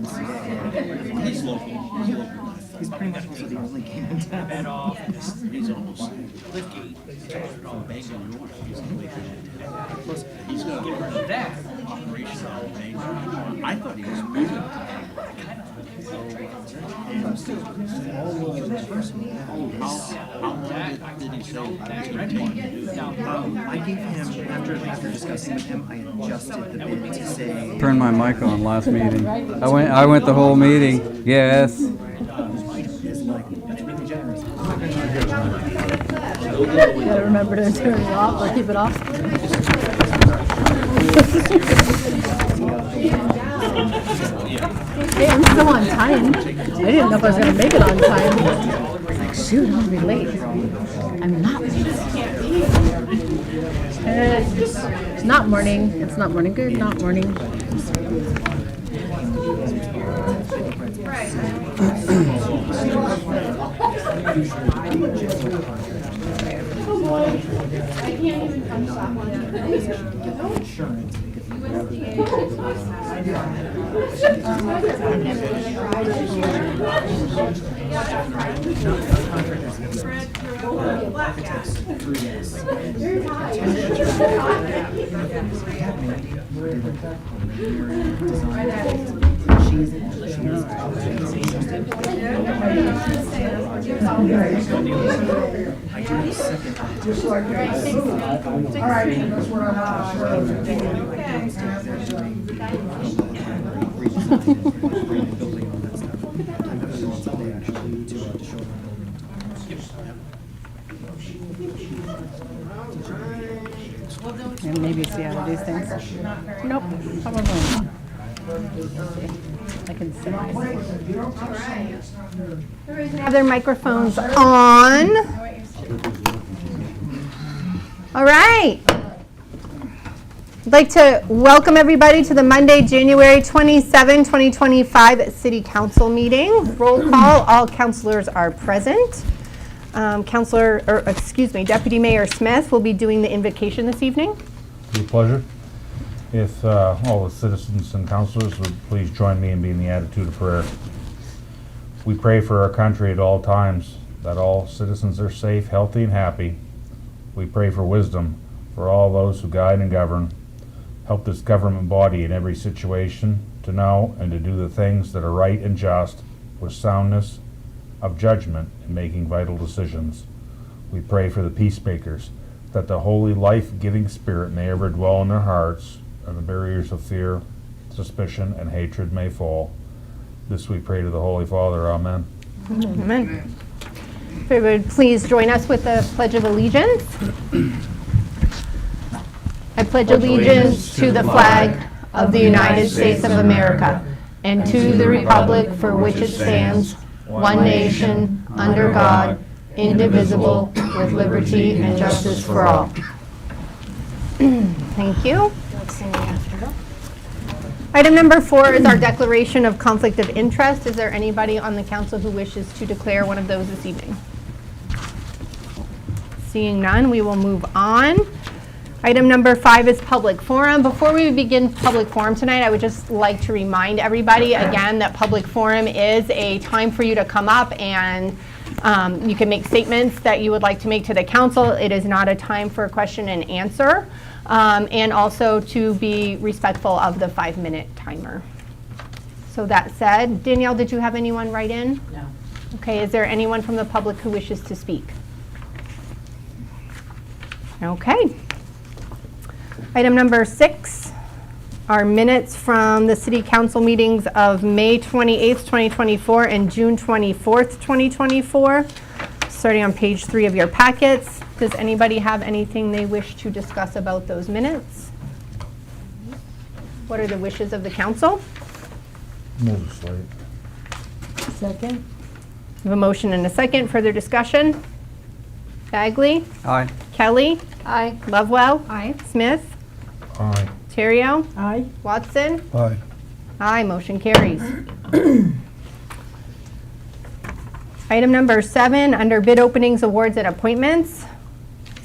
He's local. He's pretty much also the only game in town. Head off. He's almost Liftgate from Bangor, New York. He's going to get rid of that operation out of Bangor. I thought he was moving. How long did he say it was going to take to do that? I gave him, after discussing with him, I adjusted the bid to say. Turned my mic on last meeting. I went the whole meeting. Yes. Is like, that's really generous. You gotta remember to turn it off or keep it off. Hey, I'm still on time. I didn't know if I was gonna make it on time. I was like, shoot, I'm gonna be late. I'm not late. It's not morning. It's not morning. Good, not morning. And maybe see how to do things. Nope, probably not. I can see. Have their microphones on. All right. I'd like to welcome everybody to the Monday, January 27, 2025 City Council meeting. Roll call, all councilors are present. Deputy Mayor Smith will be doing the invocation this evening. It's a pleasure. If all the citizens and councilors would please join me in being the attitude of prayer. We pray for our country at all times, that all citizens are safe, healthy, and happy. We pray for wisdom for all those who guide and govern. Help this government body in every situation to know and to do the things that are right and just with soundness of judgment in making vital decisions. We pray for the peacemakers, that the holy life-giving spirit may ever dwell in their hearts, and the barriers of fear, suspicion, and hatred may fall. This we pray to the Holy Father. Amen. Amen. If you would please join us with the Pledge of Allegiance. I pledge allegiance to the flag of the United States of America and to the republic for which it stands, one nation, under God, indivisible, with liberty and justice for all. Thank you. Item number 4 is our declaration of conflict of interest. Is there anybody on the council who wishes to declare one of those this evening? Seeing none, we will move on. Item number 5 is public forum. Before we begin public forum tonight, I would just like to remind everybody again that public forum is a time for you to come up and you can make statements that you would like to make to the council. It is not a time for question and answer. And also to be respectful of the 5-minute timer. So that said, Danielle, did you have anyone write in? No. Okay, is there anyone from the public who wishes to speak? Okay. Item number 6 are minutes from the City Council meetings of May 28th, 2024 and June 24th, 2024. Starting on page 3 of your packets. Does anybody have anything they wish to discuss about those minutes? What are the wishes of the council? Move the slate. Second? We have a motion and a second. Further discussion? Bagley? Aye. Kelly? Aye. Lovewell? Aye. Smith? Aye. Terrio? Aye. Watson? Aye. Aye, motion carries. Item number 7, under bid openings, awards, and appointments.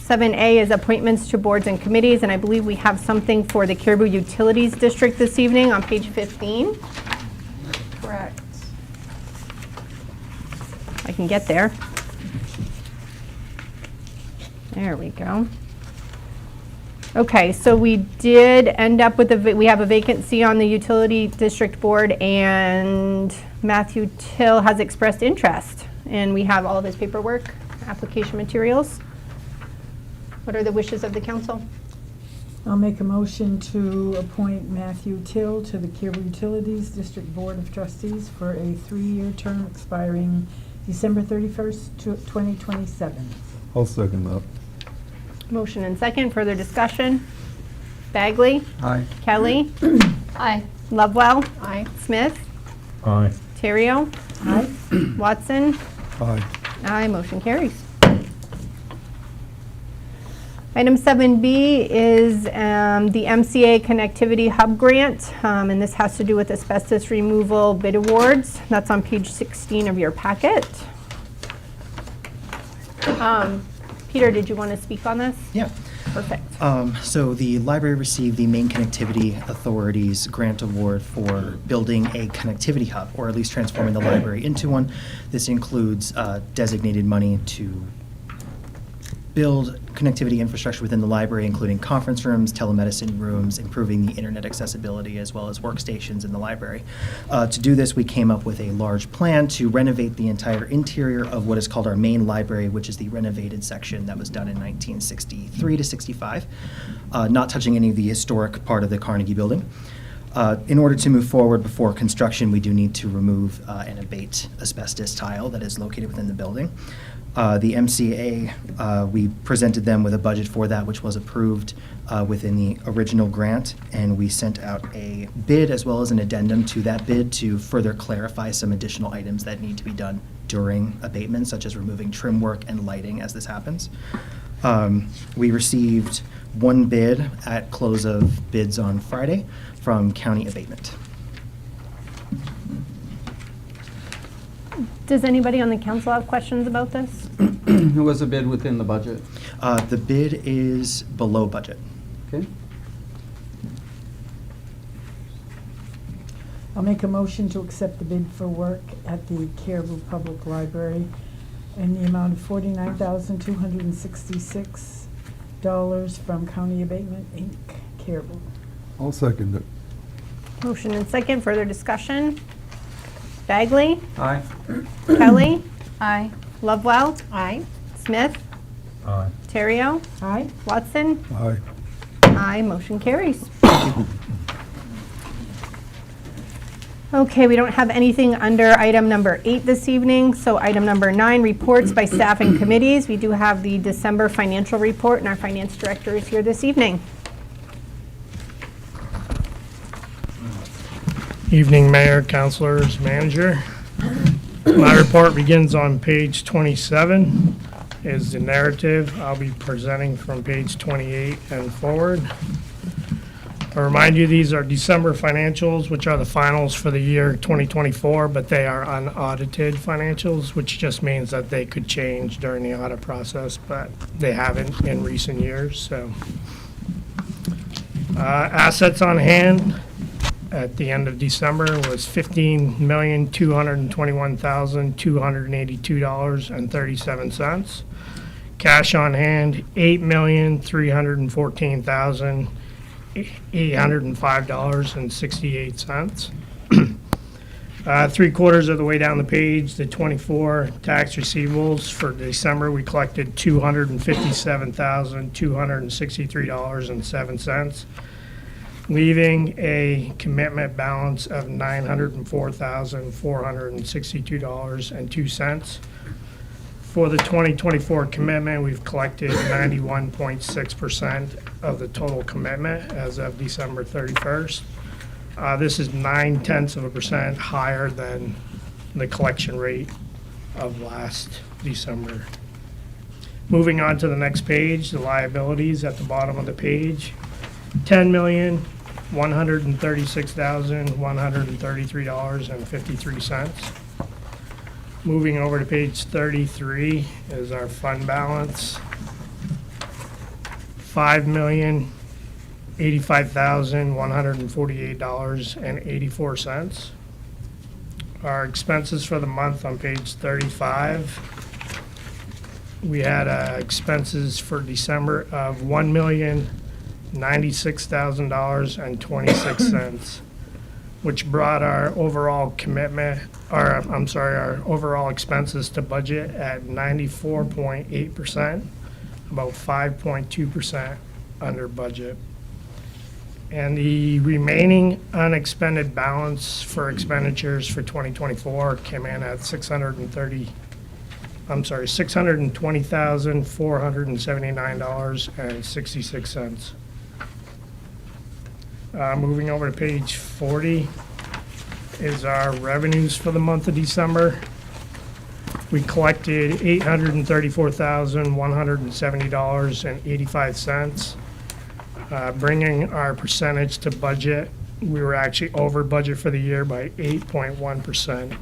7A is appointments to boards and committees, and I believe we have something for the Caribou Utilities District this evening on page 15. Correct. I can get there. There we go. Okay, so we did end up with we have a vacancy on the Utility District Board, and Matthew Till has expressed interest, and we have all of his paperwork, application materials. What are the wishes of the council? I'll make a motion to appoint Matthew Till to the Caribou Utilities District Board of Trustees for a 3-year term expiring December 31st, 2027. I'll second that. Motion and second, further discussion. Bagley? Aye. Kelly? Aye. Lovewell? Aye. Smith? Aye. Terrio? Aye. Watson? Aye. Aye, motion carries. Item 7B is the MCA Connectivity Hub Grant, and this has to do with asbestos removal bid awards. That's on page 16 of your packet. Peter, did you want to speak on this? Yeah. Perfect. So the library received the Maine Connectivity Authority's grant award for building a connectivity hub, or at least transforming the library into one. This includes designated money to build connectivity infrastructure within the library, including conference rooms, telemedicine rooms, improving the internet accessibility, as well as workstations in the library. To do this, we came up with a large plan to renovate the entire interior of what is called our main library, which is the renovated section that was done in 1963 to 65, not touching any of the historic part of the Carnegie Building. In order to move forward before construction, we do need to remove and abate asbestos tile that is located within the building. The MCA, we presented them with a budget for that, which was approved within the original grant, and we sent out a bid as well as an addendum to that bid to further clarify some additional items that need to be done during abatement, such as removing trim work and lighting as this happens. We received one bid at close of bids on Friday from County Abatement. Does anybody on the council have questions about this? Who was a bid within the budget? The bid is below budget. Okay. I'll make a motion to accept the bid for work at the Caribou Public Library in the amount of $49,266 from County Abatement, Inc., Caribou. I'll second it. Motion and second, further discussion. Bagley? Aye. Kelly? Aye. Lovewell? Aye. Smith? Aye. Terrio? Aye. Watson? Aye. Aye, motion carries. Okay, we don't have anything under item number 8 this evening, so item number 9, reports by staff and committees. We do have the December financial report, and our finance director is here this evening. Evening, Mayor, Councilors, Manager. My report begins on page 27, is the narrative. I'll be presenting from page 28 and forward. I remind you, these are December financials, which are the finals for the year 2024, but they are unaudited financials, which just means that they could change during the audit process, but they haven't in recent years. So, assets on hand at the end of December was $15,221,282.37. Cash on hand, $8,314,805.68. 3/4 of the way down the page, the 24 tax receivables for December, we collected $257,263.07. Leaving a commitment balance of $904,462.02. For the 2024 commitment, we've collected 91.6% of the total commitment as of December 31st. This is 0.9% higher than the collection rate of last December. Moving on to the next page, the liabilities at the bottom of the page. $10,136,133.53. Moving over to page 33 is our fund balance. $5,085,148.84. our expenses for the month on page 35. We had expenses for December of $1,096,026, which brought our overall commitment, our overall expenses to budget at 94.8%, about 5.2% under budget. And the remaining unexpended balance for expenditures for 2024 came in at $620,479.66. Moving over to page 40 is our revenues for the month of December. We collected $834,170.85. Bringing our percentage to budget, we were actually over budget for the year by 8.1%.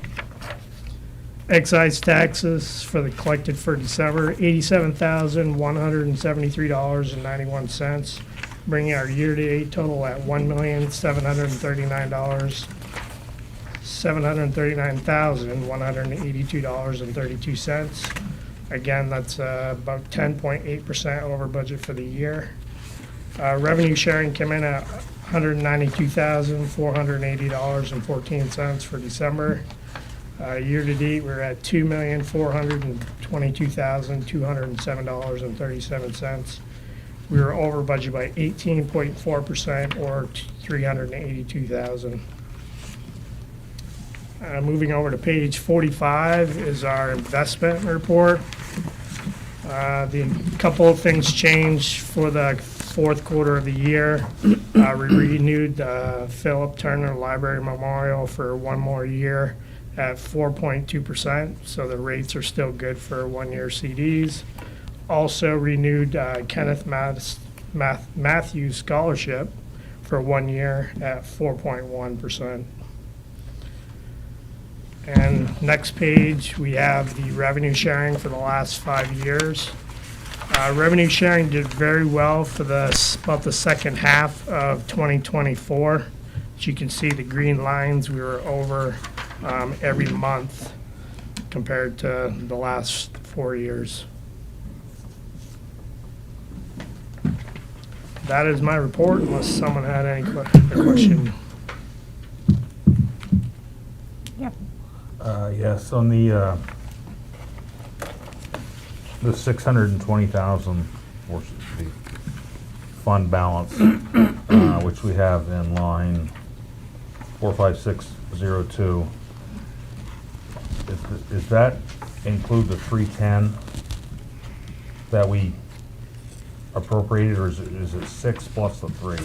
Excise taxes for the collected for December, $87,173.91, bringing our year-to-date total at $1,739,182.32. Again, that's about 10.8% over budget for the year. Revenue sharing came in at $192,480.14 for December. Year-to-date, we're at $2,422,207.37. We were over budget by 18.4% or $382,000. Moving over to page 45 is our investment report. The couple of things changed for the fourth quarter of the year. We renewed Philip Turner Library Memorial for one more year at 4.2%, so the rates are still good for one-year CDs. Also renewed Kenneth Matthews Scholarship for 1 year at 4.1%. And next page, we have the revenue sharing for the last 5 years. Revenue sharing did very well for about the second half of 2024. As you can see, the green lines, we were over every month compared to the last 4 years. That is my report, unless someone had any question. Yes, on the 620,000 or the fund balance, which we have in line 45602. Is that include the 310 that we appropriated, or is it 6 plus the 3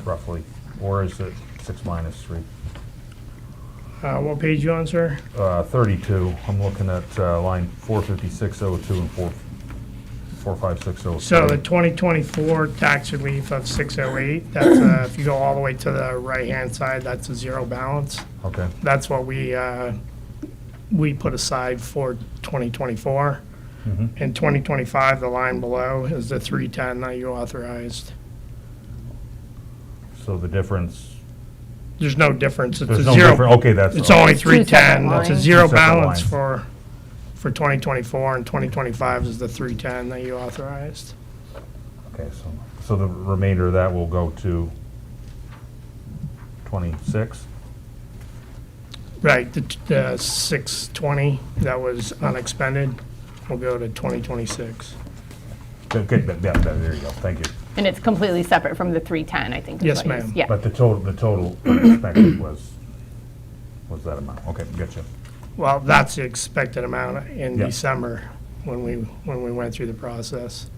roughly, or is it 6 minus 3? What page you on, sir? 32. I'm looking at line 45602 and 45603. So the 2024 tax relief of 608, that's if you go all the way to the right-hand side, that's a zero balance. Okay. That's what we put aside for 2024. Mm-hmm. In 2025, the line below is the 310 that you authorized. So the difference. There's no difference. It's There's a no zero. difference. Okay, that's It's all. only It's two separate 310. That's a lines. zero Two separate balance lines. for 2024, and 2025 is the 310 that you authorized. Okay, so the remainder of that will go to 26. Right, the 620 that was unexpended will go to 2026. Okay, there you go. Thank you. And it's completely separate from the 310, I think. is Yes, what he's- ma'am. Yeah. But the total unexpected was that amount. Okay, gotcha. Well, that's the expected amount in Yeah. December when we went through the process.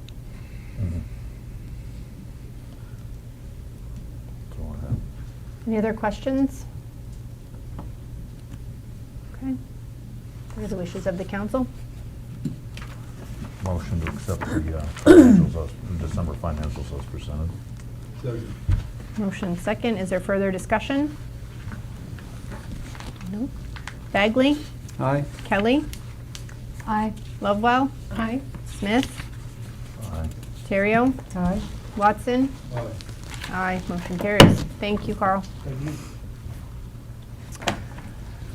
That's all I have. Any other questions? Okay. What are the wishes of the council? Motion to accept the financials December financials as presented. Motion second. Is there further discussion? No. Bagley? Aye. Kelly? Aye. Lovewell? Aye. Smith? Aye. Terrio? Aye. Watson? Aye. Motion carries. Thank you, Carl.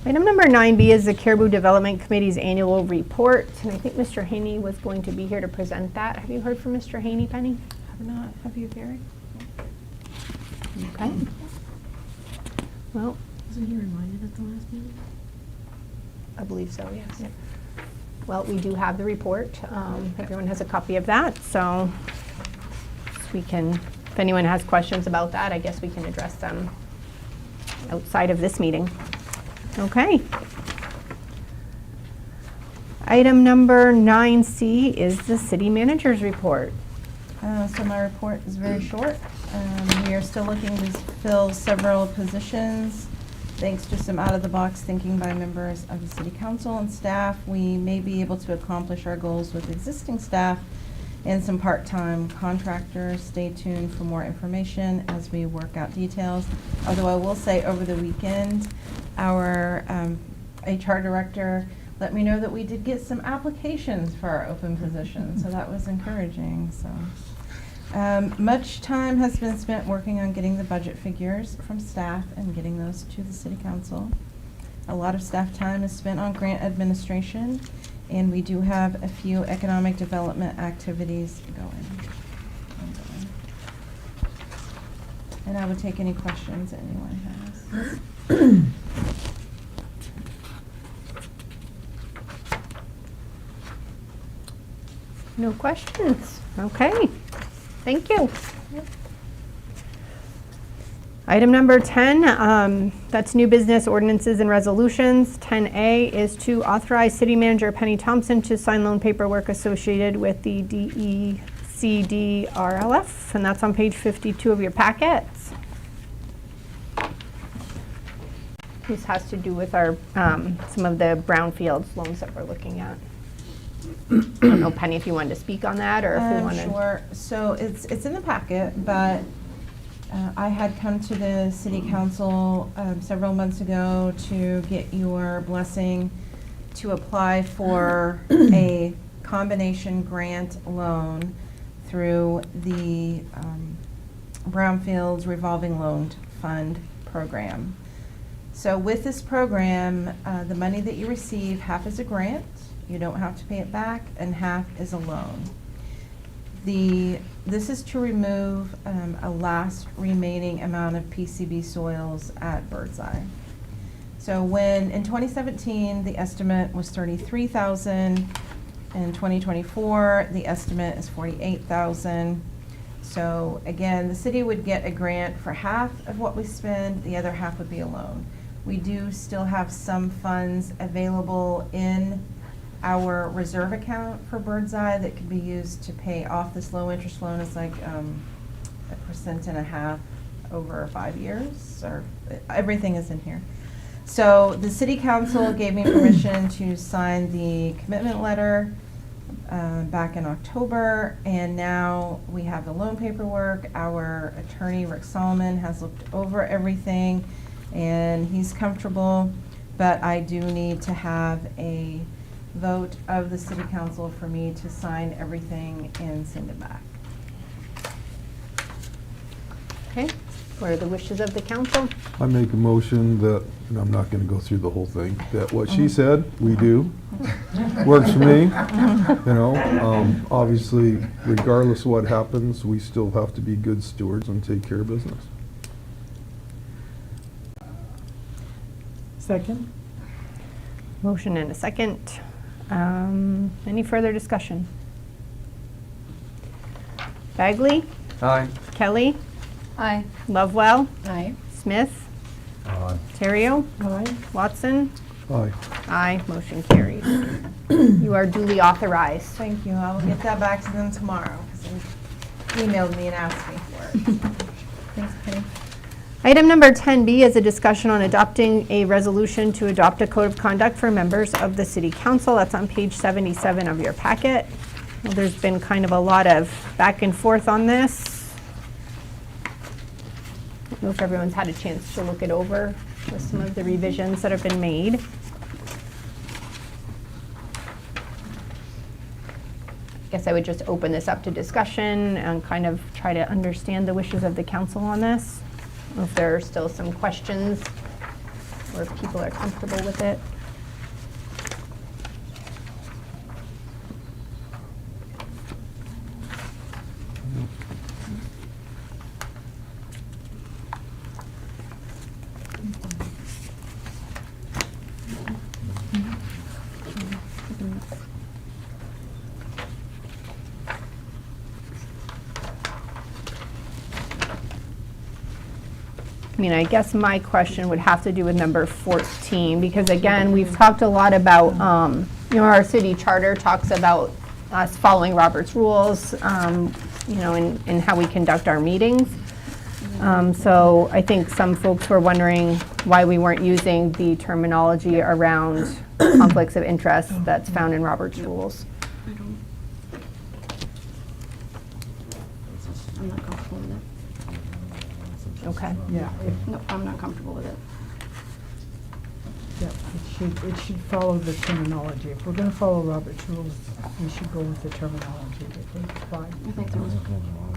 Item number 9B is the Caribou Development Committee's annual report, and I think Mr. Haney was going to be here to present that. Have you heard from Mr. Haney, Penny? Have not. Have you, Gary? Okay. Well, Wasn't he reminded at the last meeting? I believe so, yes. Well, we do have the report. Everyone has a copy of that, so we can, if anyone has questions about that, I guess we can address them outside of this meeting. Okay. Item number 9C is the city manager's report. So my report is very short. We are still looking to fill several positions. Thanks to some out-of-the-box thinking by members of the city council and staff, we may be able to accomplish our goals with existing staff and some part-time contractors. Stay tuned for more information as we work out details. Although I will say over the weekend, our HR director let me know that we did get some applications for our open positions, so that was encouraging. So, much time has been spent working on getting the budget figures from staff and getting those to the city council. A lot of staff time is spent on grant administration, and we do have a few economic development activities going. And I would take any questions that anyone has. No questions? Okay. Thank you. Item number 10, that's new business ordinances and resolutions. 10A is to authorize City Manager Penny Thompson to sign loan paperwork associated with the DECD-RLF, and that's on page 52 of your packets. This has to do with our some of the brownfields loans that we're looking at. I don't know, Penny, if you wanted to speak on that, or if we wanted. Sure. So it's in the packet, but I had come to the city council several months ago to get your blessing to apply for a combination grant loan through the Brownfields Revolving Loan Fund program. So with this program, the money that you receive, half is a grant, you don't have to pay it back, and half is a loan. This is to remove a last remaining amount of PCB soils at Birdseye. So when, in 2017, the estimate was $33,000, in 2024, the estimate is $48,000. So again, the city would get a grant for half of what we spend, the other half would be a loan. We do still have some funds available in our reserve account for Birdseye that could be used to pay off this low interest loan. It's like 1.5% over 5 years, or everything is in here. So the city council gave me permission to sign the commitment letter back in October, and now we have the loan paperwork. Our attorney, Rick Solomon, has looked over everything and he's comfortable, but I do need to have a vote of the city council for me to sign everything and send it back. Okay, what are the wishes of the council? I make a motion that, and I'm not going to go through the whole thing, that what she said, we do. Works for me. You know, obviously, regardless of what happens, we still have to be good stewards and take care of business. Second? Motion and a second. Any further discussion? Bagley? Aye. Kelly? Aye. Lovewell? Aye. Smith? Aye. Terrio? Aye. Watson? Aye. Aye, motion carries. You are duly authorized. Thank you. I will get that back to them tomorrow because they emailed me and asked me for it. Thanks, Penny. Item number 10B is a discussion on adopting a resolution to adopt a code of conduct for members of the city council. That's on page 77 of your packet. Well, there's been kind of a lot of back and forth on this. I don't know if everyone's had a chance to look it over with some of the revisions that have been made. I guess I would just open this up to discussion and kind of try to understand the wishes of the council on this. If there are still some questions or if people are comfortable with it. I mean, I guess my question would have to do with number 14, because again, we've talked a lot about, our city charter talks about us following Robert's rules, in how we conduct our meetings. So I think some folks were wondering why we weren't using the terminology around conflicts of interest that's found in Robert's rules. I'm not comfortable with it. Okay. Yeah, No, I'm not comfortable with it. it should follow the terminology. If we're gonna follow Robert's rules, we should go with the terminology that they apply. I think there was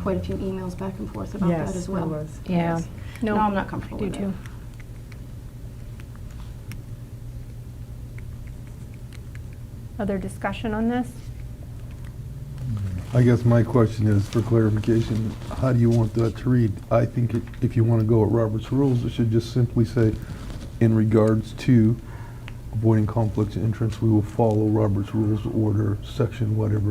quite a few emails back and forth about that as well. Yes, there was. Yeah. No, I'm not comfortable Do with it. too. Other discussion on this? I guess my question is, for clarification, how do you want that to read? I think if you want to go with Robert's rules, it should just simply say, in regards to avoiding conflicts of interest, we will follow Robert's rules of order, section whatever,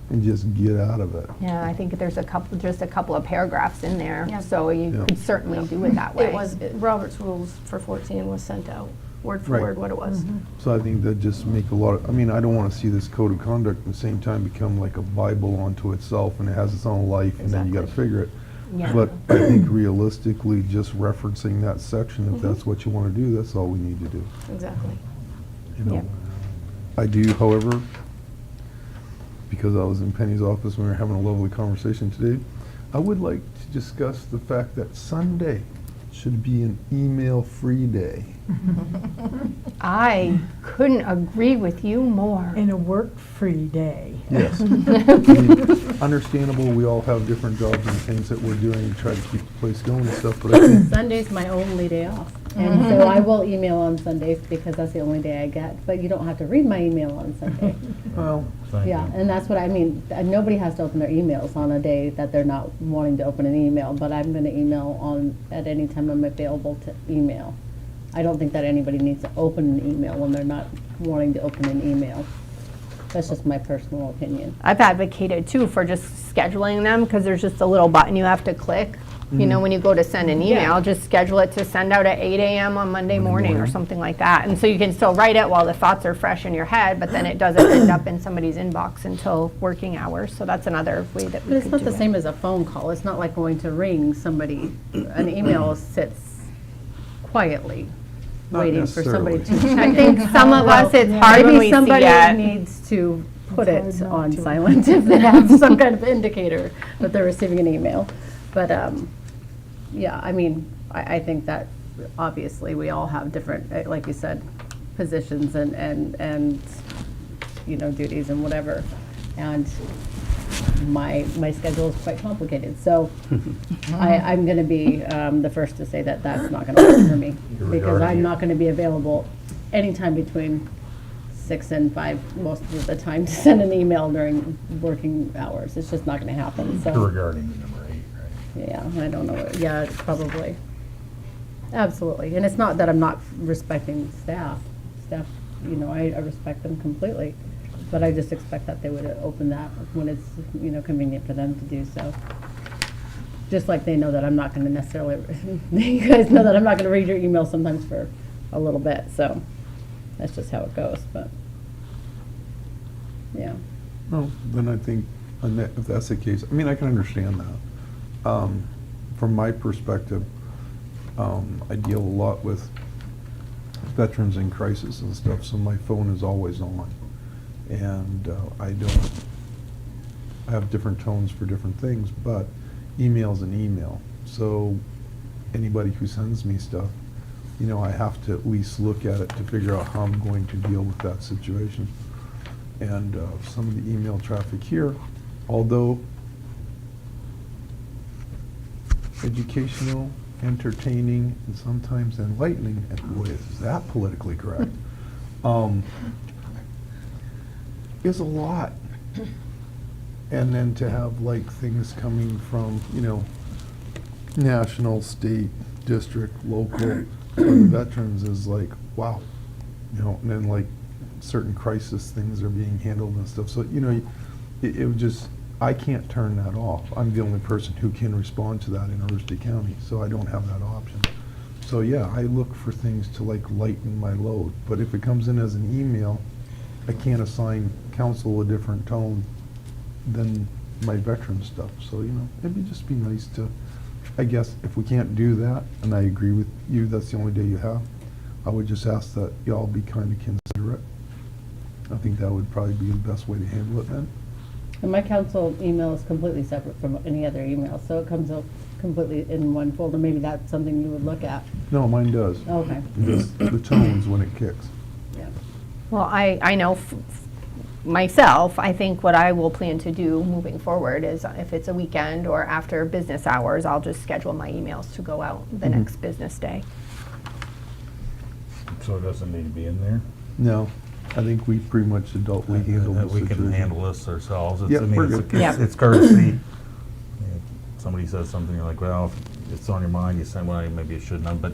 and just get out of it. Yeah, I think there's just a couple of paragraphs in there, Yeah. so you Yeah. could certainly do it that way. Robert's rules for 14 was sent out, word for Right. word what it was. So I think that just make a lot of, I mean, I don't want to see this code of conduct at the same time become like a Bible unto itself, and it has its own life, and then you got to Exactly. figure it. Yeah. But I think realistically, just referencing that section, if that's what you want to do, that's all we need to do. Exactly. You know? Yeah. I do, however, because I was in Penny's office when we were having a lovely conversation today, I would like to discuss the fact that Sunday should be an email-free day. I couldn't agree with you more. In a work-free day. Yes. I mean, understandable, we all have different jobs and things that we're doing to try to keep the place going and stuff, but I think, Sunday's my only day off. And so I will email on Sundays because that's the only day I get. But you don't have to read my email on Sunday. well, Yeah, and that's what I mean. Nobody has to open their emails on a day that they're not wanting to open an email, but I'm going to email at any time I'm available to email. I don't think that anybody needs to open an email when they're not wanting to open an email. That's just my personal opinion. I've advocated too for just scheduling them, because there's just a little button you have to click. You know, when you go to send an email, just schedule it to send out at 8 a.m. on Monday morning or something like that. And so you can still write it while the thoughts are fresh in your head, but then it doesn't end up in somebody's inbox until working hours. So that's another way that we But it's could not do the it. same as a phone call. It's not like going to ring somebody. An email sits quietly, Not waiting for somebody to necessarily. check. I think some of us, it's hard when we Maybe see somebody it. needs to put It's it hard not on to. silent if they have some kind of indicator that they're receiving an email. But, yeah, I mean, I think that obviously we all have different, like you said, positions and, duties and whatever. And my schedule is quite complicated, so I'm gonna be the first to say that that's not gonna work for me. Because I'm not gonna be available anytime between 6 and 5 most of the time to send an email during working hours. It's just not gonna happen, so. Regarding the number 8, right? Yeah, I don't know, yeah, it's probably, absolutely, and it's not that I'm not respecting staff, I respect them completely, but I just expect that they would open that when it's, convenient for them to do so. Just like they know that I'm not gonna necessarily, you guys know that I'm not gonna read your email sometimes for a little bit, so that's just how it goes, but, yeah. well, then I think, if that's the case, I mean, I can understand that. From my perspective, I deal a lot with veterans in crisis and stuff, so my phone is always on. And I have different tones for different things, but email's an email. So anybody who sends me stuff, I have to at least look at it to figure out how I'm going to deal with that situation. And some of the email traffic here, although educational entertaining, and sometimes enlightening, and boy, is that politically correct, is a lot. And then to have like things coming from, national, state, district, local, for the veterans is like, wow. And then like certain crisis things are being handled and stuff. So, it would just, I can't turn that off. I'm the only person who can respond to that in Aroostook County, so I don't have that option. So yeah, I look for things to like lighten my load. But if it comes in as an email, I can't assign council a different tone than my veteran stuff. So, it'd just be nice to, I guess, if we can't do that, and I agree with you, that's the only day you have, I would just ask that y'all be kind of considerate. I think that would probably be the best way to handle it then. And my council email is completely separate from any other email, so it comes out completely in one folder. Maybe that's something you would look at. No, mine does. Okay. Just the tones when it kicks. Yeah. Well, I know myself, I think what I will plan to do moving forward is if it's a weekend or after business hours, I'll just schedule my emails to go out the next business day. So it doesn't need to be in there? No, I think we pretty much adultly handle That the we can situation. handle this ourselves. Yeah, we're good. It's courtesy. Somebody says something, you're like, well, if it's on your mind, you say, well, maybe you shouldn't have, but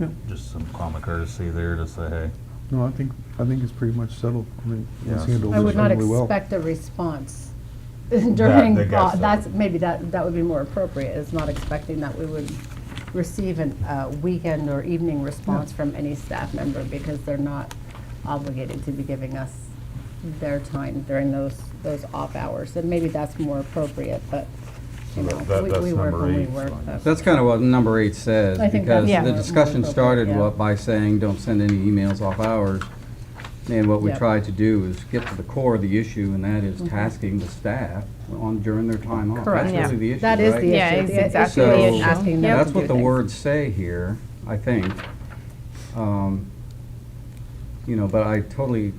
Yeah. just some common courtesy there to say, hey. No, I think it's pretty much settled. I mean, it's Yes. handled I would not extremely well. expect a response during, I guess so. that would be more appropriate, is not expecting that we would receive a weekend or evening response from any staff member, because they're not obligated to be giving us their time during those off hours. And maybe that's more appropriate, but, That's we work number when we 8, work. so I but- That's kind of what number 8 says, I think because that's the more discussion started appropriate, yeah. by saying, don't send any emails off hours. And what we Yep. tried to do is get to the core of the issue, and that is tasking the staff during their time off. Correct. That's really the issue, That is right? the issue. Yeah, it's The exactly issue the is issue. asking them That's to what do the things. words say here, I think. But I totally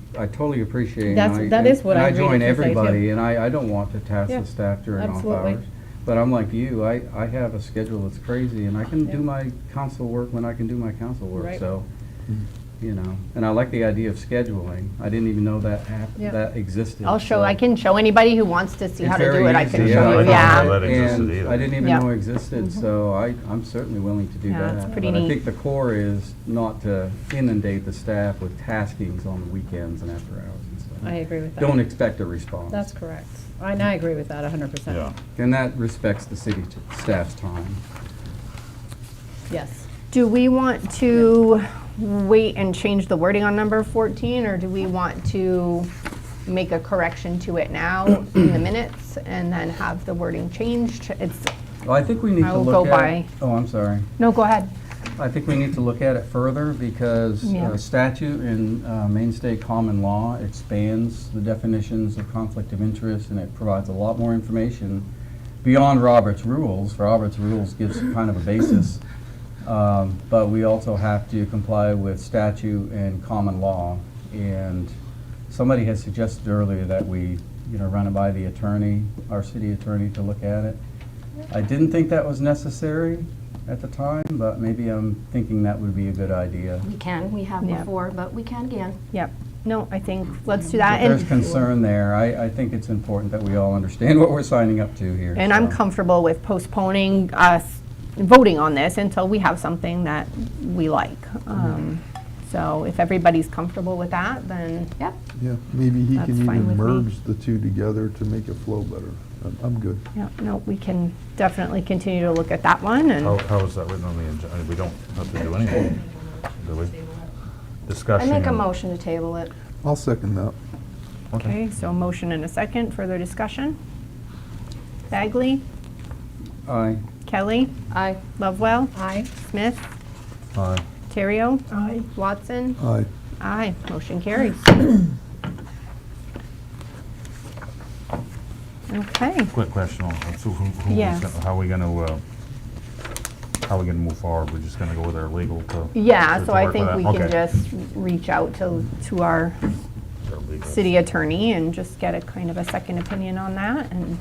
appreciate. That is what I And I read join it to say, too. everybody, and I don't want to task Yeah, the staff during off absolutely. hours. But I'm like you, I have a schedule that's crazy, and I can do Yeah. my council work when I can do my council work, Right. so, and I like the idea of scheduling. I didn't even know that Yeah. that existed. I can show anybody who wants to see It's how to do very it, I can easy, show I you, didn't know yeah. that existed And either. I didn't even Yep. know existed, so I'm certainly willing to do Yeah, that. it's pretty But I neat. think the core is not to inundate the staff with taskings on the weekends and after hours and stuff. I agree with that. Don't expect a response. That's correct. And I agree with that 100%. Yeah. And that respects the city staff's time. Yes. Do we want to wait and change the wording on number 14, or do we want to make a correction to it now in the minutes and then have the wording changed? Well, I think we need I to will look go at. by- Oh, I'm sorry. No, go ahead. I think we need to look at it further because Yeah. statute and mainstay common law expands the definitions of conflict of interest, and it provides a lot more information beyond Robert's rules. Robert's rules gives kind of a basis, but we also have to comply with statute and common law. And somebody has suggested earlier that we, run it by the attorney, our city attorney, to look at it. I didn't think that was necessary at the time, but maybe I'm thinking that would be a good idea. We have Yeah. before, but we can again. Yep. No, I think, let's do that. If there's And concern there, I think it's important that we all understand what we're signing up to here. and I'm so. comfortable with postponing us voting on this until we have something that we like. So if everybody's comfortable with that, then Yep. Yeah, maybe he That's can fine even with me. merge the two together to make it flow better. I'm good. yeah, no, we can definitely continue to look at that one. And How is that written on the agenda? We don't have to do anything, do we? I Discussion. make a motion to table it. I'll second that. Okay, so a motion and a second. Further discussion? Bagley? Aye. Kelly? Aye. Lovewell? Aye. Smith? Aye. Terrio? Aye. Watson? Aye. Aye. Motion carries. Okay. Quick question on, so who Yes. how are we gonna move forward? We're just gonna go with our legal to? Yeah, to so I work think with we that? can Okay. just reach out to our Our legal. city attorney and just get a kind of a second opinion on that and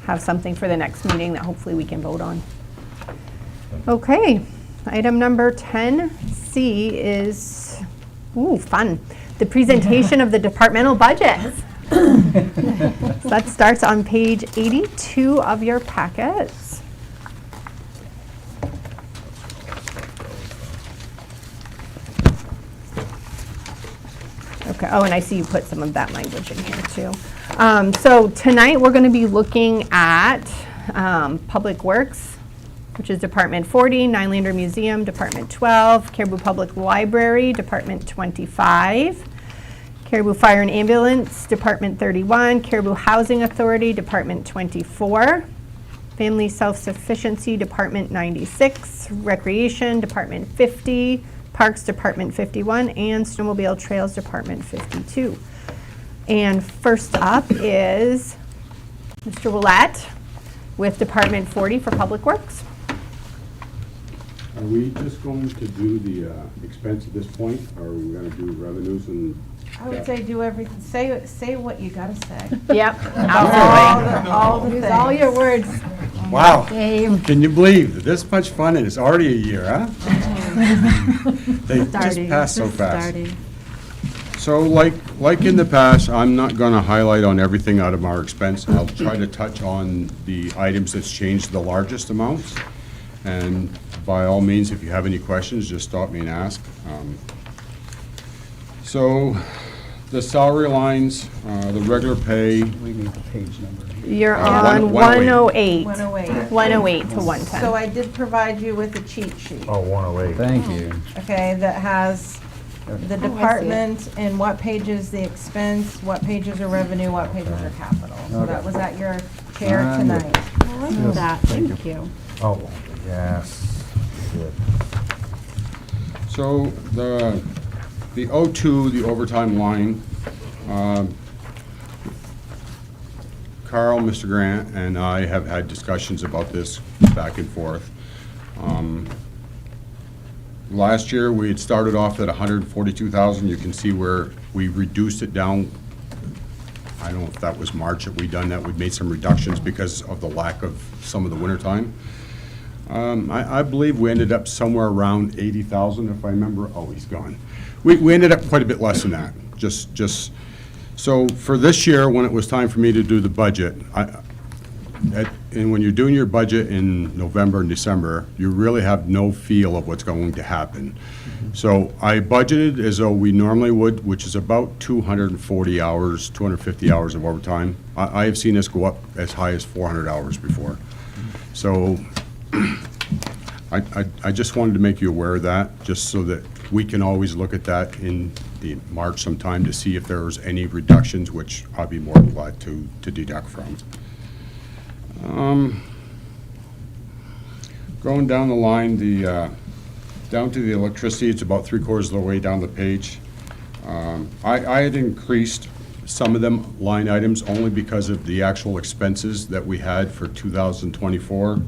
have something for the next meeting that hopefully we can vote on. Okay, item number 10C is, ooh, fun. The presentation of the departmental budgets. So that starts on page 82 of your packets. Okay, oh, and I see you put some of that language in here too. So tonight, we're going to be looking at Public Works, which is Department 40, Nylander Museum, Department 12, Caribou Public Library, Department 25, Caribou Fire and Ambulance, Department 31, Caribou Housing Authority, Department 24, Family Self-Sufficiency, Department 96, Recreation, Department 50, Parks, Department 51, and Snowmobile Trails, Department 52. And first up is Mr. Willett with Department 40 for Public Works. Are we just going to do the expense at this point, or are we going to do revenues and? I would say do everything, say what you gotta say. Yep, absolutely. All the Use all your words, Wow, Dave. can you believe this much fun and it's already a year, huh? They just Starting, pass so just fast. starting. So like in the past, I'm not going to highlight on everything out of our expense. I'll try to touch on the items that's changed the largest amounts. And by all means, if you have any questions, just stop me and ask. So the salary lines, the regular pay, We need the page number. You're Uh, on 108. 108. 108. 108 to 110. So I did provide you with a cheat sheet, Oh, 108. Thank you. okay, that has the department and what pages the expense, what pages are revenue, what pages are capital. So that was at your chair I'm with tonight. I like that, thank you. Oh, yes. Good. so the O2, the overtime line, Carl, Mr. Grant, and I have had discussions about this back and forth. Last year, we had started off at 142,000. You can see where we reduced it down. I don't know if that was March that we done that. We made some reductions because of the lack of some of the winter time. I believe we ended up somewhere around 80,000, if I remember. Oh, he's gone. We ended up quite a bit less than that. Just so for this year, when it was time for me to do the budget, and when you're doing your budget in November and December, you really have no feel of what's going to happen. So I budgeted as though we normally would, which is about 240 hours, 250 hours of overtime. I have seen this go up as high as 400 hours before. So I just wanted to make you aware of that, just so that we can always look at that in the March sometime to see if there was any reductions, which I'd be more than glad to deduct from. Going down the line, down to the electricity, it's about 3/4 of the way down the page. I had increased some of them line items only because of the actual expenses that we had for 2024.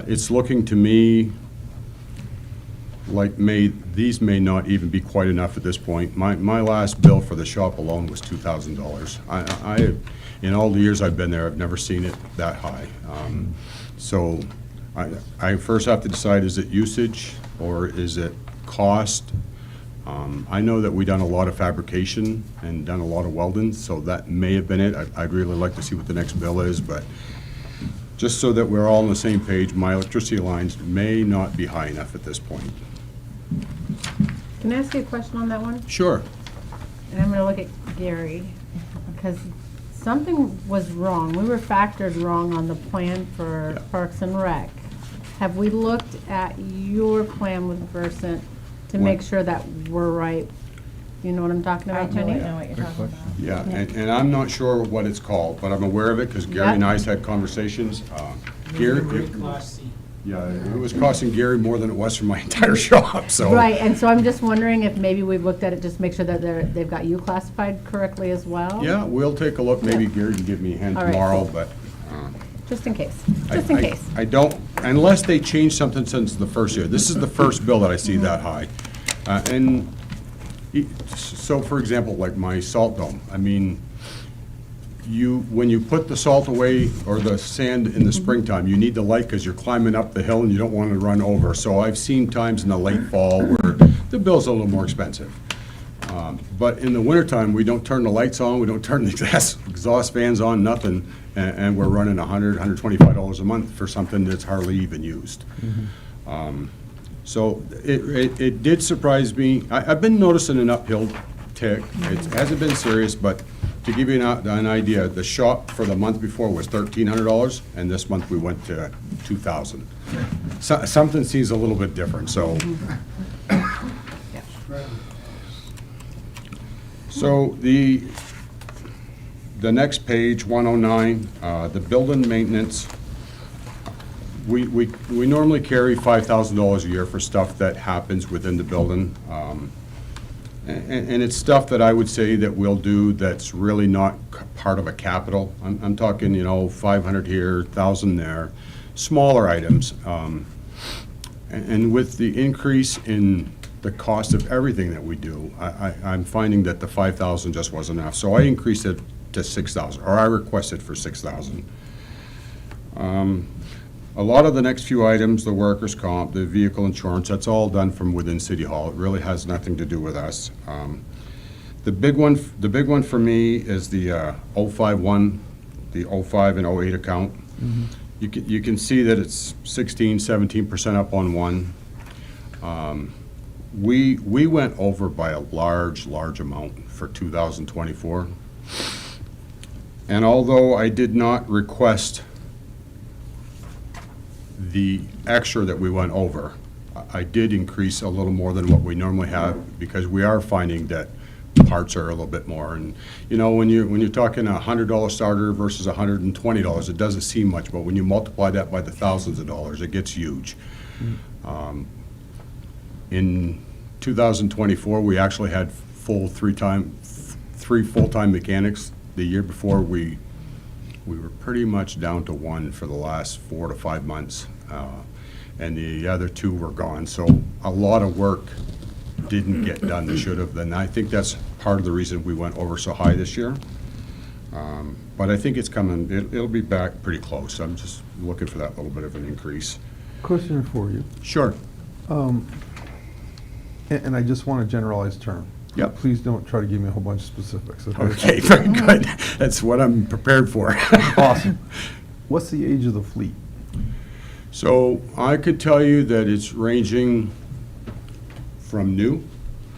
It's looking to me like these may not even be quite enough at this point. My last bill for the shop alone was $2,000. In all the years I've been there, I've never seen it that high. So I first have to decide, is it usage or is it cost? I know that we done a lot of fabrication and done a lot of welding, so that may have been it. I'd really like to see what the next bill is, but just so that we're all on the same page, my electricity lines may not be high enough at this point. Can I ask you a question on that one? Sure. And I'm gonna look at Gary, because something was wrong. We were factored wrong on the plan for Yeah. Parks and Rec. Have we looked at your plan with Versant to make sure that we're right? You know what I'm talking I about, do Penny? know what you're talking about. Yeah, and I'm not sure what it's called, but I'm aware of it because Gary and I's had conversations. Gary, yeah, it was costing Gary more than it was for my entire shop, so. Right, and so I'm just wondering if maybe we've looked at it, just make sure that they've got you classified correctly as well? Yeah, we'll take a look. Maybe Gary can give me a hand All right, tomorrow, cool. but. Just in case, I- just in I- case. I don't, unless they changed something since the first year. This is the first bill that I see that high. So for example, like my salt dome, I mean, when you put the salt away or the sand in the springtime, you need the light because you're climbing up the hill and you don't want to run over. So I've seen times in the late fall where the bill's a little more expensive. But in the wintertime, we don't turn the lights on, we don't turn the exhaust fans on, nothing, and we're running $100, $125 a month for something that's hardly even used. So it did surprise me. I've been noticing an uphill tick. It hasn't been serious, but to give you an idea, the shop for the month before was $1,300, and this month we went to $2,000. So, something seems a little bit different, so. So the next page, 109, the building maintenance, we normally carry $5,000 a year for stuff that happens within the building. And it's stuff that I would say that we'll do that's really not part of a capital. I'm talking, 500 here, 1,000 there, smaller items. And with the increase in the cost of everything that we do, I'm finding that the 5,000 just wasn't enough. So I increased it to 6,000, or I requested for 6,000. A lot of the next few items, the workers' comp, the vehicle insurance, that's all done from within City Hall. It really has nothing to do with us. The big one for me is the 051, the 05 and 08 account. You can see that it's 16, 17% up on one. We went over by a large amount for 2024. And although I did not request the extra that we went over, I did increase a little more than what we normally have because we are finding that parts are a little bit more. And when you're talking a $100 starter versus $120, it doesn't seem much, but when you multiply that by the thousands of dollars, it gets huge. In 2024, we actually had three full-time mechanics. The year before, we were pretty much down to one for the last 4 to 5 months, and the other 2 were gone. So a lot of work didn't get done that should have. And I think that's part of the reason we went over so high this year. But I think it's coming. It'll be back pretty close. I'm just looking for that little bit of an increase. Question for you. Sure. And I just want a generalized term. Yep. Please don't try to give me a whole bunch of specifics. Okay, very good. That's what I'm prepared for. Awesome. What's the age of the fleet? So I could tell you that it's ranging from new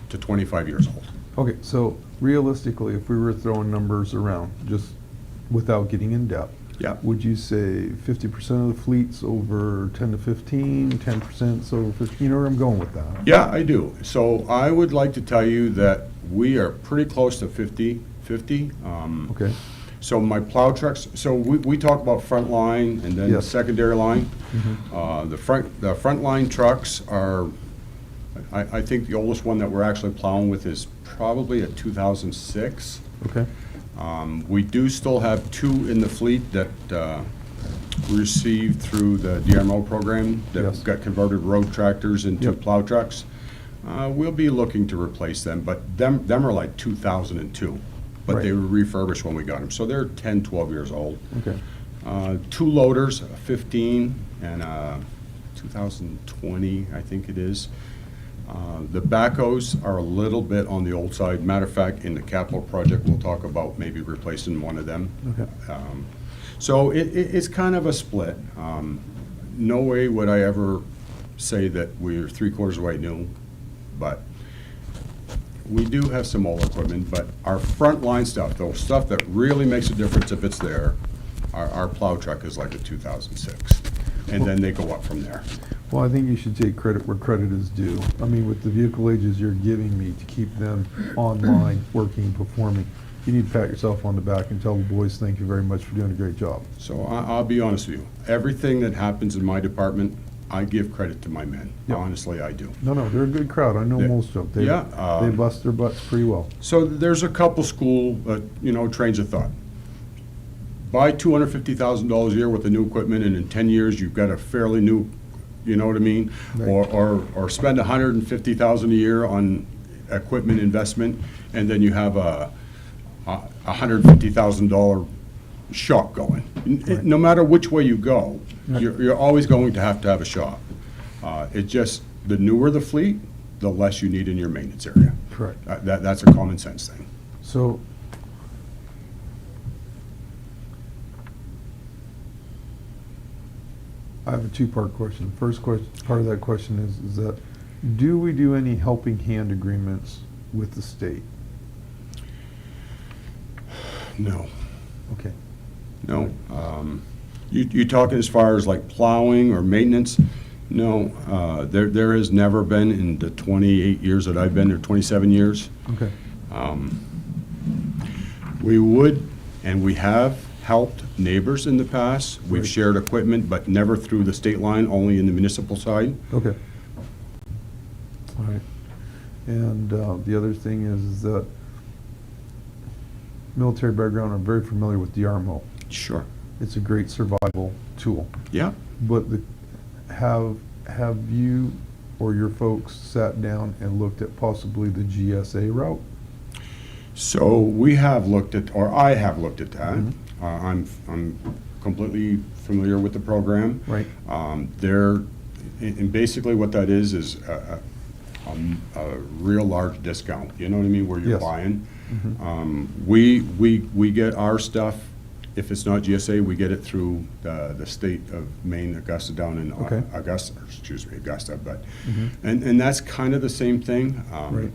to 25 years old. Okay, so realistically, if we were throwing numbers around, just without getting in depth, Yeah. would you say 50% of the fleet's over 10 to 15, 10% over 15? You know where I'm going with that? Yeah, I do. So I would like to tell you that we are pretty close to 50-50. Okay. So my plow trucks, so we talk about front line and then Yes. secondary line. The front line trucks are, I think the oldest one that we're actually plowing with is probably a 2006. Okay. We do still have 2 in the fleet that we received through the DRMO program that Yes. got converted road tractors into Yep. plow trucks. We'll be looking to replace them, but them are like 2002. But they Right. were refurbished when we got them, so they're 10, 12 years old. Okay. 2 loaders, a 15 and a 2020, I think it is. The backhoes are a little bit on the old side. Matter of fact, in the capital project, we'll talk about maybe replacing one of them. Okay. So it's kind of a split. No way would I ever say that we're 3/4 way new, but we do have some old equipment. But our front line stuff, the stuff that really makes a difference if it's there, our plow truck is like a 2006. And then they go up from there. Well, I think you should take credit where credit is due. I mean, with the vehicle ages you're giving me to keep them online, working, performing, you need to pat yourself on the back and tell the boys, thank you very much for doing a great job. So I'll be honest with you. Everything that happens in my department, I give credit to my men. Yep. Honestly, I do. No, they're a good crowd. I know Yeah. most of them. Yeah, They bust their butts pretty well. So there's a couple school, trains of thought. Buy $250,000 a year with the new equipment, and in 10 years, you've got a fairly new, you know what I mean? Right. Or spend $150,000 a year on equipment investment, and then you have $150,000 shop going. No matter which way you go, you're always going to have a shop. It just, the newer the fleet, the less you need in your maintenance area. Correct. That's a common sense thing. So, I have a two-part question. First question, part of that question is that, do we do any helping hand agreements with the state? No. Okay. No. You talking as far as like plowing or maintenance? No. There has never been in the 28 years that I've been there, 27 years. Okay. We would, and we have helped neighbors in the past. We've Right. shared equipment, but never through the state line, only in the municipal side. Okay. All right. And the other thing is that military background, I'm very familiar with the RMO. Sure. It's a great survival tool. Yeah. But have you or your folks sat down and looked at possibly the GSA route? So we have looked at, or I have looked at that. Mhm. I'm completely familiar with the program. Right. And basically what that is a real large discount, you know what I mean, where you're Yes. buying. Mhm. We get our stuff, if it's not GSA, we get it through the state of Maine, Augusta, down in Okay. Augusta, but, Mhm. and that's kind of the same thing. Right.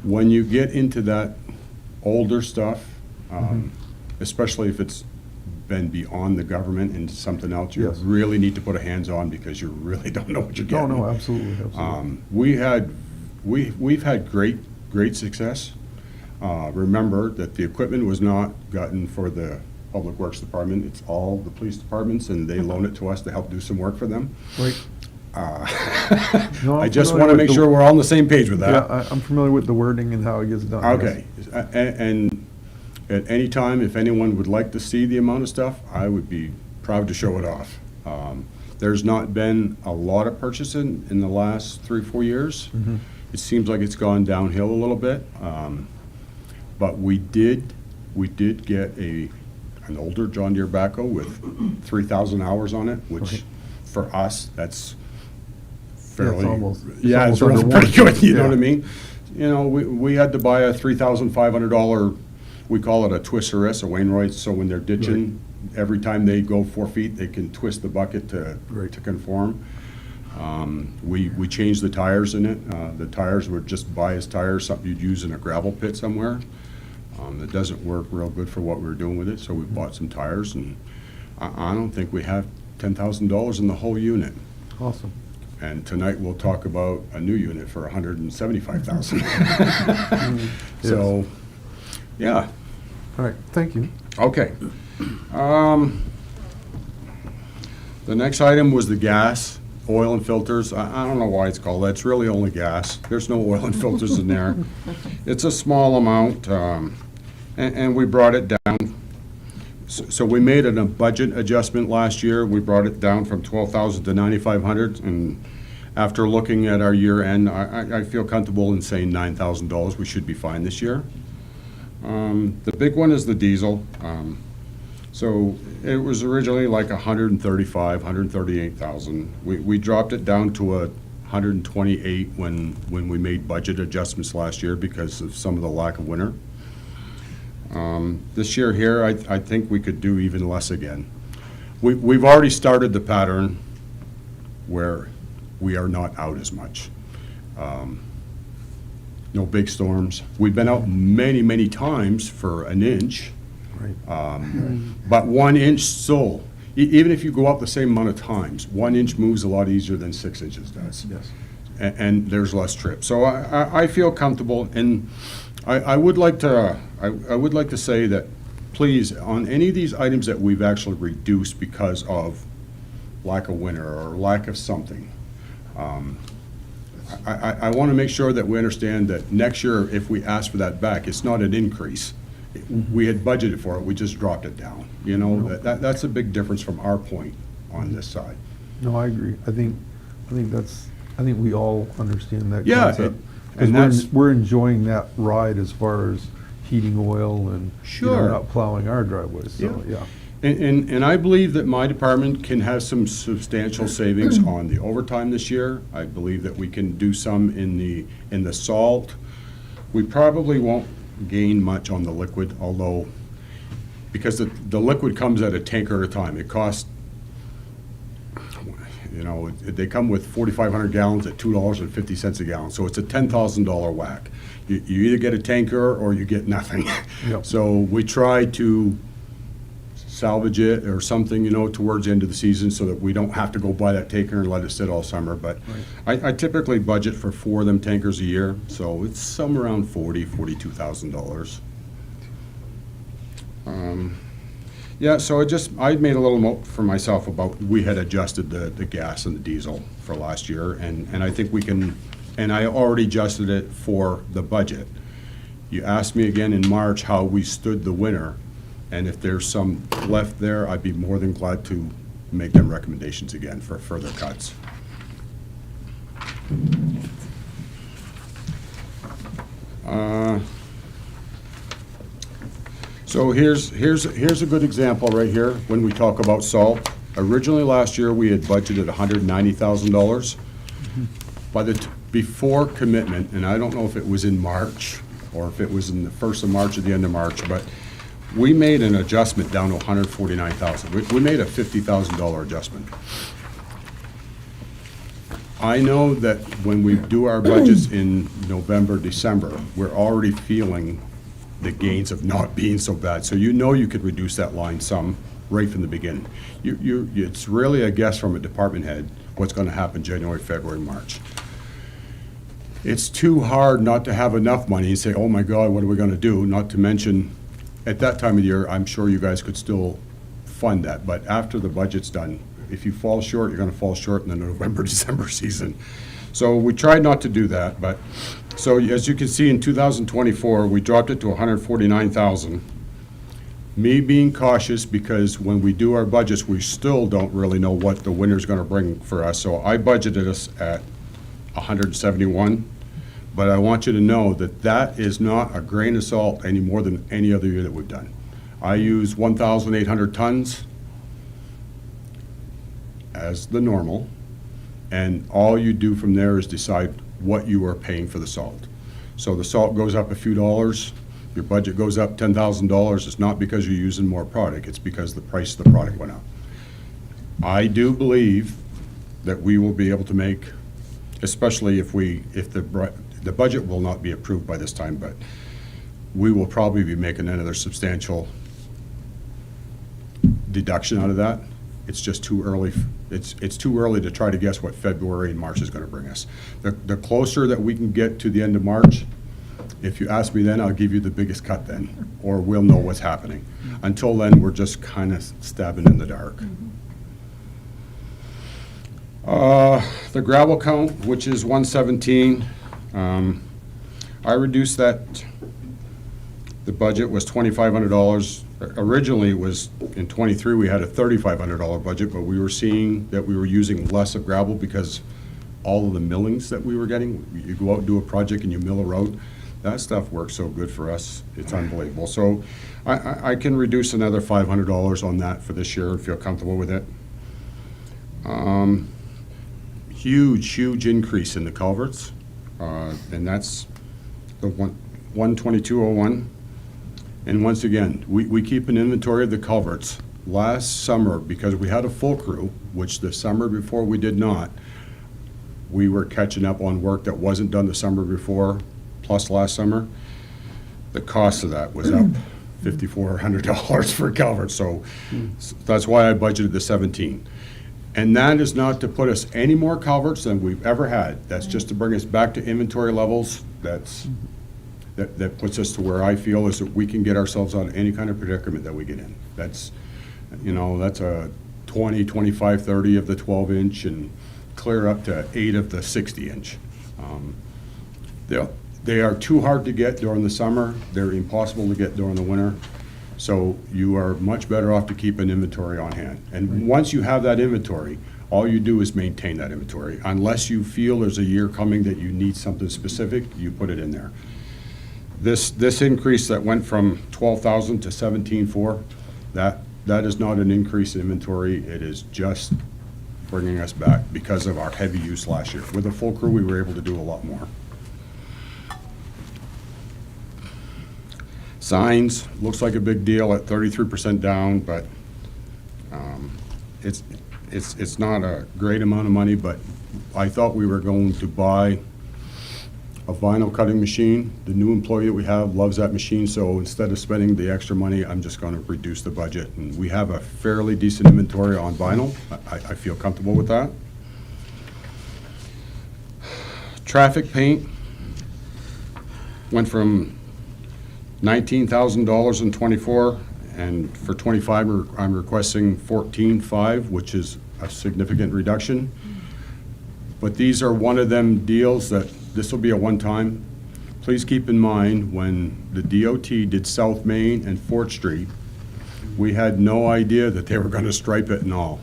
When you get into that older stuff, Mhm. especially if it's been beyond the government and something else, you Yes. really need to put a hands on because you really don't know what you're No, getting. no, absolutely, absolutely. We've had great success. Remember that the equipment was not gotten for the Public Works Department, it's all the police departments, and they loan it to us to help do some work for them. Right. No, I I'm just familiar want to with make the- sure we're all on the same page with Yeah, that. I'm familiar with the wording and how it gets done. Okay, and at any time, if anyone would like to see the amount of stuff, I would be proud to show it off. There's not been a lot of purchasing in the last 3-4 years. Mhm. It seems like it's gone downhill a little bit. But we did get an older John Deere backhoe with 3,000 hours on it, Okay. which for us, that's it's fairly. almost- it's Yeah, it's almost under pretty good, you know Yeah. what I mean? You know, we had to buy a $3,500, we call it a twister S, a Wainwright, so when they're ditching, every time they go 4 feet, they can twist the bucket to Right. conform. We changed the tires in it. The tires were just bias tires, something you'd use in a gravel pit somewhere. It doesn't work real good for what we're doing with it, so we bought some tires, and I don't think we have $10,000 in the whole unit. Awesome. And tonight, we'll talk about a new unit for $175,000. So, yeah, All right, thank you. okay. The next item was the gas, oil and filters. I don't know why it's called that. It's really only gas. There's no oil and filters in there. It's a small amount, and we brought it down. So we made a budget adjustment last year. We brought it down from 12,000 to 9,500, and after looking at our year end, I feel comfortable in saying $9,000. We should be fine this year. The big one is the diesel. So it was originally like 135, 138,000. We dropped it down to 128 when we made budget adjustments last year because of some of the lack of winter. This year here, I think we could do even less again. We've already started the pattern where we are not out as much. No big storms. We've been out many times for an inch. Right. But 1 inch still, even if you go up the same amount of times, 1 inch moves a lot easier than 6 inches does. Yes. And there's less trip. So I feel comfortable, and I would like to say that, please, on any of these items that we've actually reduced because of lack of winter or lack of something, I want to make sure that we understand that next year, if we ask for that back, it's not an increase. We had budgeted for it, we just dropped it down. You know, that's a big difference from our point on this side. No, I agree. I think we all understand that Yeah, concept. and that's- Because we're enjoying that ride as far as heating oil and, Sure. not plowing our driveways, so, yeah. And I believe that my department can have some substantial savings on the overtime this year. I believe that we can do some in the salt. We probably won't gain much on the liquid, although, because the liquid comes at a tanker at a time. It costs, they come with 4,500 gallons at $2.50 a gallon, so it's a $10,000 whack. You either get a tanker or you get nothing. Yep. So we try to salvage it or something, towards the end of the season so that we don't have to go buy that tanker and let it sit all summer. But I typically budget for 4 of them tankers a year, so it's somewhere around $42,000. Yeah, so I made a little note for myself about, we had adjusted the gas and the diesel for last year, and I think we can, and I already adjusted it for the budget. You asked me again in March how we stood the winter, and if there's some left there, I'd be more than glad to make them recommendations again for further cuts. So here's a good example right here when we talk about salt. Originally last year, we had budgeted $190,000. Before commitment, and I don't know if it was in March or if it was in the 1st of March or the end of March, but we made an adjustment down to $149,000. We made a $50,000 adjustment. I know that when we do our budgets in November, December, we're already feeling the gains of not being so bad. So you could reduce that line some right from the beginning. It's really a guess from a department head what's going to happen January, February, March. It's too hard not to have enough money and say, oh my God, what are we going to do? Not to mention, at that time of the year, I'm sure you guys could still fund that. But after the budget's done, if you fall short, you're going to fall short in the November, December season. So we tried not to do that. But so as you can see, in 2024, we dropped it to $149,000. Me being cautious, because when we do our budgets, we still don't really know what the winter's going to bring for us. So I budgeted us at 171. But I want you to know that that is not a grain of salt any more than any other year that we've done. I use 1,800 tons as the normal, and all you do from there is decide what you are paying for the salt. So the salt goes up a few dollars, your budget goes up $10,000. It's not because you're using more product, it's because the price of the product went up. I do believe that we will be able to make, especially if the budget will not be approved by this time, but we will probably be making another substantial deduction out of that. It's just too early. It's too early to try to guess what February and March is going to bring us. The closer that we can get to the end of March, if you ask me then, I'll give you the biggest cut then, or we'll know what's happening. Until then, we're just kind of stabbing in the dark. The gravel count, which is 117, I reduced that. The budget was $2,500. Originally, it was, in '23, we had a $3,500 budget, but we were seeing that we were using less of gravel because all of the millings that we were getting, you go out and do a project and you mill a road, that stuff works so good for us, it's unbelievable. So I can reduce another $500 on that for this year and feel comfortable with it. Huge increase in the culverts, and that's the 12201. And once again, we keep an inventory of the culverts. Last summer, because we had a full crew, which the summer before we did not, we were catching up on work that wasn't done the summer before, plus last summer. The cost of that was up $5,400 for culverts, so that's why I budgeted the 17. And that is not to put us any more culverts than we've ever had. That's just to bring us back to inventory levels. That puts us to where I feel is that we can get ourselves out of any kind of predicament that we get in. That's a 20, 25, 30 of the 12-inch and clear up to 8 of the 60-inch. They are too hard to get during the summer. They're impossible to get during the winter. So you are much better off to keep an inventory on hand. And once you have that inventory, all you do is maintain that inventory. Unless you feel there's a year coming that you need something specific, you put it in there. This increase that went from 12,000 to 17,400, that is not an increase in inventory. It is just bringing us back because of our heavy use last year. With a full crew, we were able to do a lot more. Signs, looks like a big deal at 33% down, but it's not a great amount of money, but I thought we were going to buy a vinyl cutting machine. The new employee that we have loves that machine, so instead of spending the extra money, I'm just going to reduce the budget. And we have a fairly decent inventory on vinyl. I feel comfortable with that. Traffic paint went from $19,000 in '24, and for '25, I'm requesting $14,500, which is a significant reduction. But these are one of them deals that this will be a one-time. Please keep in mind, when the DOT did South Main and Fort Street, we had no idea that they were going to stripe it and all.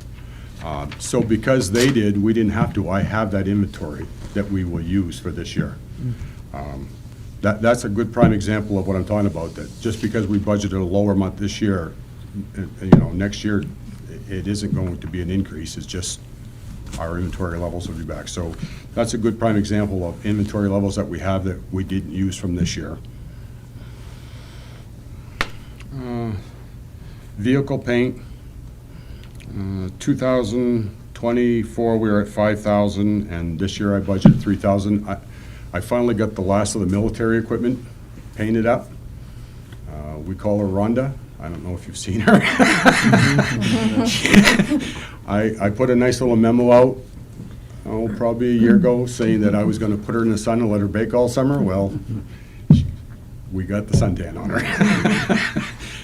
So because they did, we didn't have to. I have that inventory that we will use for this year. That's a good prime example of what I'm talking about, that just because we budgeted a lower amount this year, next year, it isn't going to be an increase. It's just our inventory levels will be back. So that's a good prime example of inventory levels that we have that we didn't use from this year. Vehicle paint, 2024 we were at 5,000, and this year I budgeted 3,000. I finally got the last of the military equipment painted up. We call her Rhonda. I don't know if you've seen her. I put a nice little memo out, probably a year ago, saying that I was going to put her in the sun and let her bake all summer. Well, we got the suntan on her.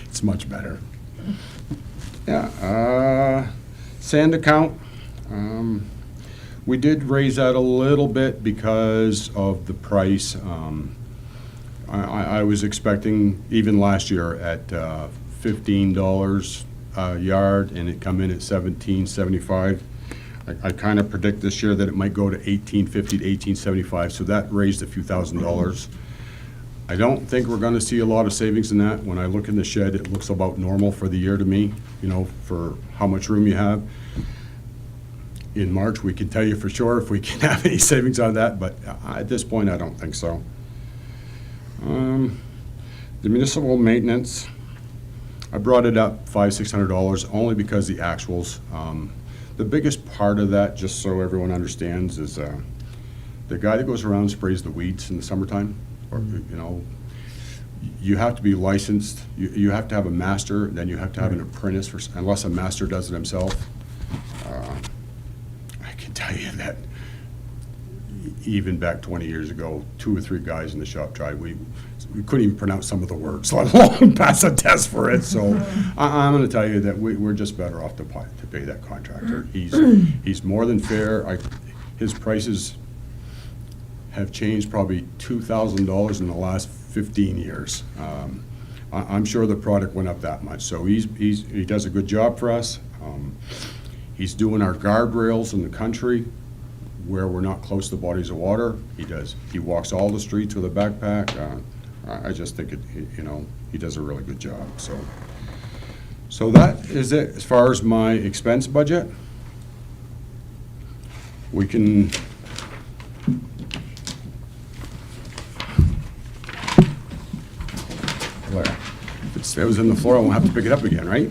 It's much better. Yeah, sand account. We did raise that a little bit because of the price. I was expecting, even last year, at $15 a yard, and it come in at $17.75. I kind of predict this year that it might go to $18.50 to $18.75, so that raised a few $1,000s. I don't think we're going to see a lot of savings in that. When I look in the shed, it looks about normal for the year to me, for how much room you have. In March, we can tell you for sure if we can have any savings on that, but at this point, I don't think so. The municipal maintenance, I brought it up $500–600 only because the actuals. The biggest part of that, just so everyone understands, is the guy that goes around and sprays the weeds in the summertime, or you have to be licensed. You have to have a master, then you have to have an apprentice, unless a master does it himself. I can tell you that even back 20 years ago, 2 or 3 guys in the shop tried. We couldn't even pronounce some of the words, let alone pass a test for it. So I'm going to tell you that we're just better off to pay that contractor. He's more than fair. His prices have changed probably $2,000 in the last 15 years. I'm sure the product went up that much. So he does a good job for us. He's doing our guardrails in the country where we're not close to bodies of water. He walks all the streets with a backpack. I just think he does a really good job. So that is it as far as my expense budget. We can if it stays in the floor, I won't have to pick it up again, right?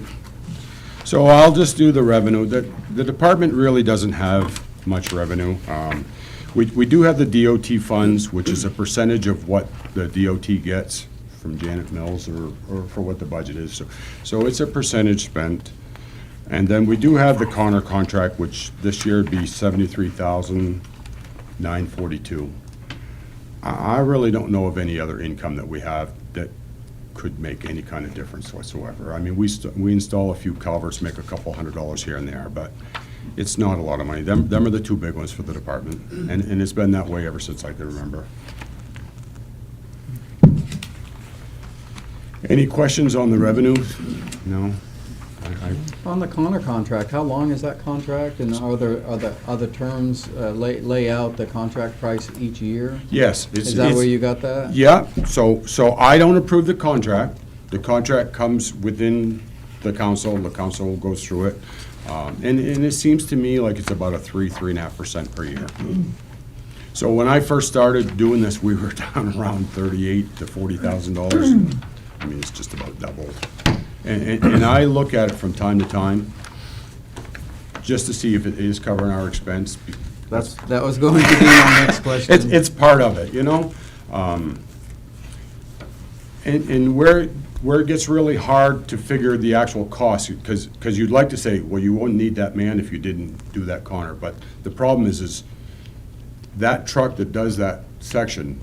So I'll just do the revenue. The department really doesn't have much revenue. We do have the DOT funds, which is a percentage of what the DOT gets from Janet Mills or for what the budget is. So it's a percentage spent. And then we do have the Connor contract, which this year would be $73,942. I really don't know of any other income that we have that could make any kind of difference whatsoever. I mean, we install a few culverts, make a couple $100 here and there, but it's not a lot of money. Them are the 2 big ones for the department, and it's been that way ever since I can remember. Any questions on the revenue? No? On the Connor contract, how long is that contract, and are there other terms lay out the contract price each year? Yes. Is that where you got that? Yeah, so I don't approve the contract. The contract comes within the council goes through it. And it seems to me like it's about a 3.5% per year. So when I first started doing this, we were down around $38,000 to $40,000. I mean, it's just about doubled. And I look at it from time to time, just to see if it is covering our expense. That was going to be my next question. It's part of it, you know? And where it gets really hard to figure the actual cost, because you'd like to say, well, you wouldn't need that man if you didn't do that Connor. But the problem is that truck that does that section,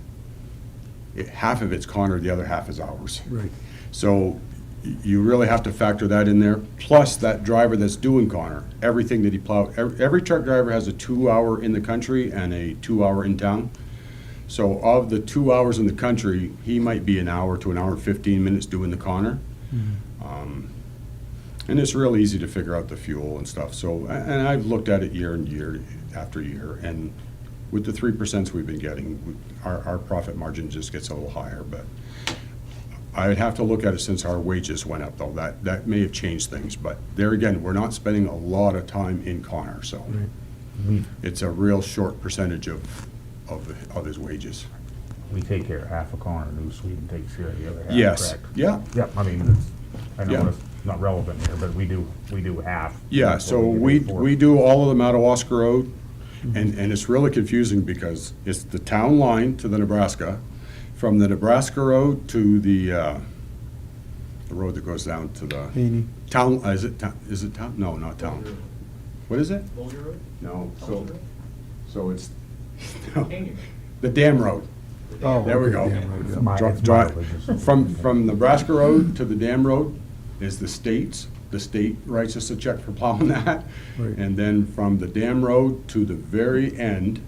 half of it's Connor, the other half is ours. Right. So you really have to factor that in there, plus that driver that's doing Connor, everything that he plowed. Every truck driver has a 2-hour in the country and a 2-hour in town. So of the 2 hours in the country, he might be an hour to an hour and 15 minutes doing the Connor. And it's real easy to figure out the fuel and stuff. So, and I've looked at it year and year after year, and with the 3% we've been getting, our profit margin just gets a little higher. But I would have to look at it since our wages went up, though. That may have changed things. But there again, we're not spending a lot of time in Connor, so it's a real short percentage of his wages. We take care of half of Connor, New Sweden takes care of the other half, Yes, correct? yeah. Yeah, I mean, I know Yeah. it's not relevant here, but we do half. Yeah, That's so what we get paid for. we do all of the Madawaska Road, and it's really confusing because it's the town line to the Nebraska, from the Nebraska Road to the road that goes down to the Haney. town, is it town? No, not town. What is it? No, so it's, the dam road. Oh, There we okay, go. Dam Road, yeah. It's mileage. From Nebraska Road to the dam road is the state's. The state writes us a check for plowing that. Right. And then from the dam road to the very end,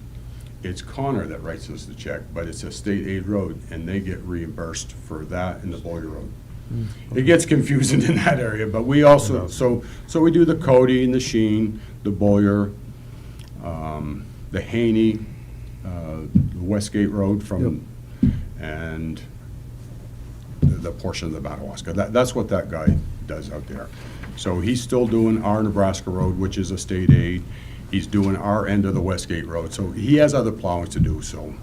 it's Connor that writes us the check, but it's a state aid road, and they get reimbursed for that in the Boyer Road. It gets confusing in that area, but we also, so we do the Cody and the Sheen, the Boyer, the Haney, Westgate Road from, and the portion of the Madawaska. That's what that guy does out there. So he's still doing our Nebraska Road, which is a state aid. He's doing our end of the Westgate Road. So he has other plowing to do, so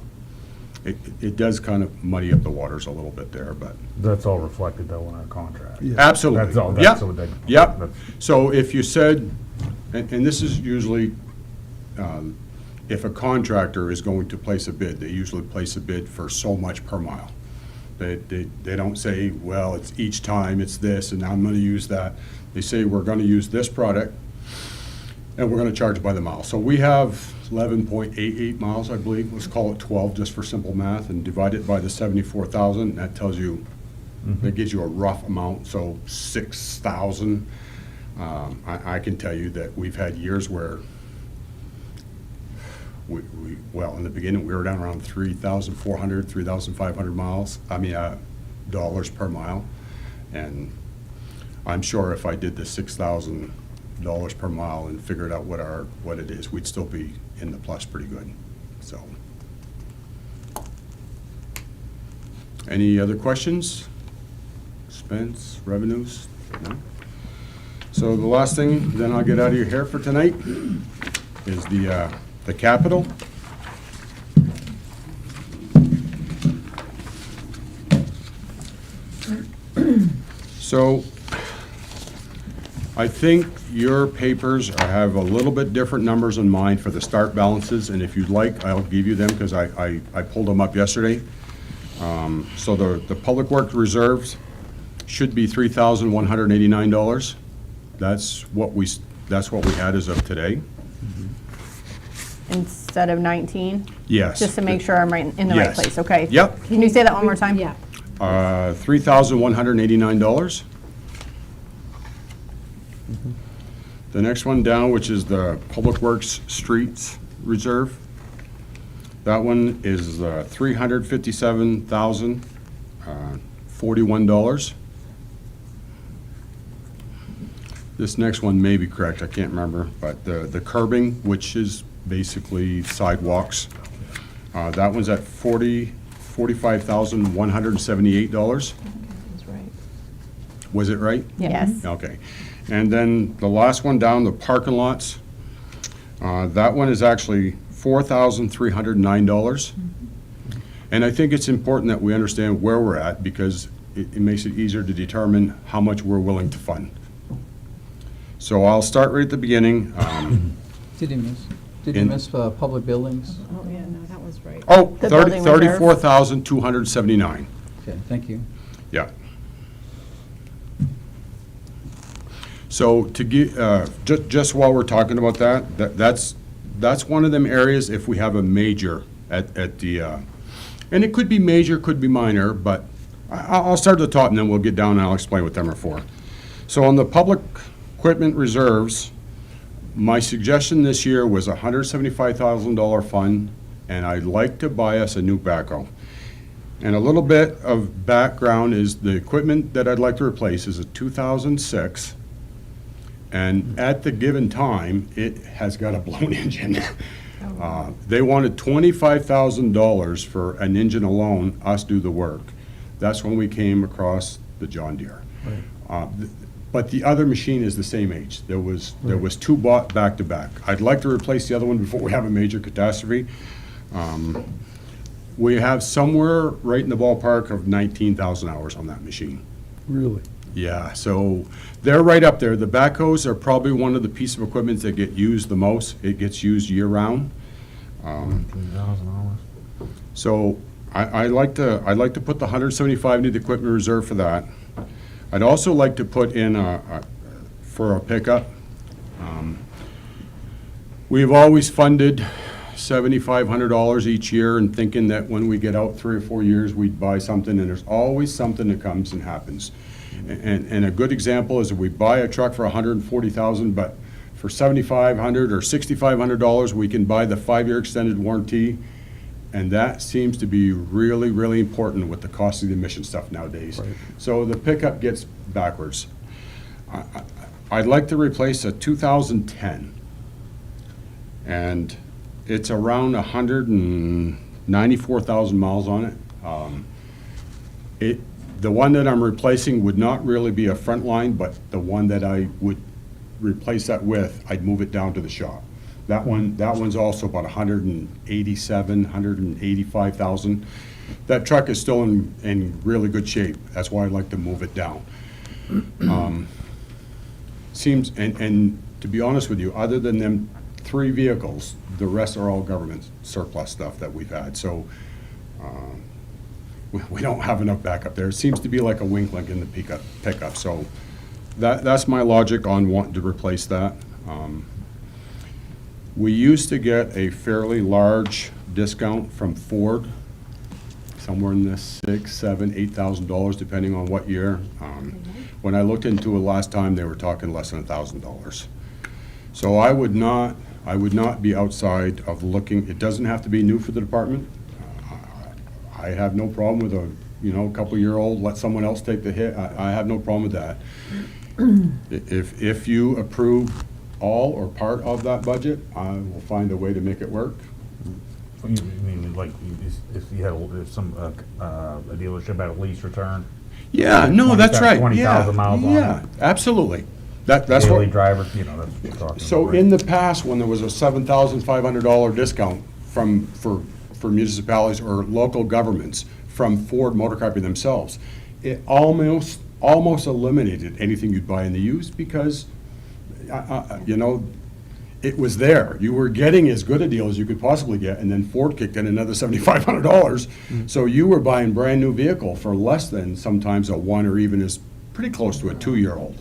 it does kind of muddy up the waters a little bit there, but. That's all reflected though in our contract. Yeah. Absolutely. That's all, Yep. that's what they. Yep. that's- So if you said, and this is usually, if a contractor is going to place a bid, they usually place a bid for so much per mile. They don't say, well, it's each time it's this, and I'm gonna use that. They say, we're gonna use this product, and we're gonna charge by the mile. So we have 11.88 miles, I believe. Let's call it 12, just for simple math, and divide it by the 74,000. That tells you, that gives you a rough amount, so 6,000. I can tell you that we've had years where well, in the beginning, we were down around 3,400, 3,500 miles, dollars per mile. And I'm sure if I did the $6,000 per mile and figured out what it is, we'd still be in the plus pretty good, so. Any other questions? Expense, revenues? No? So the last thing, then I'll get out of your hair for tonight, is the capital. So I think your papers have a little bit different numbers in mind for the start balances, and if you'd like, I'll give you them because I pulled them up yesterday. So the public works reserves should be $3,189. That's what we had as of today. Instead of 19? Yes. Just to make sure I'm right in the right Yes. place, okay? Yep. Can you say that one more time? Yeah. $3,189. The next one down, which is the Public Works Streets Reserve, that one is $357,041. This next one may be correct, I can't remember, but the curbing, which is basically sidewalks, that one's at $45,178. That's right. Was it right? Yes. Okay. And then the last one down, the parking lots, that one is actually $4,309. And I think it's important that we understand where we're at, because it makes it easier to determine how much we're willing to fund. So I'll start right at the beginning. Did you miss public buildings? Oh, yeah, no, that was right. Oh, The building reserve. $34,279. Okay, thank you. Yeah. So to get, just while we're talking about that's one of them areas, if we have a major at the, and it could be major, could be minor, but I'll start at the top and then we'll get down and I'll explain what them are for. So on the public equipment reserves, my suggestion this year was a $175,000 fund, and I'd like to buy us a new backhoe. And a little bit of background is the equipment that I'd like to replace is a 2006, and at the given time, it has got a blown engine. They wanted $25,000 for an engine alone, us do the work. That's when we came across the John Deere. But the other machine is the same age. There was two bought back to back. I'd like to replace the other one before we have a major catastrophe. We have somewhere right in the ballpark of 19,000 hours on that machine. Really? Yeah, so they're right up there. The backhoes are probably one of the pieces of equipment that get used the most. It gets used year-round. 19,000 hours. So I'd like to put the 175 into the equipment reserve for that. I'd also like to put in for a pickup. We've always funded $7,500 each year and thinking that when we get out 3 or 4 years, we'd buy something, and there's always something that comes and happens. And a good example is if we buy a truck for $140,000, but for $7,500 or $6,500, we can buy the 5-year extended warranty. And that seems to be really, really important with the cost of the emission stuff nowadays. Right. So the pickup gets backwards. I'd like to replace a 2010. And it's around 194,000 miles on it. The one that I'm replacing would not really be a front line, but the one that I would replace that with, I'd move it down to the shop. That one's also about 187, 185,000. That truck is still in really good shape. That's why I'd like to move it down. Seems, and to be honest with you, other than them 3 vehicles, the rest are all government surplus stuff that we've had. So we don't have enough backup there. It seems to be like a wink link in the pickup. So that's my logic on wanting to replace that. We used to get a fairly large discount from Ford, somewhere in the $6,000, $7,000, $8,000, depending on what year. When I looked into it last time, they were talking less than $1,000. So I would not be outside of looking. It doesn't have to be new for the department. I have no problem with a couple-year-old. Let someone else take the hit. I have no problem with that. If you approve all or part of that budget, I will find a way to make it work. You mean, like, if you had, a dealership had a lease return? Yeah, no, that's right. 20,000 miles on it. Yeah, absolutely. That's Daily what. driver, that's what you're talking about. So right? in the past, when there was a $7,500 discount for municipalities or local governments from Ford Motor Company themselves, it almost eliminated anything you'd buy in the used because, it was there. You were getting as good a deal as you could possibly get, and then Ford kicked in another $7,500. So you were buying brand-new vehicle for less than sometimes a 1 or even as pretty close to a 2-year-old.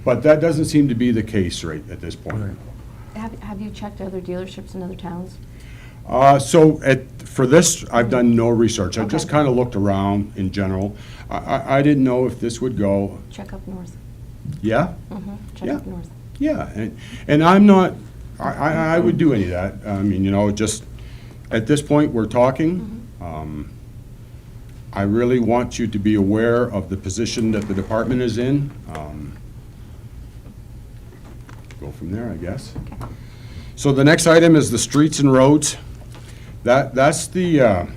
But that doesn't seem to be the case right at this point. Have you checked other dealerships in other towns? For this, I've done no research. I just Okay. kind of looked around in general. I didn't know if this would go. Check up north. Yeah? Check Yeah. up north. Yeah, and I'm not, I would do any of that. I mean, just, at this point, we're talking. I really want you to be aware of the position that the department is in. go from there, I guess. So the next item is the streets and roads. That's the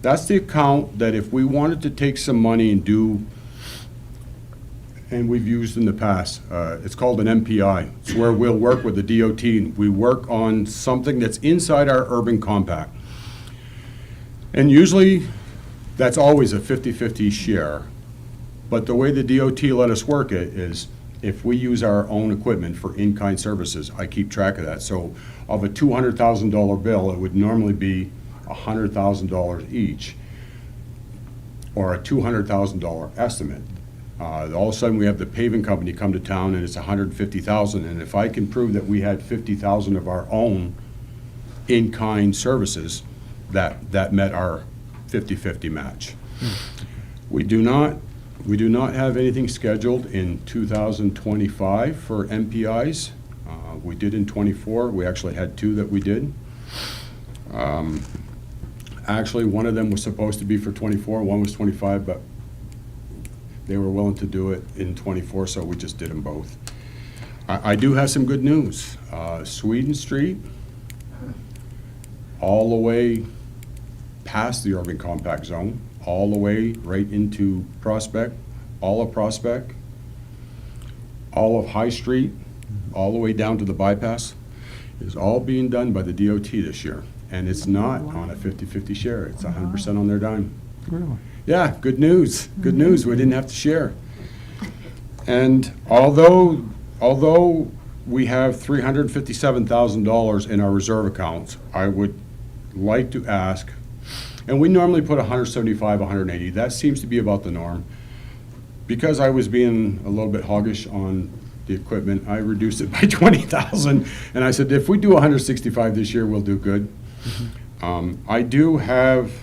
account that if we wanted to take some money and do, and we've used in the past, it's called an MPI. It's where we'll work with the DOT, and we work on something that's inside our urban compact. And usually, that's always a 50-50 share. But the way the DOT let us work it is if we use our own equipment for in-kind services, I keep track of that. So of a $200,000 bill, it would normally be $100,000 each, or a $200,000 estimate. All of a sudden, we have the paving company come to town and it's $150,000. And if I can prove that we had $50,000 of our own in-kind services, that met our 50-50 match. We do not have anything scheduled in 2025 for MPIs. We did in '24. We actually had 2 that we did. Actually, one of them was supposed to be for '24, one was '25, but they were willing to do it in '24, so we just did them both. I do have some good news. Sweden Street, all the way past the urban compact zone, all the way right into Prospect, all of Prospect, all of High Street, all the way down to the bypass, is all being done by the DOT this year. And it's not on a 50-50 share, it's 100% on their dime. Really? Yeah, good news, good news, we didn't have to share. And although we have $357,000 in our reserve accounts, I would like to ask, and we normally put 175, 180, that seems to be about the norm. Because I was being a little bit hoggish on the equipment, I reduced it by 20,000, and I said, if we do 165 this year, we'll do good. I do have,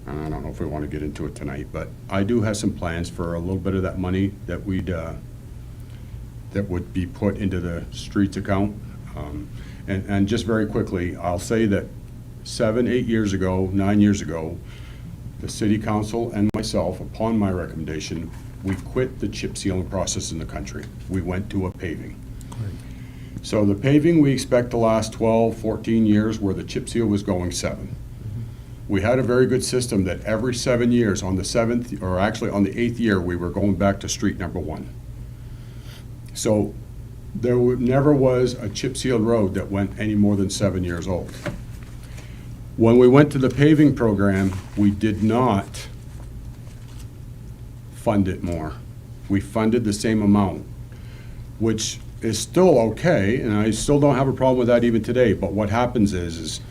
I don't know if we want to get into it tonight, but I do have some plans for a little bit of that money that that would be put into the streets account. And just very quickly, I'll say that 7, 8 years ago, 9 years ago, the city council and myself, upon my recommendation, we quit the chip sealing process in the country. We went to a paving. So the paving, we expect to last 12, 14 years, where the chip seal was going 7. We had a very good system that every 7 years, on the 7th, or actually on the 8th year, we were going back to street number 1. So there never was a chip sealed road that went any more than 7 years old. When we went to the paving program, we did not fund it more. We funded the same amount, which is still okay, and I still don't have a problem with that even today, but what happens is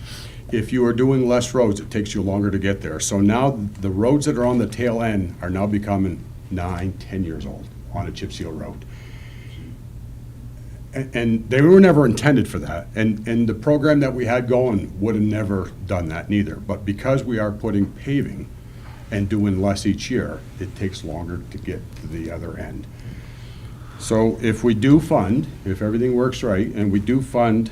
if you are doing less roads, it takes you longer to get there. So now the roads that are on the tail end are now becoming 9, 10 years old on a chip seal road. And they were never intended for that. And the program that we had going would have never done that neither. But because we are putting paving and doing less each year, it takes longer to get to the other end. So if we do fund, if everything works right, and we do fund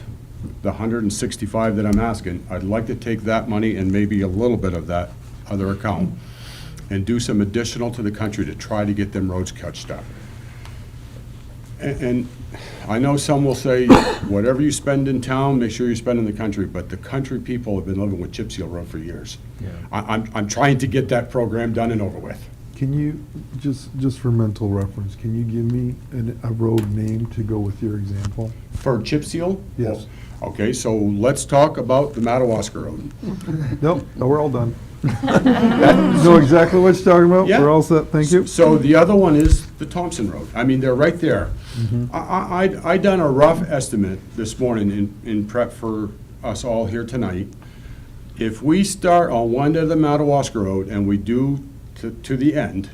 the 165 that I'm asking, I'd like to take that money and maybe a little bit of that other account and do some additional to the country to try to get them roads catched up. And I know some will say, whatever you spend in town, make sure you spend in the country, but the country people have been living with chip seal road for years. Yeah. I'm trying to get that program done and over with. Can you, just for mental reference, can you give me a road name to go with your example? For chip seal? Yes. Okay, so let's talk about the Madawaska Road. Nope, no, we're all done. Know exactly what you're talking about? Yeah. We're all set, thank you. So the other one is the Thompson Road. I mean, they're right there. I done a rough estimate this morning in prep for us all here tonight. If we start on one end of the Madawaska Road and we do to the end,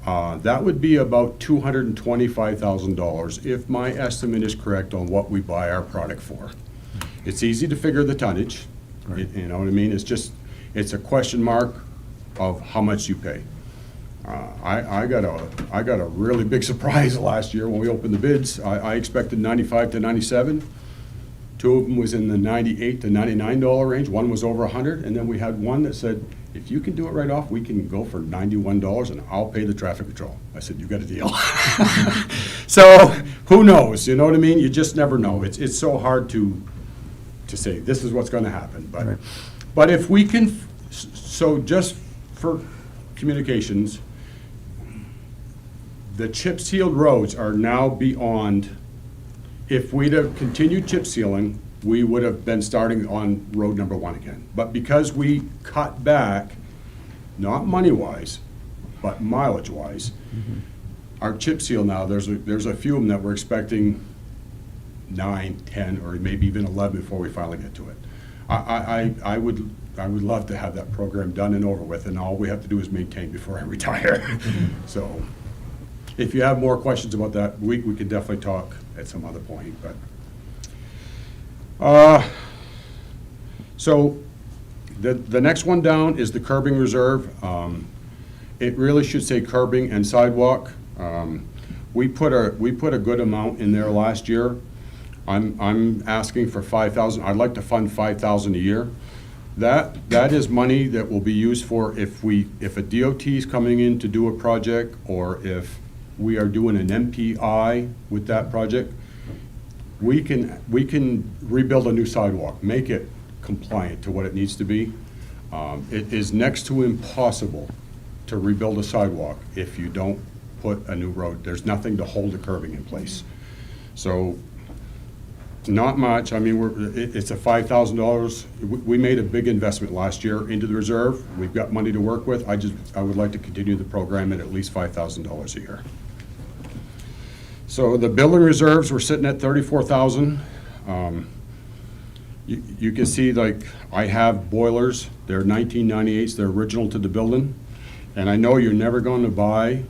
that would be about $225,000 if my estimate is correct on what we buy our product for. It's easy to figure the tonnage, you know what I mean? It's a question mark of how much you pay. I got a really big surprise last year when we opened the bids. I expected 95 to 97. 2 of them was in the $98 to $99 range. One was over 100, and then we had one that said, if you can do it right off, we can go for $91 and I'll pay the traffic control. I said, you got a deal. So who knows, you know what I mean? You just never know. It's so hard to say, this is what's gonna happen, but, Right. but if we can, so just for communications, the chip sealed roads are now beyond, if we'd have continued chip sealing, we would have been starting on road number 1 again. But because we cut back, not money-wise, but mileage-wise, our chip seal now, there's a few of them that we're expecting 9, 10, or maybe even 11 before we finally get to it. I would love to have that program done and over with, and all we have to do is maintain before I retire. So, if you have more questions about that, we could definitely talk at some other point, but. So, the next one down is the curbing reserve. It really should say curbing and sidewalk. We put a good amount in there last year. I'm asking for 5,000. I'd like to fund 5,000 a year. That is money that will be used for if a DOT is coming in to do a project, or if we are doing an MPI with that project, we can rebuild a new sidewalk, make it compliant to what it needs to be. It is next to impossible to rebuild a sidewalk if you don't put a new road. There's nothing to hold the curbing in place. So, not much. I mean, it's a $5,000. We made a big investment last year into the reserve. We've got money to work with. I would like to continue the program at least $5,000 a year. So the building reserves, we're sitting at 34,000. You can see, like, I have boilers. They're 1998s. They're original to the building. And I know you're never going to buy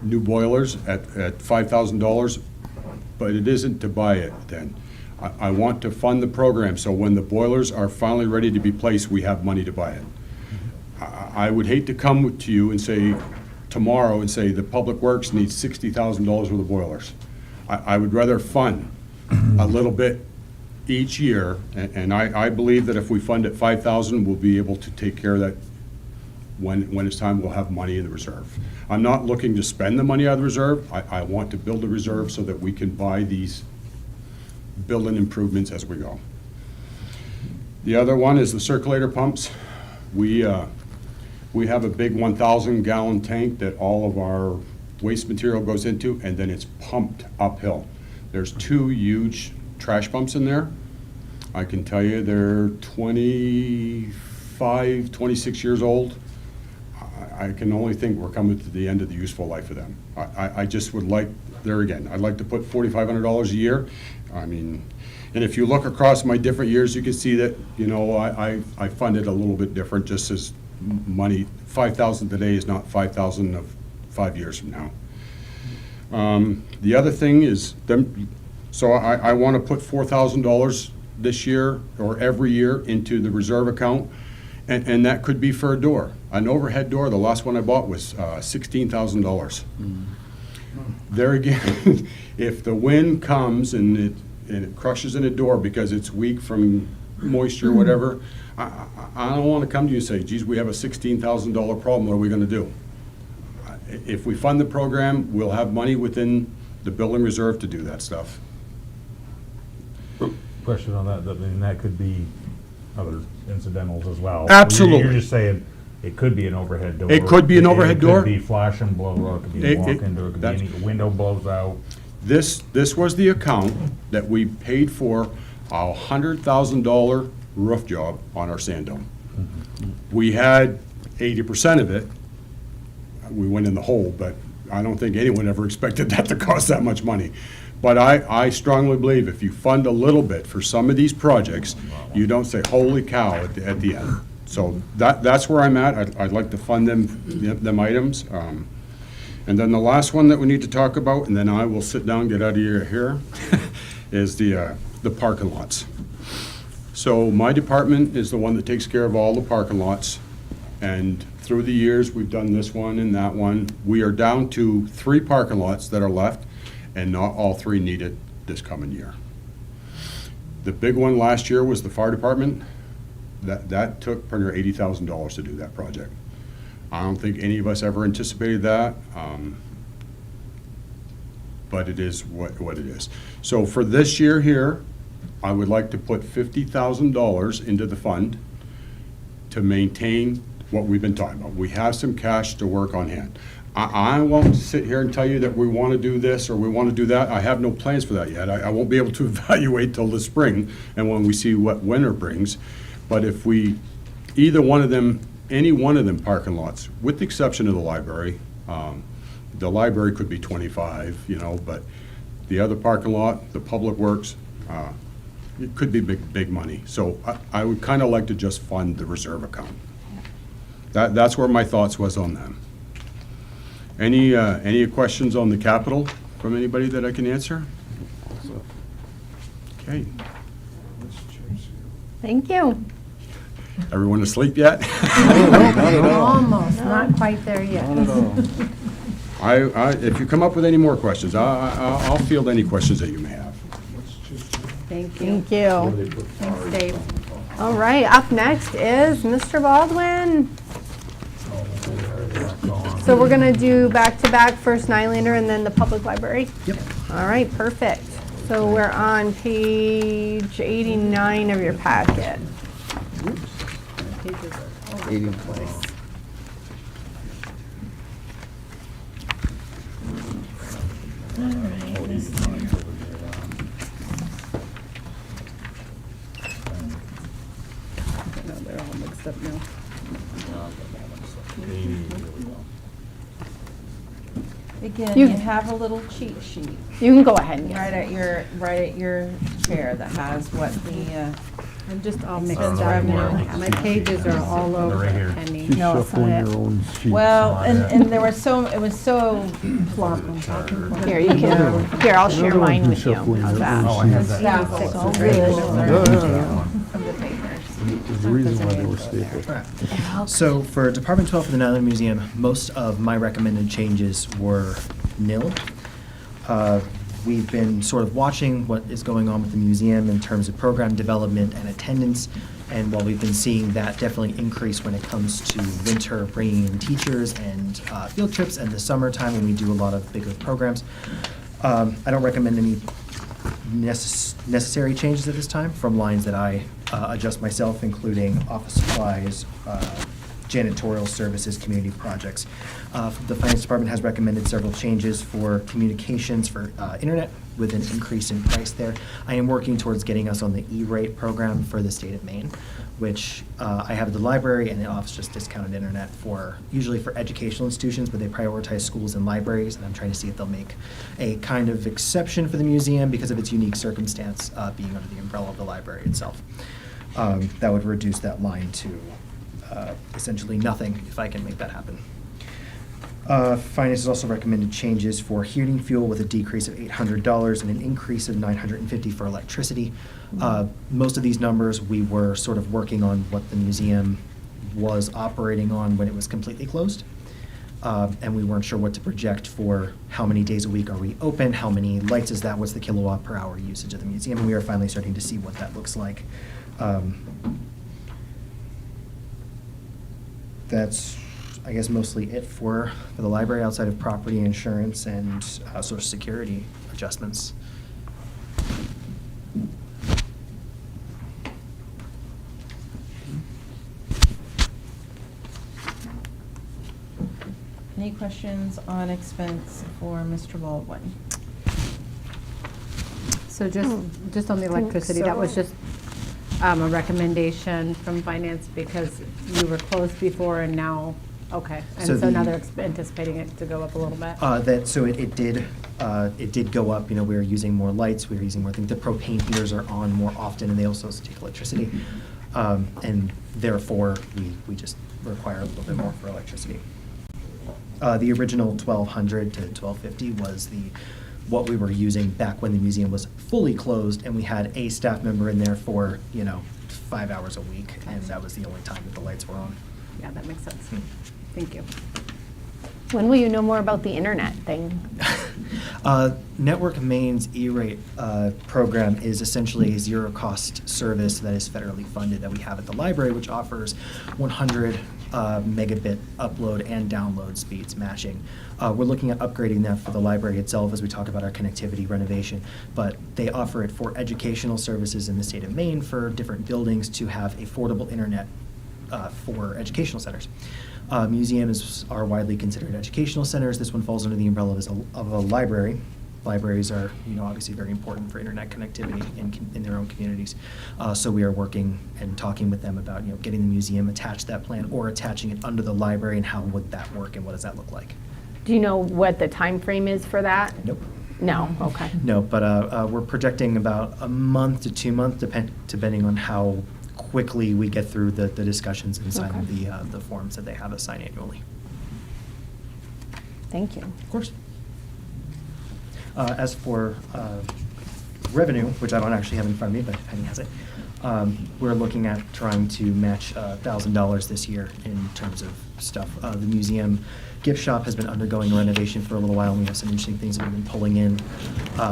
new boilers at $5,000, but it isn't to buy it then. I want to fund the program, so when the boilers are finally ready to be placed, we have money to buy it. I would hate to come to you and say, tomorrow, and say the Public Works needs $60,000 worth of boilers. I would rather fund a little bit each year, and I believe that if we fund at 5,000, we'll be able to take care of that. When it's time, we'll have money in the reserve. I'm not looking to spend the money out of the reserve. I want to build a reserve so that we can buy these building improvements as we go. The other one is the circulator pumps. We have a big 1,000-gallon tank that all of our waste material goes into, and then it's pumped uphill. There's 2 huge trash pumps in there. I can tell you they're 25, 26 years old. I can only think we're coming to the end of the useful life of them. I just would like, there again, I'd like to put $4,500 a year. I mean, and if you look across my different years, you can see that, you know, I funded a little bit different, just as money. 5,000 today is not 5,000 of 5 years from now. The other thing is, so I want to put $4,000 this year or every year into the reserve account. And that could be for a door. An overhead door, the last one I bought was $16,000. There again, if the wind comes and it crushes in a door because it's weak from moisture or whatever, I don't want to come to you and say, geez, we have a $16,000 problem, what are we going to do? If we fund the program, we'll have money within the building reserve to do that stuff. Question on that, I mean, that could be other incidentals as well. Absolutely. You're just saying it could be an overhead door. It could be an overhead door. It could be flash and blow, or it could be a walk-in door, it could be any window blows out. This was the account that we paid for a $100,000 roof job on our sand dome. We had 80% of it. We went in the hole, but I don't think anyone ever expected that to cost that much money. But I strongly believe if you fund a little bit for some of these projects, you don't say, holy cow, at the end. So that's where I'm at. I'd like to fund them items. And then the last one that we need to talk about, and then I will sit down, get out of your hair, is the parking lots. So my department is the one that takes care of all the parking lots. And through the years, we've done this one and that one. We are down to 3 parking lots that are left, and not all 3 need it this coming year. The big one last year was the fire department. That took pretty near $80,000 to do that project. I don't think any of us ever anticipated that. but it is what it is. So for this year here, I would like to put $50,000 into the fund to maintain what we've been talking about. We have some cash to work on hand. I won't sit here and tell you that we want to do this or we want to do that. I have no plans for that yet. I won't be able to evaluate till the spring and when we see what winter brings. But if we, either one of them, any one of them parking lots, with the exception of the library could be 25, but the other parking lot, the public works, it could be big money. So I would kind of like to just fund the reserve account. That's where my thoughts was on that. Any questions on the capital from anybody that I can answer? Okay. Thank you. Everyone asleep yet? Almost, not quite there yet. If you come up with any more questions, I'll field any questions that you may have. Thank you. Thank you. Thanks, Dave. All right, up next is Mr. Baldwin. So we're going to do back-to-back, first Nylander and then the public library? Yep. All right, perfect. So we're on page 89 of your packet. They're all mixed up now. Again, You- you have a little cheat sheet You can go ahead and get right at your chair that has what the, I'm just all mixed Expense up revenue. now. My pages are all over Right here. Penny. She's No, it's shuffling not your own sheets. well, and there were it was so Here, you can, here, I'll share Another one mine who's with you. shuffling How's your that? own Oh, I have sheets. that. staff was all Great. really Yeah. of the papers. There's a reason why they were stapled. So for Department 12 for the Nyland Museum, most of my recommended changes were nil. We've been sort of watching what is going on with the museum in terms of program development and attendance. And while we've been seeing that definitely increase when it comes to winter, bringing in teachers and field trips, and the summertime when we do a lot of bigger programs, I don't recommend any necessary changes at this time from lines that I adjust myself, including office supplies, janitorial services, community projects. The Finance Department has recommended several changes for communications for internet with an increase in price there. I am working towards getting us on the E-rate program for the state of Maine, which I have at the library, and it offers just discounted internet usually for educational institutions, but they prioritize schools and libraries, and I'm trying to see if they'll make a kind of exception for the museum because of its unique circumstance being under the umbrella of the library itself. That would reduce that line to essentially nothing if I can make that happen. Finance has also recommended changes for heating fuel with a decrease of $800 and an increase of $950 for electricity. Most of these numbers we were sort of working on what the museum was operating on when it was completely closed. And we weren't sure what to project for how many days a week are we open, how many lights is that, what's the kilowatt per hour usage of the museum, and we are finally starting to see what that looks like. That's, I guess, mostly it for the library outside of property insurance and Social Security adjustments. Any questions on expense for Mr. Baldwin? So just on the electricity, that was just a recommendation from finance because you were closed before and now, okay. And So so now the- they're anticipating it to go up a little bit? It did go up, we were using more lights, we were using more things. The propane heaters are on more often and they also take electricity. And therefore, we just require a little bit more for electricity. The original 1,200 to 1,250 was what we were using back when the museum was fully closed and we had a staff member in there for, 5 hours a week, and that was the only time that the lights were on. Yeah, that makes sense. Thank you. When will you know more about the internet thing? Network Maine's E-rate program is essentially a zero-cost service that is federally funded that we have at the library, which offers 100 megabit upload and download speeds matching. We're looking at upgrading that for the library itself as we talk about our connectivity renovation, but they offer it for educational services in the state of Maine for different buildings to have affordable internet for educational centers. Museums are widely considered educational centers. This one falls under the umbrella of a library. Libraries are, obviously very important for internet connectivity in their own communities. So we are working and talking with them about, getting the museum attached to that plan or attaching it under the library, and how would that work and what does that look like? Do you know what the time frame is for that? Nope. No, okay. No, but we're projecting about a month to 2 months, depending on how quickly we get through the discussions and sign the forms that they have us sign annually. Thank you. Of course. As for revenue, which I don't actually have in front of me, but Penny has it, we're looking at trying to match $1,000 this year in terms of stuff. The museum gift shop has been undergoing a renovation for a little while, and we have some interesting things that we've been pulling in.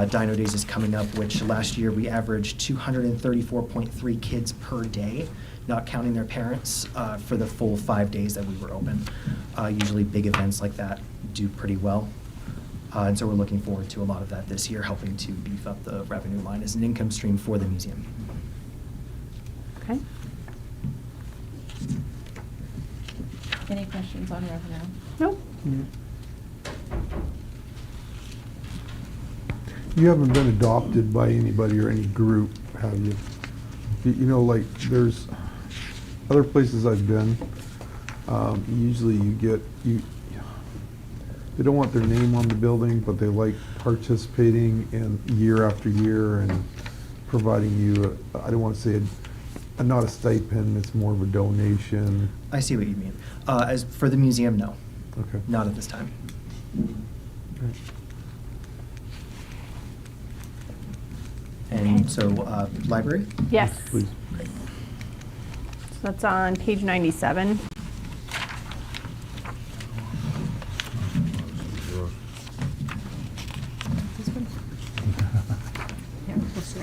Dino Days is coming up, which last year we averaged 234.3 kids per day, not counting their parents, for the full 5 days that we were open. Usually big events like that do pretty well. And so we're looking forward to a lot of that this year, helping to beef up the revenue line as an income stream for the museum. Okay. Any questions on revenue? Nope. You haven't been adopted by anybody or any group, have you? Like, there's other places I've been, usually they don't want their name on the building, but they like participating in year after year and providing you, I don't want to say not a stipend, it's more of a donation. I see what you mean. As for the museum, no. Okay. Not at this time. Okay. And so, library? Yes. Please. So that's on page 97. This one? Yeah, we'll see.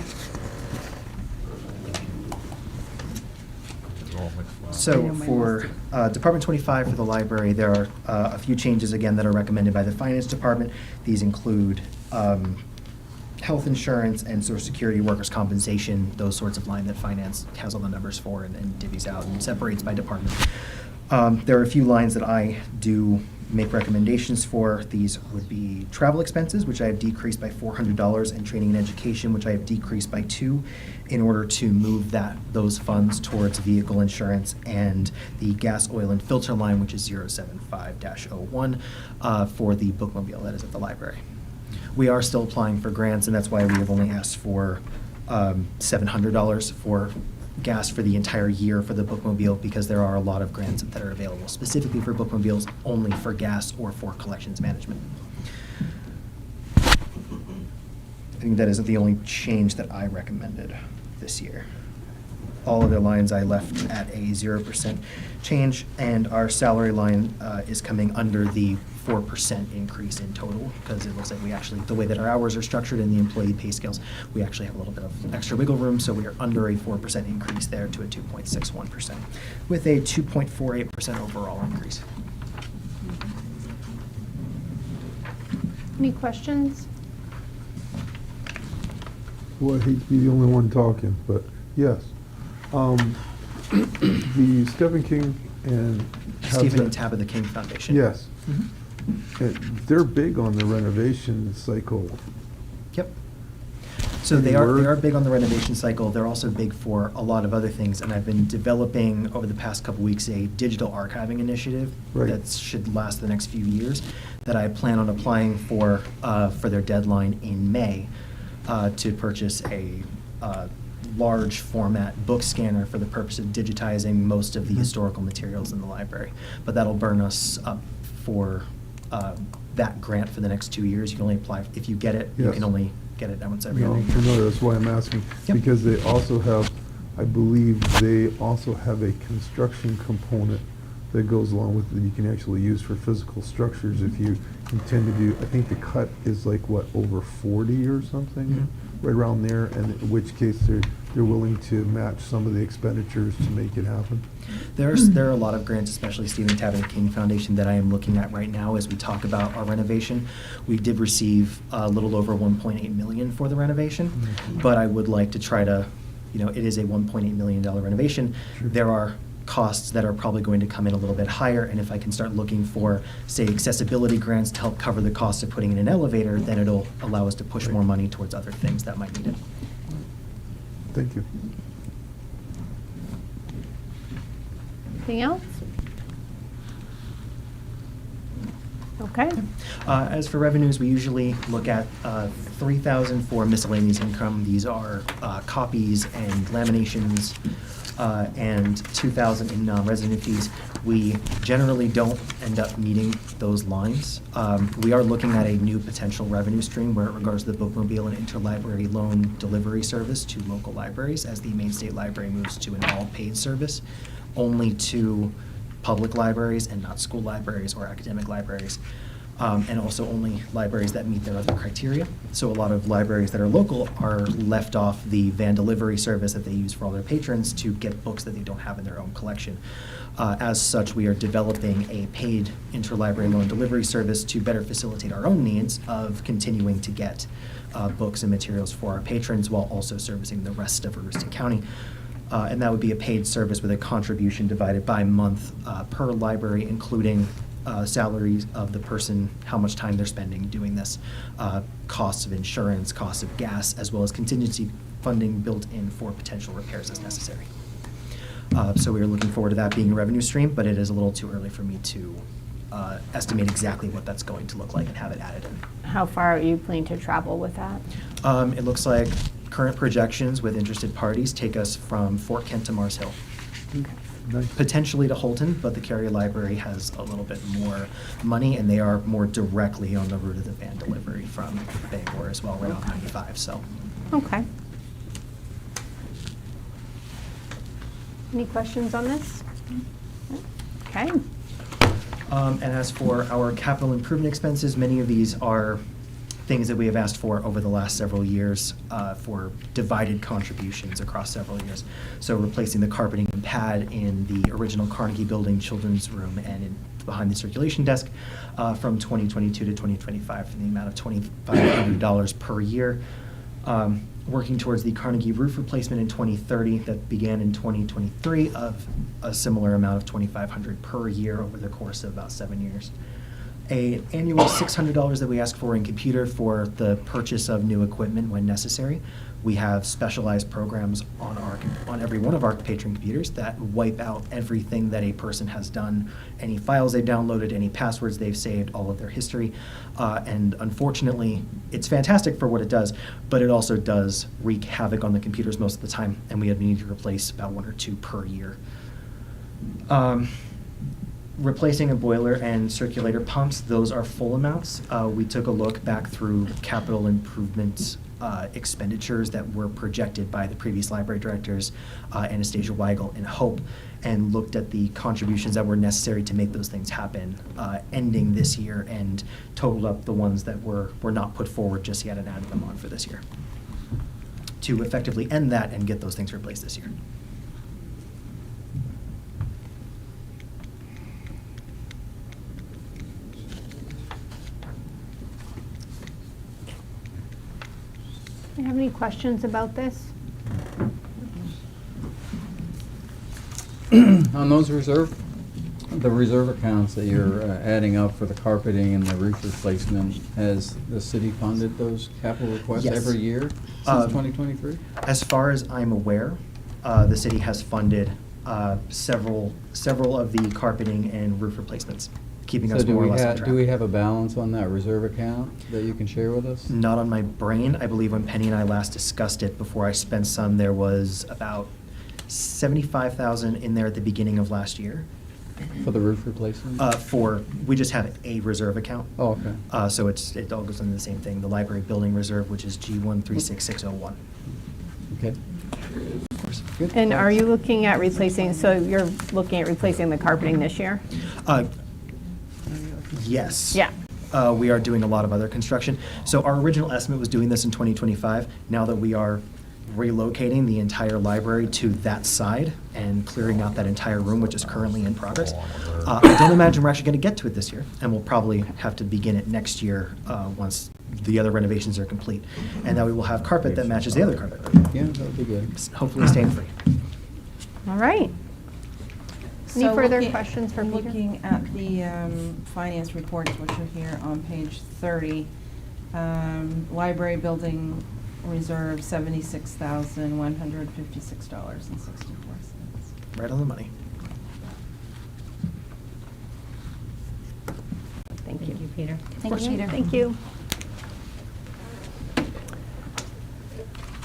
So for Department 25 for the library, there are a few changes again that are recommended by the Finance Department. These include health insurance and Social Security, workers' compensation, those sorts of line that Finance has all the numbers for and divvies out and separates by department. There are a few lines that I do make recommendations for. These would be travel expenses, which I have decreased by $400, and training and education, which I have decreased by $2, in order to move those funds towards vehicle insurance and the gas, oil, and filter line, which is 075-01, for the bookmobile that is at the library. We are still applying for grants, and that's why we have only asked for $700 for gas for the entire year for the bookmobile, because there are a lot of grants that are available specifically for bookmobiles, only for gas or for collections management. I think that isn't the only change that I recommended this year. All of the lines I left at a 0% change, and our salary line is coming under the 4% increase in total, because it looks like we actually, the way that our hours are structured in the employee pay scales, we actually have a little bit of extra wiggle room, so we are under a 4% increase there to a 2.61%, with a 2.48% overall increase. Any questions? Well, I hate to be the only one talking, but yes. The Stephen King and... Stephen and Tabitha King Foundation. Yes. Mhm. They're big on the renovation cycle. Yep. So Any they are word? big on the renovation cycle. They're also big for a lot of other things, and I've been developing over the past couple weeks a digital archiving initiative Right. that should last the next few years, that I plan on applying for their deadline in May, to purchase a large format book scanner for the purpose of digitizing most of the historical materials in the library. But that'll burn us up for that grant for the next 2 years. You can only apply, if you get it, you Yes. can only get it once every No, other I'm year. familiar, that's why I'm asking. Yep. Because they also have, I believe they also have a construction component that goes along with it that you can actually use for physical structures if you intend to do, I think the cut is like, what, over 40 or something? Mhm. Right around there, and in which case you're willing to match some of the expenditures to make it happen? There are a lot of grants, especially Stephen Tabat King Foundation, that I am looking at right now as we talk about our renovation. We did receive a little over 1.8 million for the renovation, but I would like to try to, it is a $1.8 million renovation. Sure. There are costs that are probably going to come in a little bit higher, and if I can start looking for, say, accessibility grants to help cover the cost of putting in an elevator, then it'll allow us to push more money towards other things that might need it. Thank you. Anything else? Okay. As for revenues, we usually look at $3,000 for miscellaneous income. These are copies and laminations, and $2,000 in non-resident fees. We generally don't end up meeting those lines. We are looking at a new potential revenue stream where it regards the bookmobile and interlibrary loan delivery service to local libraries as the Maine State Library moves to an all-paid service only to public libraries and not school libraries or academic libraries. And also only libraries that meet their other criteria. So a lot of libraries that are local are left off the van delivery service that they use for all their patrons to get books that they don't have in their own collection. As such, we are developing a paid interlibrary loan delivery service to better facilitate our own needs of continuing to get books and materials for our patrons while also servicing the rest of Aroostook County. And that would be a paid service with a contribution divided by month per library, including salaries of the person, how much time they're spending doing this, costs of insurance, costs of gas, as well as contingency funding built in for potential repairs as necessary. So we are looking forward to that being a revenue stream, but it is a little too early for me to estimate exactly what that's going to look like and have it added in. How far are you planning to travel with that? It looks like current projections with interested parties take us from Fort Kent to Mars Hill. Nice. Potentially to Holton, but the Carrier Library has a little bit more money, and they are more directly on the route of the van delivery from Bangor as well, right on 95, so. Okay. Any questions on this? Okay. And as for our capital improvement expenses, many of these are things that we have asked for over the last several years for divided contributions across several years. So replacing the carpeting and pad in the original Carnegie Building Children's Room and behind the circulation desk from 2022 to 2025 for the amount of $2,500 per year. Working towards the Carnegie roof replacement in 2030 that began in 2023 of a similar amount of $2,500 per year over the course of about 7 years. An annual $600 that we ask for in computer for the purchase of new equipment when necessary. We have specialized programs on every one of our patron computers that wipe out everything that a person has done, any files they've downloaded, any passwords they've saved, all of their history. And unfortunately, it's fantastic for what it does, but it also does wreak havoc on the computers most of the time, and we need to replace about 1 or 2 per year. Replacing a boiler and circulator pumps, those are full amounts. We took a look back through capital improvements expenditures that were projected by the previous library directors, Anastasia Weigel and Hope, and looked at the contributions that were necessary to make those things happen, ending this year, and totaled up the ones that were not put forward just yet and added them on for this year to effectively end that and get those things replaced this year. Do you have any questions about this? On those reserve accounts that you're adding up for the carpeting and the roof replacement, has the city funded those capital requests Yes. every year since 2023? As far as I'm aware, the city has funded several of the carpeting and roof replacements, keeping us more or less on track. Do we have a balance on that reserve account that you can share with us? Not on my brain. I believe when Penny and I last discussed it, before I spent some, there was about $75,000 in there at the beginning of last year. For the roof replacement? We just have a reserve account. Oh, okay. So it all goes into the same thing, the library building reserve, which is G136601. Okay. Of course. Good. And are you looking at replacing, so you're looking at replacing the carpeting this year? Yes. Yeah. We are doing a lot of other construction. So our original estimate was doing this in 2025. Now that we are relocating the entire library to that side and clearing out that entire room, which is currently in progress. I don't imagine we're actually going to get to it this year, and we'll probably have to begin it next year once the other renovations are complete. And that we will have carpet that matches the other carpet. Yeah, that would be good. Hopefully stain free. All right. Any So further looking- questions for Peter? Looking at the finance reports, which are here on page 30, library building reserve, $76,156.64. Right on the money. Thank you. Peter. Of Thank course. you, Peter. Thank you.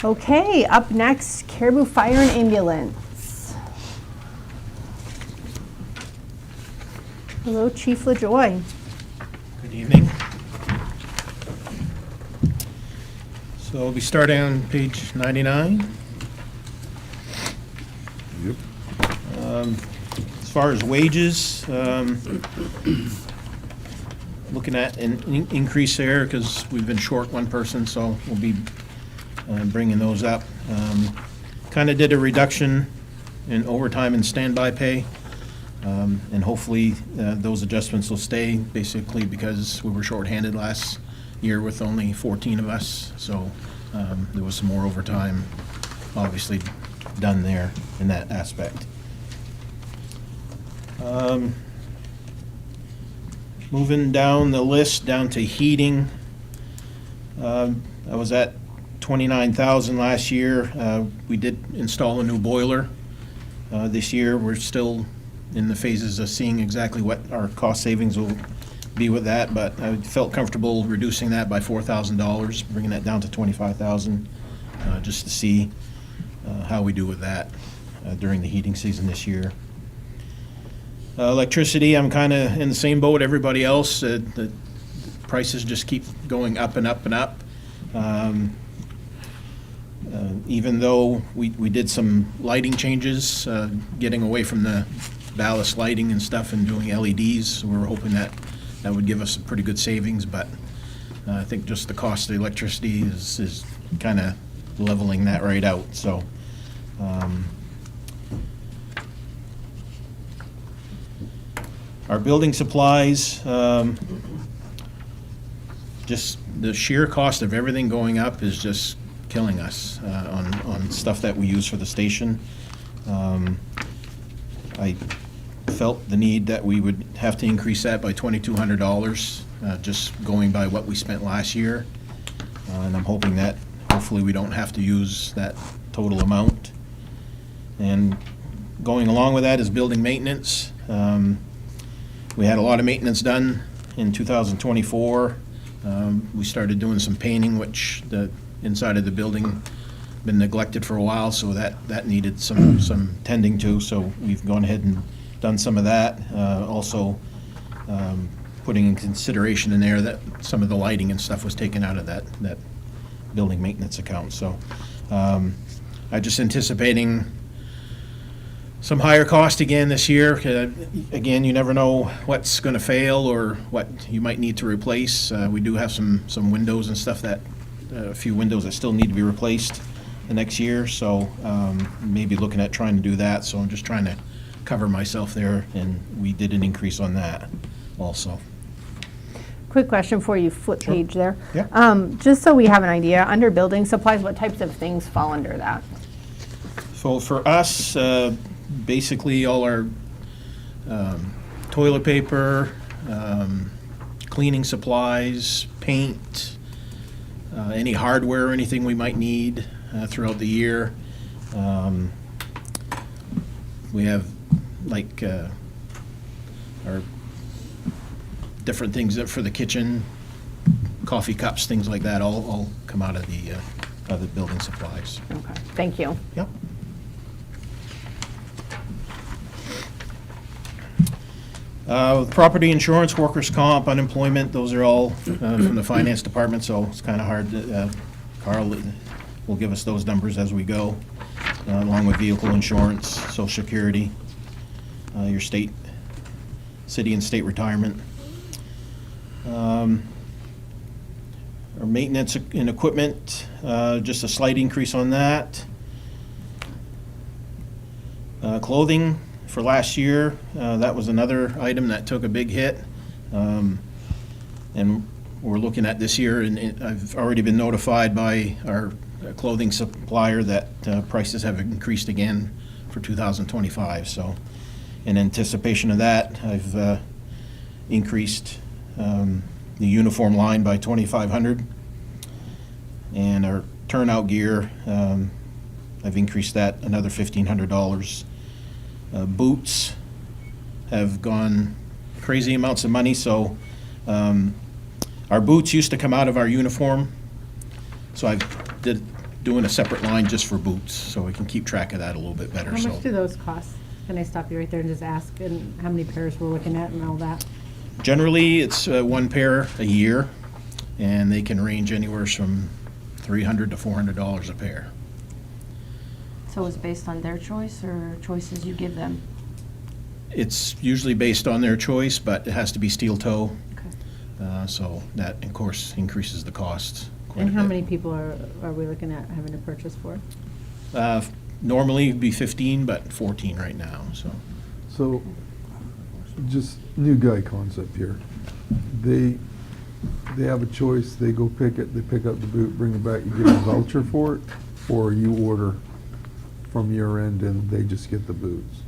Okay, up next, Caribou Fire and Ambulance. Hello, Chief LaJoy. Good evening. So we start on page 99. Yep. As far as wages, looking at an increase there because we've been short one person, so we'll be bringing those up. Kind of did a reduction in overtime and standby pay, and hopefully those adjustments will stay, basically because we were shorthanded last year with only 14 of us, so there was some more overtime obviously done there in that aspect. Moving down the list, down to heating, I was at 29,000 last year. We did install a new boiler. This year, we're still in the phases of seeing exactly what our cost savings will be with that, but I felt comfortable reducing that by $4,000, bringing that down to 25,000, just to see how we do with that during the heating season this year. Electricity, I'm kind of in the same boat everybody else. The prices just keep going up and up and up. Even though we did some lighting changes, getting away from the ballast lighting and stuff and doing LEDs, we were hoping that that would give us some pretty good savings, but I think just the cost of the electricity is kind of leveling that right out, so. Our building supplies, just the sheer cost of everything going up is just killing us on stuff that we use for the station. I felt the need that we would have to increase that by $2,200, just going by what we spent last year. And I'm hoping that hopefully we don't have to use that total amount. And going along with that is building maintenance. We had a lot of maintenance done in 2024. We started doing some painting, which the inside of the building been neglected for a while, so that needed some tending to. So we've gone ahead and done some of that. Also, putting in consideration in there that some of the lighting and stuff was taken out of that building maintenance account. So I'm just anticipating some higher cost again this year. Again, you never know what's going to fail or what you might need to replace. We do have some windows and stuff that, a few windows that still need to be replaced the next year, so maybe looking at trying to do that. So I'm just trying to cover myself there, and we did an increase on that also. Quick question before you flip page there. Yeah. Just so we have an idea, under building supplies, what types of things fall under that? So for us, basically all our toilet paper, cleaning supplies, paint, any hardware or anything we might need throughout the year. We have like our different things that for the kitchen, coffee cups, things like that, all come out of the building supplies. Okay, thank you. Yep. Property insurance, workers' comp, unemployment, those are all from the finance department, so it's kind of hard to, Carl will give us those numbers as we go, along with vehicle insurance, social security, your state, city and state retirement. Our maintenance and equipment, just a slight increase on that. Clothing for last year, that was another item that took a big hit. And we're looking at this year, and I've already been notified by our clothing supplier that prices have increased again for 2025. So in anticipation of that, I've increased the uniform line by $2,500. And our turnout gear, I've increased that another $1,500. Boots have gone crazy amounts of money, so our boots used to come out of our uniform, so I've doing a separate line just for boots, so we can keep track of that a little bit better. How So much do those cost? Can I stop you right there and just ask, and how many pairs we're looking at and all that? generally, it's one pair a year, and they can range anywhere from $300 to $400 a pair. So it's based on their choice or choices you give them? It's usually based on their choice, but it has to be steel toe. Okay. So that, of course, increases the cost quite And a how bit. many people are we looking at having to purchase for? Normally it'd be 15, but 14 right now, so. So, just new guy concept here. They have a choice, they go pick it, they pick up the boot, bring it back, you give them a voucher for it, or you order from your end and they just get the boots?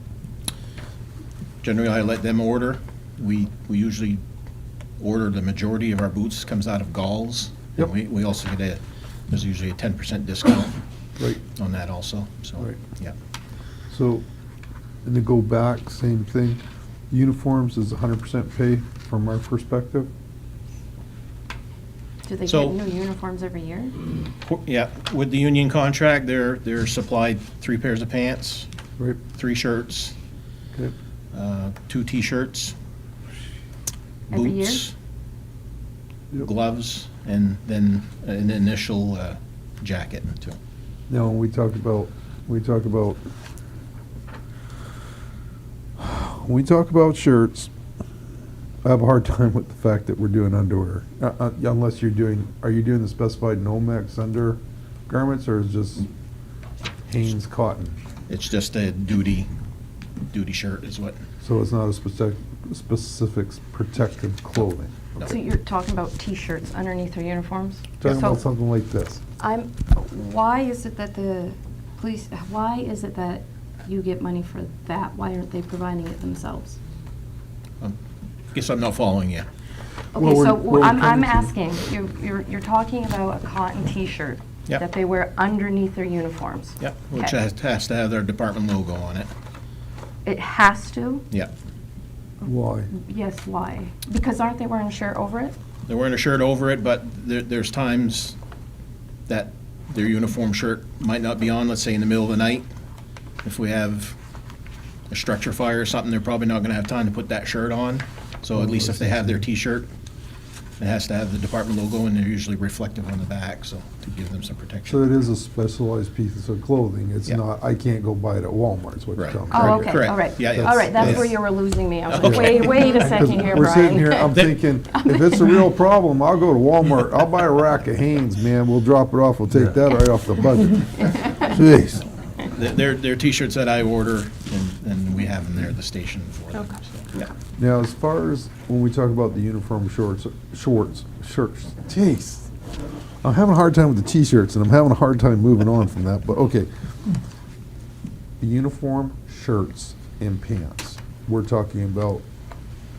Generally, I let them order. We usually order the majority of our boots, comes out of Galls. Yep. And we also get there's usually a 10% discount Right, on that also, so, Right. yeah. so, and to go back, same thing, uniforms is 100% pay from our perspective? Do they So- get new uniforms every year? Yeah, with the union contract, they're supplied 3 pairs of pants, Right, 3 shirts, okay, 2 t-shirts, Every year? boots, Yep. gloves, and then an initial jacket too. Now, when we talk about shirts, I have a hard time with the fact that we're doing underwear. Unless are you doing the specified Nomex undergarments, or is it just Hanes cotton? It's just a duty shirt is what. So it's not a specific protective clothing? No. So you're talking about T-shirts underneath their uniforms? Talking So about something like this. why is it that the police, why is it that you get money for that? Why aren't they providing it themselves? Guess I'm not following you. Okay, Well, so we're I'm coming to- asking, you're talking about a cotton T-shirt Yep. that they wear underneath their uniforms. Yep, which Okay. has to have their department logo on it. It has to? Yep. Why? Yes, why? Because aren't they wearing a shirt over it? They're wearing a shirt over it, but there's times that their uniform shirt might not be on, let's say in the middle of the night. If we have a structure fire or something, they're probably not gonna have time to put that shirt on. So at least if they have their T-shirt, it has to have the department logo, and they're usually reflective on the back, so to give them some So protection. it is a specialized piece of clothing. It's Yeah. not, I can't go buy it at Walmart, is what you're Right. telling me. Oh, Correct, okay, correct. all right. Yeah, yeah. All right, that's Yes. where you were losing me. I was Okay. like, wait a second here, Brian. We're sitting here, I'm thinking, if it's a real problem, I'll go to Walmart, I'll buy a rack of Hanes, man, we'll drop it off, we'll take that right off the budget. Jeez. They're T-shirts that I order, and we have them there at the station for them. So, yeah. Now, as far as when we talk about the uniform shirts, jeez. I'm having a hard time with the T-shirts, and I'm having a hard time moving on from that, but okay. The uniform shirts and pants, we're talking about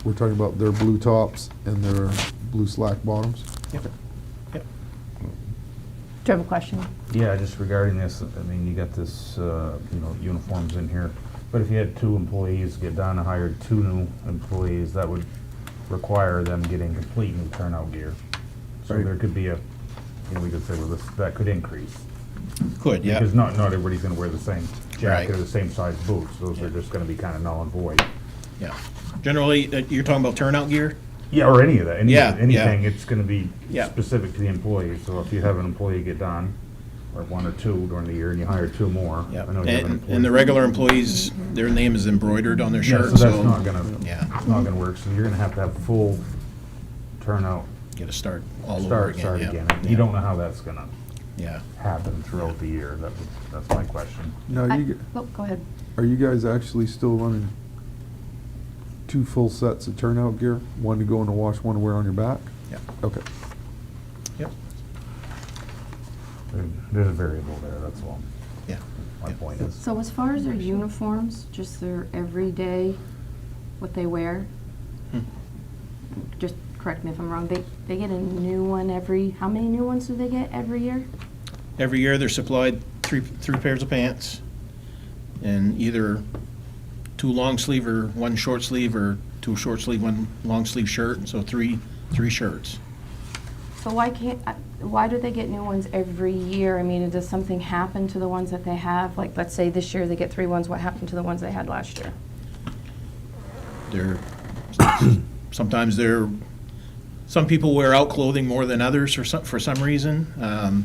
their blue tops and their blue slack bottoms? Yep. Yep. Do you have a question? Yeah, just regarding this, I mean, you got this, uniforms in here, but if you had 2 employees get done and hired 2 new employees, that would require them getting complete new turnout gear. So Right. there could be we could say, well, that could increase. Could, yeah. Because not everybody's gonna wear the same jacket or Right. the same size boots. Those are just gonna be kind of null and void. Yeah. Generally, you're talking about turnout gear? Yeah, or any of that, Yeah, yeah. anything, it's gonna be Yeah. specific to the employee. So if you have an employee get done, or 1 or 2 during the year, and you hire 2 more. Yeah. I know you have an And the regular employees, their name is embroidered on their Yeah, shirt, so that's so. not gonna, Yeah, it's not gonna work, so you're gonna have full turnout, get to start all over start again, yeah. again. You don't know how that's gonna Yeah. happen throughout the year? That's my question. Now, Oh, go ahead. are you guys actually still running 2 full sets of turnout gear? One to go in the wash, one to wear on your back? Yeah. Okay. Yep. There's a variable there, that's all. Yeah. My Yeah. point is. So as far as their uniforms, just their everyday, what they wear, just correct me if I'm wrong, they get a new one how many new ones do they get every year? Every year, they're supplied three pairs of pants, and either 2 long sleeve or 1 short sleeve, or 2 short sleeve, 1 long sleeve shirt, so three shirts. So why do they get new ones every year? I mean, does something happen to the ones that they have? Like, let's say this year they get 3 ones, what happened to the ones they had last year? Sometimes some people wear out clothing more than others for some reason.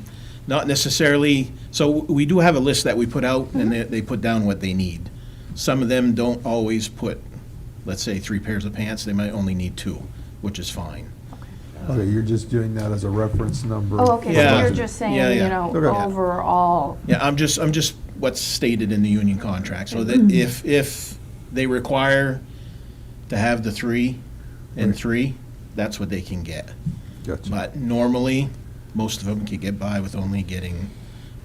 Not necessarily, so we do have a list that we put out, and they put down what they need. Some of them don't always put, let's say, 3 pairs of pants, they might only need 2, which is fine. Okay, you're just doing that as a reference number. Oh, okay, so Yeah. you're just saying, Yeah, yeah. you know, Okay. overall. Yeah, I'm just what's stated in the union contract, so that if they require to have the 3 and 3, that's what they can get. Gotcha. But normally, most of them can get by with only getting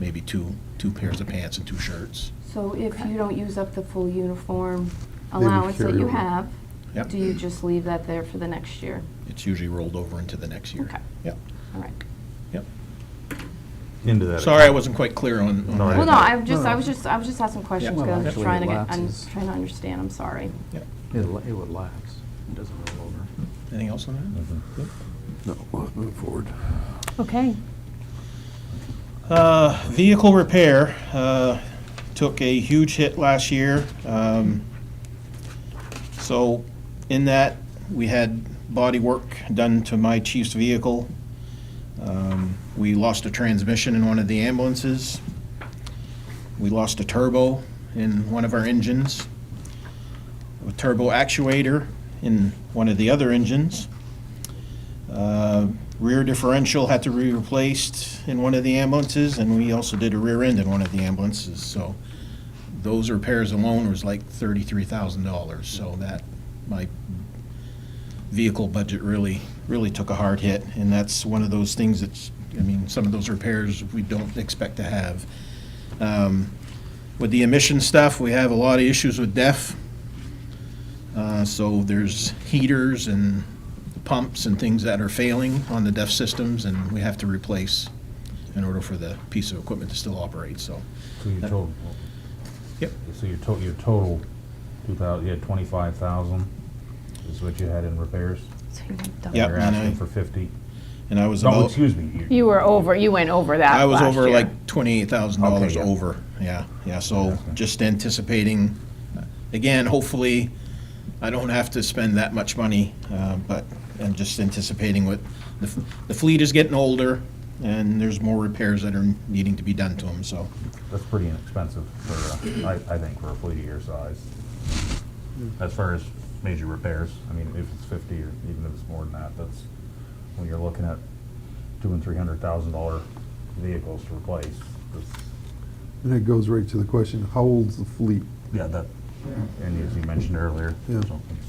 maybe two pairs of pants and 2 shirts. So if you don't use up the full uniform would allowance that carry you over. have, Yep. do you just leave that there for the next year? It's usually rolled over into the next year. Okay. Yep, All right. yep. Into that. Sorry, I wasn't quite clear on No, that. Well, no, I was just No. asking questions Well, because I'm just actually, trying it to I'm lapses. trying to understand, I'm sorry. Yep. It would lapse. It doesn't roll over. Anything else on that? No, let's move forward. Okay. Vehicle repair took a huge hit last year. So in that, we had body work done to my chief's vehicle. We lost a transmission in one of the ambulances. We lost a turbo in one of our engines, a turbo actuator in one of the other engines. Rear differential had to be replaced in one of the ambulances, and we also did a rear end in one of the ambulances. So those repairs alone was like $33,000. So that, my vehicle budget really took a hard hit. And that's one of those things that's, I mean, some of those repairs we don't expect to have. With the emission stuff, we have a lot of issues with DEF. So there's heaters and pumps and things that are failing on the DEF systems, and we have to replace in order for the piece of equipment to still operate, so. So your total. Yep. So your total, 2,000, you had 25,000 is what you had in repairs? So you went double. Yep, You're and asking I- for 50. And I was No, about, excuse me. You went over that I was last over year. like $28,000 Okay, yeah. over, yeah, so Okay. just anticipating, again, hopefully, I don't have to spend that much money, but I'm just anticipating what, the fleet is getting older, and there's more repairs that are needing to be done to them, so. That's pretty inexpensive for, I think, for a fleet of your size. As far as major repairs, I mean, if it's 50 or even if it's more than that, that's, when you're looking at $200,000 and $300,000 vehicles to replace, that's, And it goes right to the question, how old's the fleet? yeah, that, and as you mentioned earlier, Yeah.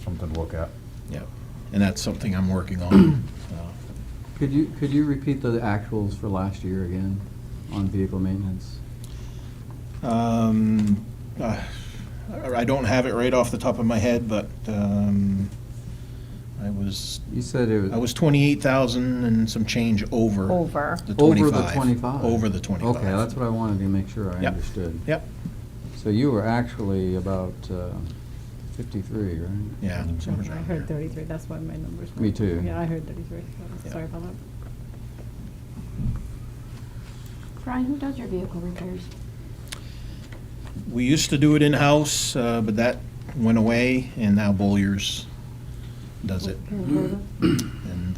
something to look at. Yeah, and that's something I'm working on. Could you repeat the actuals for last year again on vehicle maintenance? I don't have it right off the top of my head, but You said it was. I was 28,000 and some change over. Over. The Over 25. the 25? Over the 25. Okay, that's what I wanted to make sure I Yep. understood. Yep, So you were actually about 53, right? yeah. somewhere I around heard there. 33, that's why my numbers were. Me too. Yeah, I heard 33, Yeah. sorry about that. Brian, who does your vehicle repairs? We used to do it in-house, but that went away, and now Bolliers does it. And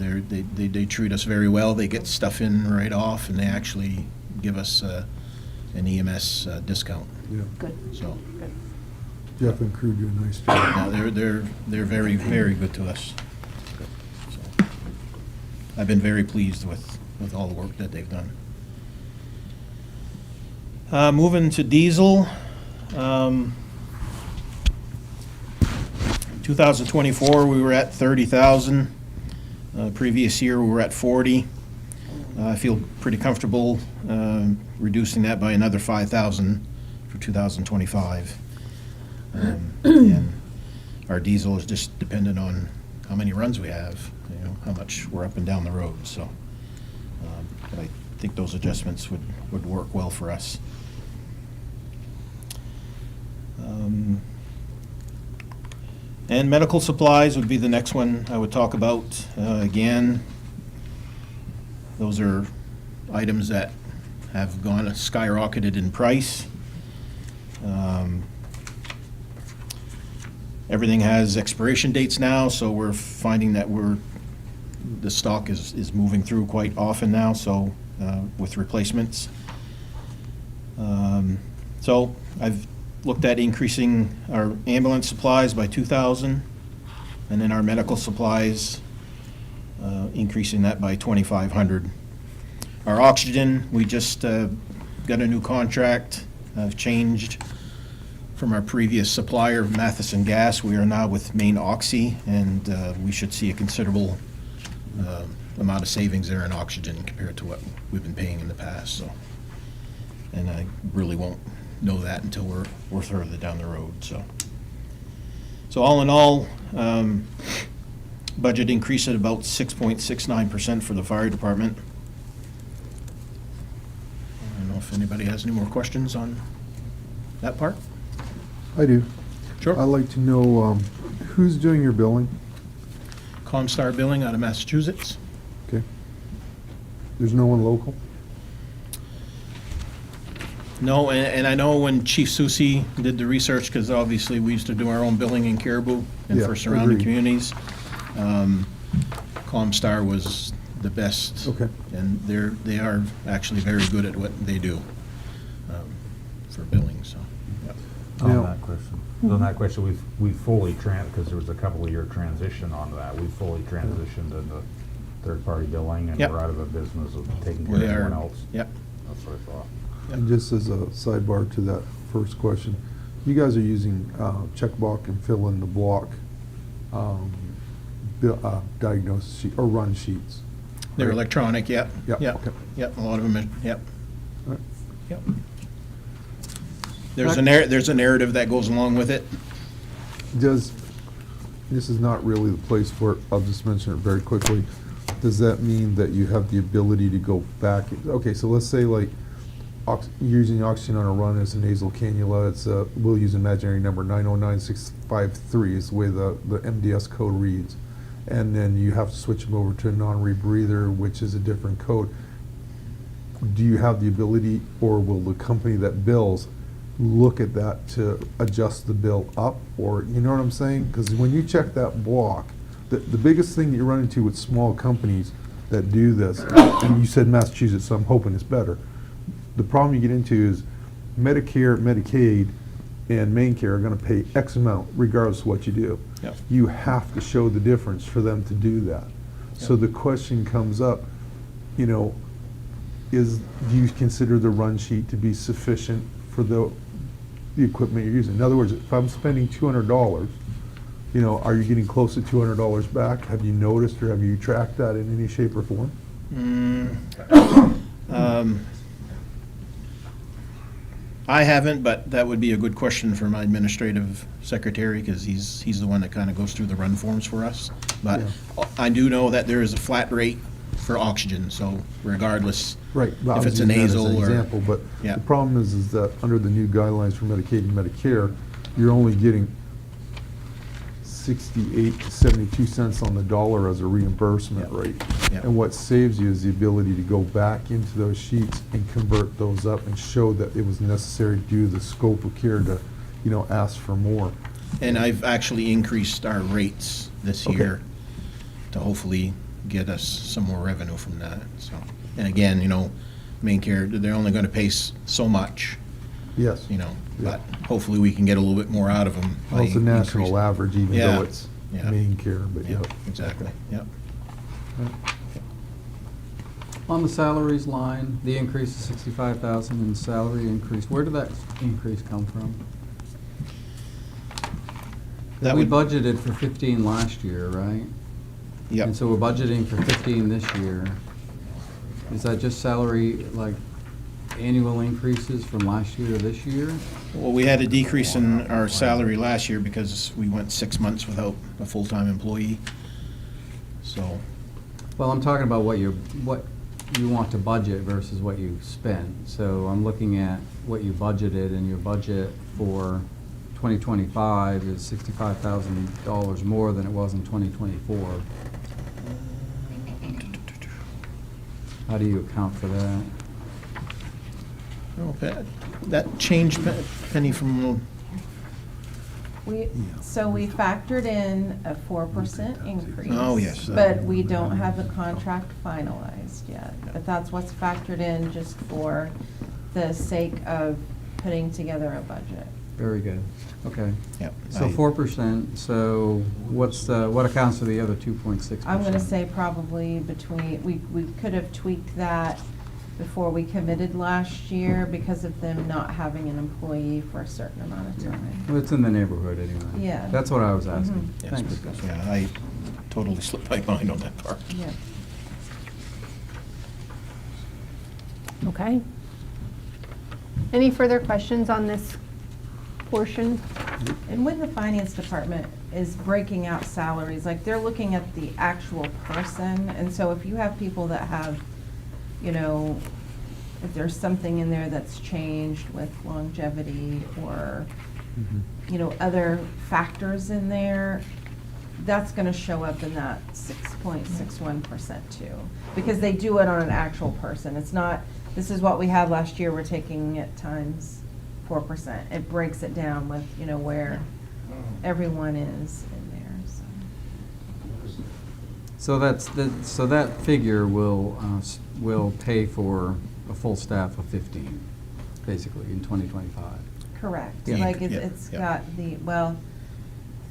they treat us very well. They get stuff in right off, and they actually give us an EMS discount, Yeah, Good. so. Jeff and crew do a nice job. No, they're very, very good to us. So, I've been very pleased with all the work that they've done. Moving to diesel. 2024, we were at 30,000. Previous year, we were at 40. I feel pretty comfortable reducing that by another 5,000 for 2025. And our diesel is just dependent on how many runs we have, how much we're up and down the road. So but I think those adjustments would work well for us. And medical supplies would be the next one I would talk about. Again, those are items that have gone skyrocketed in price. Everything has expiration dates now, so we're finding that the stock is moving through quite often now, so with replacements. So I've looked at increasing our ambulance supplies by 2,000, and then our medical supplies, increasing that by 2,500. Our oxygen, we just got a new contract. I've changed from our previous supplier, Matheson Gas. We are now with Maine Oxy, and we should see a considerable amount of savings there in oxygen compared to what we've been paying in the past. So, and I really won't know that until we're further down the road. So all in all, budget increase at about 6.69% for the fire department. I don't know if anybody has any more questions on that part. I do. Sure. I'd like to know who's doing your billing? Comstar Billing out of Massachusetts. Okay. There's no one local? No, and I know when Chief Susi did the research, because obviously we used to do our own billing in Caribou and Yeah, for surrounding agreed. communities. Comstar was the best. Okay. And they are actually very good at what they do for billing, so. Yep. Now- On that question, we've fully because there was a couple of year transition onto that. We fully transitioned into third-party billing, and Yep. we're out of the business of taking care We of are, everyone else. yep. That's what I thought. And just as a sidebar to that first question, you guys are using checkbox and fill in the block diagnosis sheet or run sheets. They're right? electronic, yep. Yep, Yep, okay. yep, a lot of them, yep. Right. Yep. There's a narrative that goes along with it. This is not really the place for it, I'll just mention it very quickly. Does that mean that you have the ability to go back? Okay, so let's say like using oxygen on a run as a nasal cannula, we'll use imaginary number 909653 is the way the MDS code reads. And then you have to switch them over to a non-rebreather, which is a different code. Do you have the ability, or will the company that bills look at that to adjust the bill up? Or, you know what I'm saying? Because when you check that block, the biggest thing that you run into with small companies that do this, and you said Massachusetts, so I'm hoping it's better. The problem you get into is Medicare, Medicaid, and Maine Care are going to pay X amount regardless of what you do. Yep. You have to show the difference for them to do that. So the question comes up, do you consider the run sheet to be sufficient for the equipment you're using? In other words, if I'm spending $200, are you getting close to $200 back? Have you noticed or have you tracked that in any shape or form? I haven't, but that would be a good question for my administrative secretary, because he's the one that kind of goes through the run forms for us. But Yeah. I do know that there is a flat rate for oxygen, so regardless, Right. Well, I if was it's a using that as nasal an or. example, but Yeah. the problem is that under the new guidelines for Medicaid and Medicare, you're only getting 68 to 72 cents on the dollar as a reimbursement Yeah. rate. Yeah. And what saves you is the ability to go back into those sheets and convert those up and show that it was necessary to do the scope of care to, ask for more. And I've actually increased our rates this Okay. year to hopefully get us some more revenue from that, so. And again, Maine Care, they're only gonna pay so much, Yes. but hopefully we can get a little bit more out of them. Well, it's a national average, even Yeah. though it's Yeah. Maine Care, but Yeah, yeah. exactly, yeah. On the salaries line, the increase of 65,000 in salary increase, where did that increase come from? That We would, budgeted for 15 last year, right? yep. And so we're budgeting for 15 this year. Is that just salary, like, annual increases from last year to this year? Well, we had a decrease in our salary last year because we went 6 months without a full-time employee. So, Well, I'm talking about what you want to budget versus what you spent. So I'm looking at what you budgeted, and your budget for 2025 is $65,000 more than it was in 2024. How do you account for that? oh, that changed, Penny, from, So we factored in a 4% increase. Oh, yes. But we don't have the contract finalized yet. But that's what's factored in just for the sake of putting together a budget. Very good. Okay. yep. So 4%, so what accounts for the other 2.6%? I'm gonna say probably between, we could have tweaked that before we committed last year because of them not having an employee for a certain amount of time. Well, it's in the neighborhood anyway. Yeah. That's what I was asking. Yes, Thanks. because, yeah, I totally slipped my mind on that part. Yeah. Okay. Any further questions on this portion? And when the finance department is breaking out salaries, like they're looking at the actual person, and so if you have people that have, you know, if there's something in there that's changed with longevity or, you know, other factors in there, that's gonna show up in that 6.61% too. Because they do it on an actual person. It's not, this is what we had last year, we're taking it times 4%. It breaks it down with, you know, where everyone is in there, so. So that figure will pay for a full staff of 15, basically, in 2025. Correct. Yeah. Like Yeah, it's yeah. got the, well,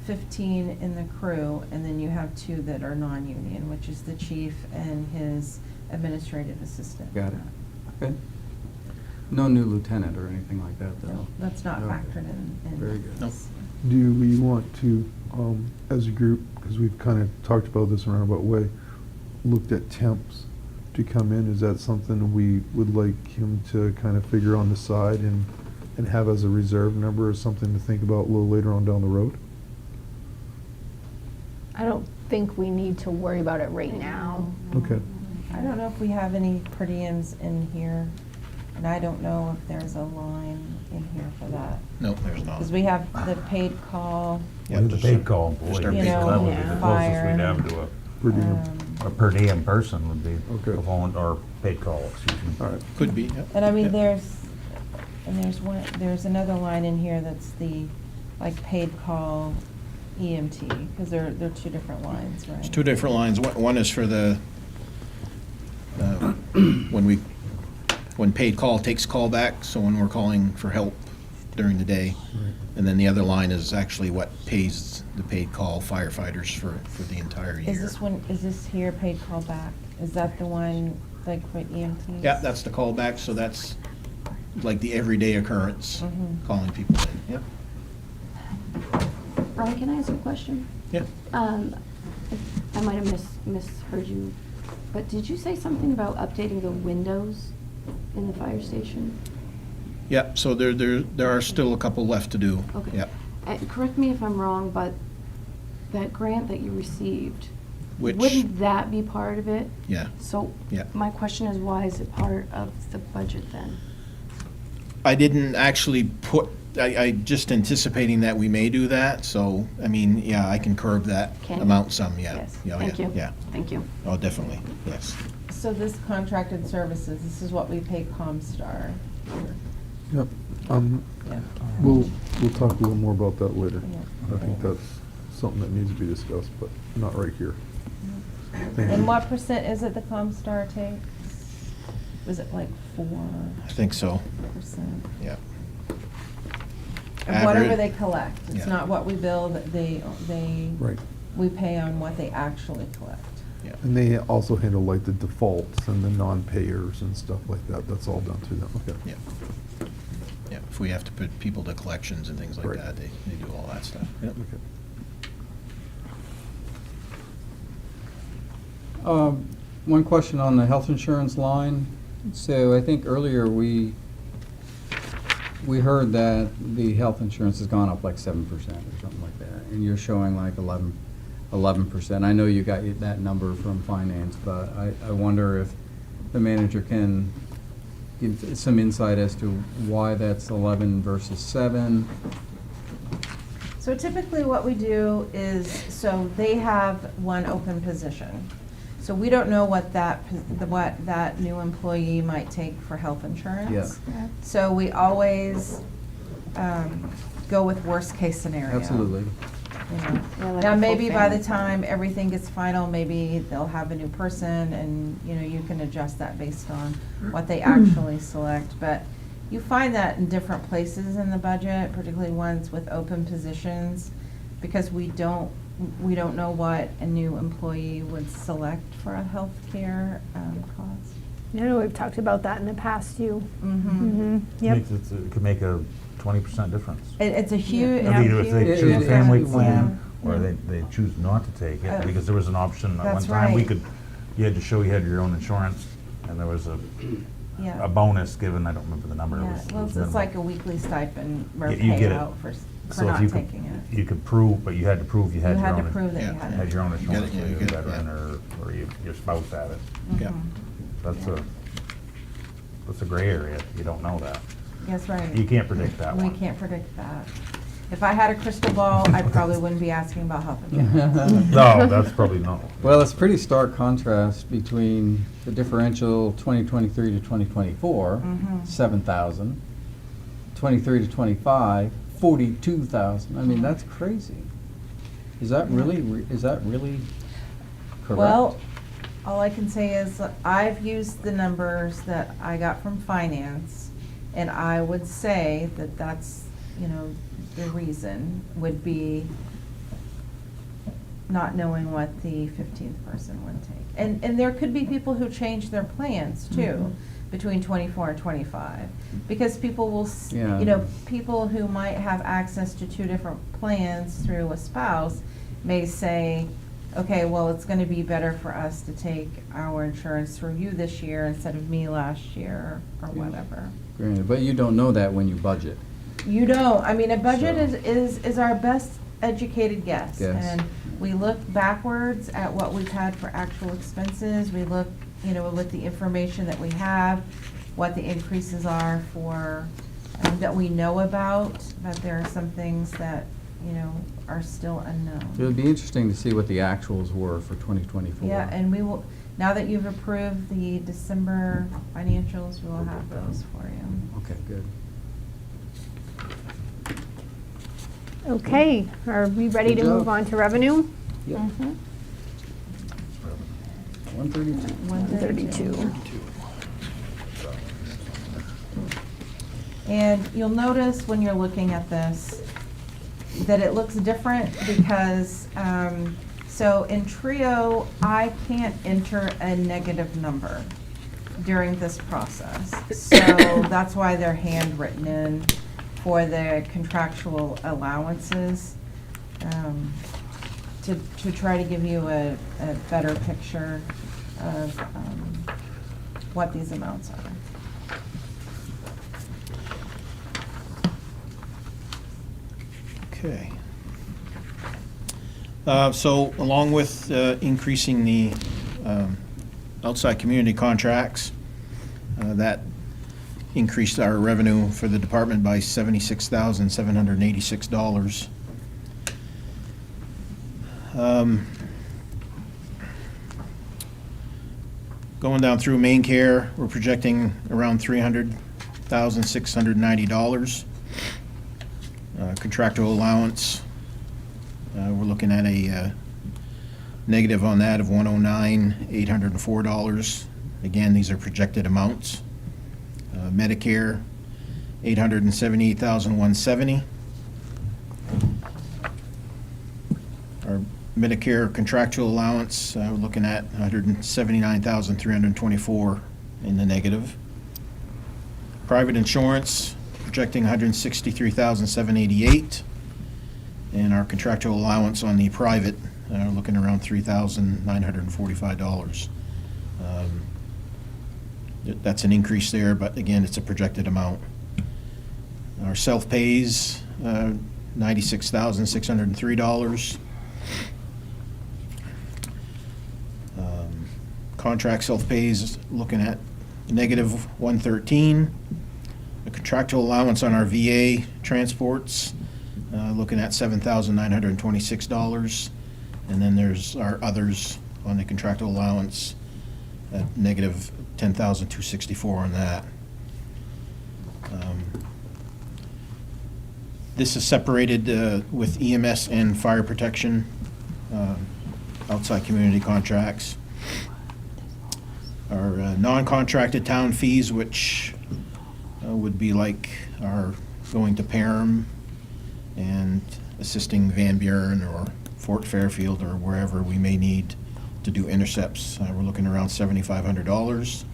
15 in the crew, and then you have 2 that are non-union, which is the chief and his administrative assistant. Got it. Okay. No new lieutenant or anything like that, though? No, that's not Okay. factored in. Very good. Nope. Do we want to, as a group, because we've kind of talked about this in a roundabout way, looked at temps to come in? Is that something we would like him to kind of figure on the side and have as a reserve number or something to think about a little later on down the road? I don't think we need to worry about it right now. Okay. I don't know if we have any per diems in here, and I don't know if there's a line in here for that. No, there's not. Because we have the paid call, Yeah, The just- paid call just employee, our You paid know, call. that would be the closest fire. we'd have to Per diem. a per diem person would be Okay. a or paid call, excuse me. All right. Could be, yep. and I mean, Yep. there's another line in here that's the, like, paid call EMT, because they're 2 different lines, right? There's 2 different lines. One is for the, when paid call takes call back, so when we're calling for help during the day. And then the other line is actually what pays the paid call firefighters for the entire year. Is this here paid call back? Is that the one, like, for EMTs? Yeah, that's the callback, so that's like the everyday occurrence, Mhm. calling people in. Yep. Ron, can I ask a question? Yeah. I might have misheard you, but did you say something about updating the windows in the fire station? Yep, so there are still a couple left to do. Okay. Yep. Correct me if I'm wrong, but that grant that you received, Which, wouldn't that be part of it? yeah, So yeah. my question is, why is it part of the budget then? I didn't actually put, I just anticipating that we may do that, so, I mean, yeah, I can curb that Can you? amount some, yeah. Yes, Yeah, thank yeah, you. Yeah, Thank you. oh, definitely, yes. So this contracted services, this is what we pay ComStar. Yep. Yeah. We'll talk a little more about that later. Yeah. I think that's something that needs to be discussed, but not right here. Thank And you. what percent is it the ComStar takes? Was it like 4%? I think so, yeah. Of whatever Average- they collect. It's Yeah. not what we bill, that they, Right. we pay on what they actually collect. Yeah. And they also handle like the defaults and the non-payers and stuff like that. That's all done through them, okay. Yeah. Yeah, if we have to put people to collections and things like Right. that, they do all that stuff. Yep. Okay. One question on the health insurance line. So I think earlier we heard that the health insurance has gone up like 7% or something like that, and you're showing like 11%. I know you got that number from finance, but I wonder if the manager can give some insight as to why that's 11 versus 7. So typically what we do is, so they have one open position. So we don't know what that new employee might take for health insurance. Yeah. So we always go with worst case scenario. Absolutely. You know. Yeah, like Now, a full maybe by the family. time everything gets final, maybe they'll have a new person and, you know, you can adjust that based on what they actually select. But you find that in different places in the budget, particularly ones with open positions, because we don't know what a new employee would select for a healthcare cost. I know we've talked about that in the past, too. Mm-hmm. Yep. It could make a 20% difference. It's a huge. I mean, if they Yeah. choose a family Yeah. plan, or Yeah. they choose not to take Oh. it, because there was an option at one That's time, right. you had to show you had your own insurance, and there was a Yeah. bonus given, I don't remember the number. It Yeah, was- it well, was it's minimal. like a weekly stipend or You get it. payout for So if not you could- taking it. You could prove, but you had to prove you had You your own. had to prove that you Yeah. had Had it. your own You insurance, get it, or yeah, you you're a get it, veteran, yeah. or your spouse had it. Yeah. Mhm. That's a gray area, you don't know that. That's right. You can't predict that We one. can't predict that. If I had a crystal ball, I probably wouldn't be asking about health insurance. No, that's probably not. Well, it's pretty stark contrast between the differential 2023 to 2024, Mhm. 7,000, 23 to 25, 42,000. I mean, that's crazy. Is that really correct? Well, all I can say is I've used the numbers that I got from finance, and I would say that that's, you know, the reason would be not knowing what the 15th person would take. And there could be people who change their plans too, between 24 and 25. Because people will, Yeah. you know, people who might have access to two different plans through a spouse may say, okay, well, it's gonna be better for us to take our insurance through you this year instead of me last year, or whatever. Granted, but you don't know that when you budget. You don't, I mean, a budget So- is our best educated guess. Guess. And we look backwards at what we've had for actual expenses, we look, you know, with the information that we have, what the increases are for, that we know about, but there are some things that, you know, are still It unknown. would be interesting to see what the actuals were for 2024. Yeah, and we will, now that you've approved the December financials, we will have those for you. Okay, good. Okay, are we ready Good to move job. on to revenue? Yep. Mm-hmm. 132. 132. And you'll notice when you're looking at this, that it looks different because, so in Trio, I can't enter a negative number during this process. So that's why they're handwritten in for the contractual allowances, to try to give you a better picture of what these amounts are. Okay. So along with increasing the outside community contracts, that increased our revenue for the department by $76,786. Going down through main care, we're projecting around $300,690. Contractual allowance, we're looking at a negative on that of $109,804. Again, these are projected amounts. Medicare, $878,170. Our Medicare contractual allowance, we're looking at 179,324 in the negative. Private insurance, projecting 163,788. And our contractual allowance on the private, looking around $3,945. That's an increase there, but again, it's a projected amount. Our self-pays, $96,603. Contract self-pays, looking at negative 113. The contractual allowance on our VA transports, looking at $7,926. And then there's our others on the contractual allowance at negative $10,264 on that. This is separated with EMS and fire protection, outside community contracts. Our non-contracted town fees, which would be like our going to Parham and assisting Van Buren or Fort Fairfield or wherever we may need to do intercepts. We're looking around $7,500.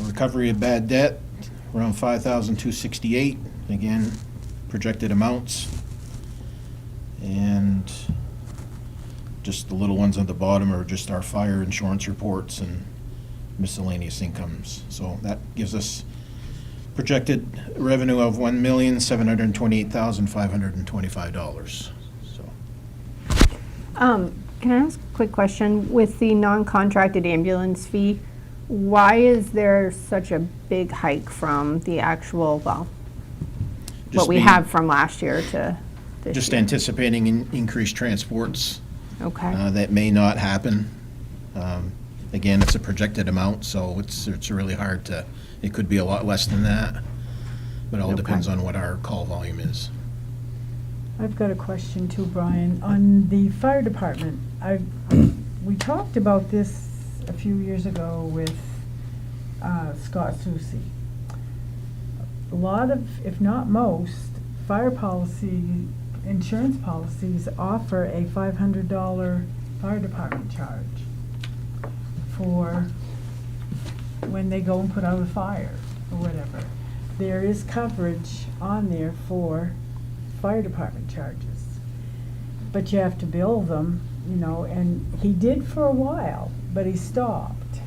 Recovery of bad debt, around $5,268. Again, projected amounts. And just the little ones at the bottom are just our fire insurance reports and miscellaneous incomes. So that gives us projected revenue of $1,728,525. So. Can I ask a quick question? With the non-contracted ambulance fee, why is there such a big hike from the actual, well, Just what we being- have from last year to this Just year? anticipating increased transports. Okay. That may not happen. Again, it's a projected amount, so it's really hard to, it could be a lot less than that, but it all depends on what our call volume is. I've got a question too, Brian. On the fire department, we talked about this a few years ago with Scott Susie. A lot of, if not most, fire policy, insurance policies offer a $500 fire department charge for when they go and put out a fire or whatever. There is coverage on there for fire department charges, but you have to bill them, you know, and he did for a while, but he stopped.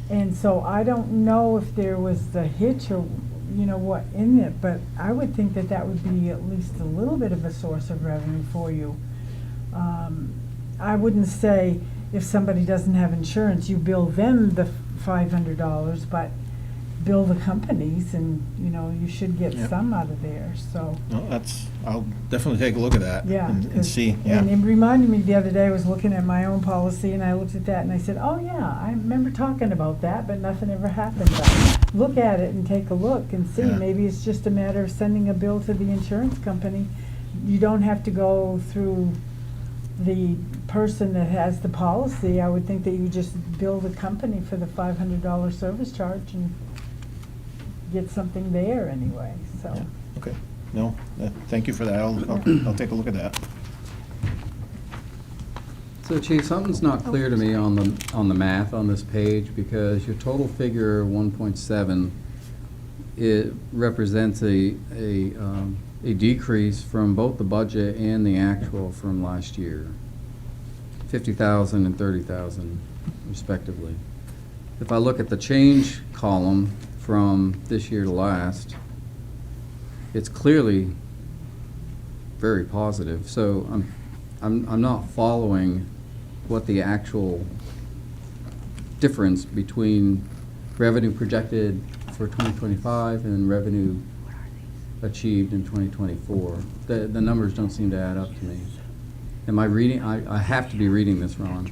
And so I don't know if there was the hitch or, you know, what in it, but I would think that that would be at least a little bit of a source of revenue for you. I wouldn't say if somebody doesn't have insurance, you bill them the $500, but bill the companies and, you know, you should get Yep. some out of there, so. No, I'll definitely take a look at that. Yeah. And 'cause- see, yeah. And it reminded me the other day, I was looking at my own policy and I looked at that and I said, oh yeah, I remember talking about that, but nothing ever happened. But look at it and take a look and see, Yeah. maybe it's just a matter of sending a bill to the insurance company. You don't have to go through the person that has the policy. I would think that you just bill the company for the $500 service charge and get something there anyway, so. Yeah. Okay, no, thank you for that. I'll take a look at that. So Chief, something's not clear to me on the math on this page, because your total figure 1.7, it represents a decrease from both the budget and the actual from last year, 50,000 and 30,000 respectively. If I look at the change column from this year to last, it's clearly very positive. So I'm not following what the actual difference between revenue projected for 2025 and revenue achieved in 2024. The numbers don't seem to add up to me. Am I reading? I have to be reading this wrong.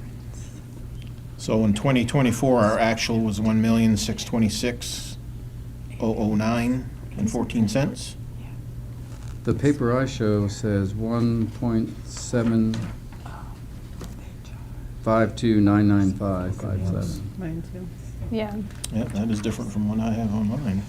So in 2024, our actual was $1,626,009.14. The paper I show says 1.752,995,57. Mine too. Yeah. Yeah, that is different from what I have on mine.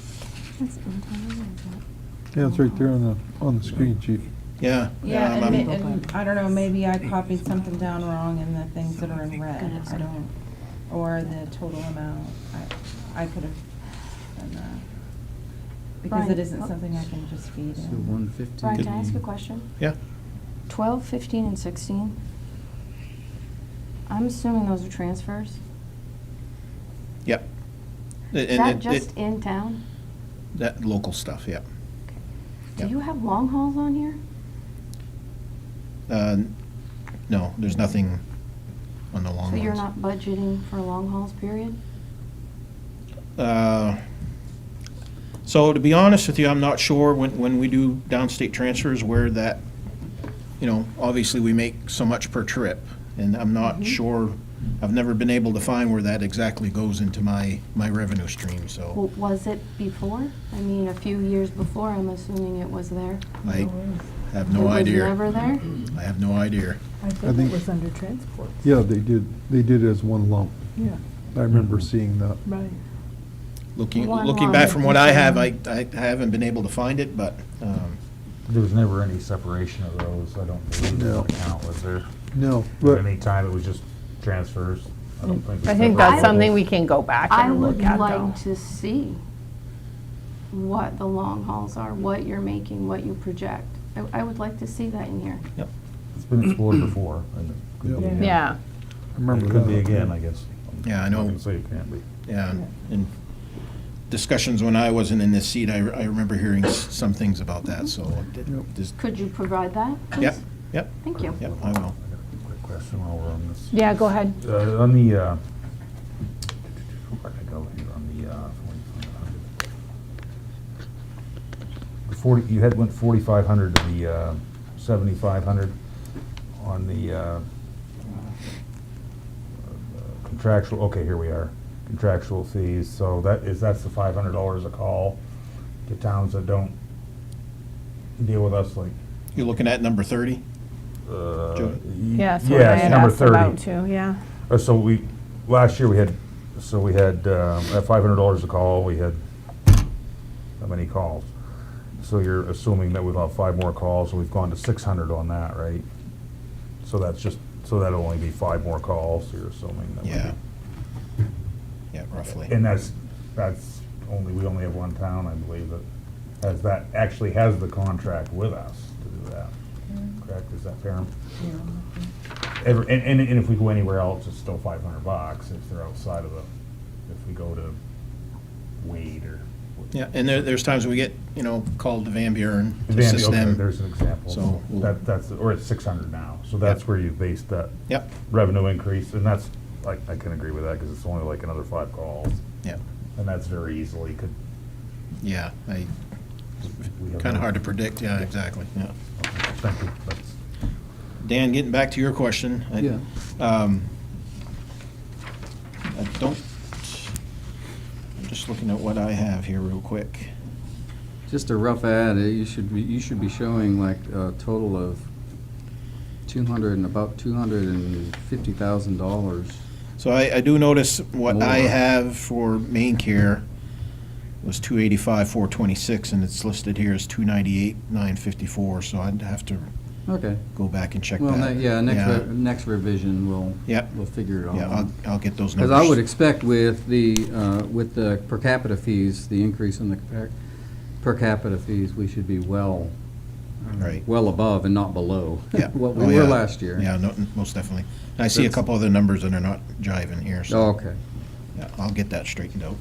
Yeah, it's right there on the screen, Chief. Yeah. Yeah, I'm- and I don't know, maybe I copied something down wrong in the things that are in red. I don't, or the total amount. I could have done that. Because Brian, it isn't something I can just feed So in. 150. Brian, can I ask a question? Yeah. 12, 15, and 16? I'm assuming those are transfers? Yep. Is that just in town? That local stuff, yeah. Do Yep. you have long hauls on here? No, there's nothing on the long So you're ones. not budgeting for long hauls, period? So to be honest with you, I'm not sure when we do downstate transfers where that, obviously we make so much per trip. And I'm not sure, I've never been able to find where that exactly goes into my revenue stream, so Well, was it before? I mean, a few years before, I'm assuming it was there. I have no It idea. was never there? I have no idea. I think think- it was under transport. Yeah, they did it as one lump. Yeah, I remember seeing that. right. Looking One back line. from what I have, I haven't been able to find it, but, There was never any separation of those, I don't believe, in No. the account, was there? No, At but any time, it was just transfers? I don't think. we I think that's separated something those. we can go back I and would look at, though. like to see what the long hauls are, what you're making, what you project. I would like to see that in here. It's been explored before, and it could be Yeah. again. Yeah. I remember It that. could be again, I guess. Yeah, I I'm not know. gonna say it can't be. yeah. In discussions when I wasn't in this seat, I remember hearing some things about that, so. Just- Could you provide that, please? Yep, yep, Thank you. yep, I will. I got a quick question while we're on this. Yeah, go ahead. On the, where'd I go here, on the, 40, you had went 4,500 to the 7,500 on the contractual, okay, here we are, contractual fees, so that's the $500 a call to towns that don't deal with us, like, You're looking at number 30? Joe? Yeah, so I Yes, had number asked 30. about too, yeah. So last year we had, at $500 a call, we had how many calls? So you're assuming that we'll have 5 more calls, so we've gone to 600 on that, right? So that'll only be 5 more calls, so you're assuming that. Yeah. Yeah, roughly. And that's we only have one town, I believe, that actually has the contract with us to do that. Correct, is that fair? And if we go anywhere else, it's still $500 if they're outside of if we go to Wade or. Yeah, and there's times we get, called to Van Buren to Van- assist okay, them. there's an example. So we'll- Or it's 600 now, so that's Yep. where you base that Yep, revenue increase, and that's, I can agree with that, because it's only like another 5 calls, yeah, and that's very easily could. yeah. we have Kind no- of hard to predict, yeah, exactly, yeah. Okay, thank you, that's. Dan, getting back to your question. Yeah. I don't, I'm just looking at what I have here real quick. Just a rough ad, you should be showing like a total of about $250,000. So I do notice what I More. have for main care was 285, 426, and it's listed here as 298, 954, so I'd have to Okay. go back and check Well, that. next revision, we'll Yep. figure it all Yeah, out. I'll get those numbers. Because I would expect with the per capita fees, the increase in the per capita fees, we should be well Right. above and not below Yeah. what Oh, we were yeah. last year. Yeah, no, most definitely. And I see a That's- couple other numbers that are not jiving here, so. Oh, okay. Yeah, I'll get that straightened out.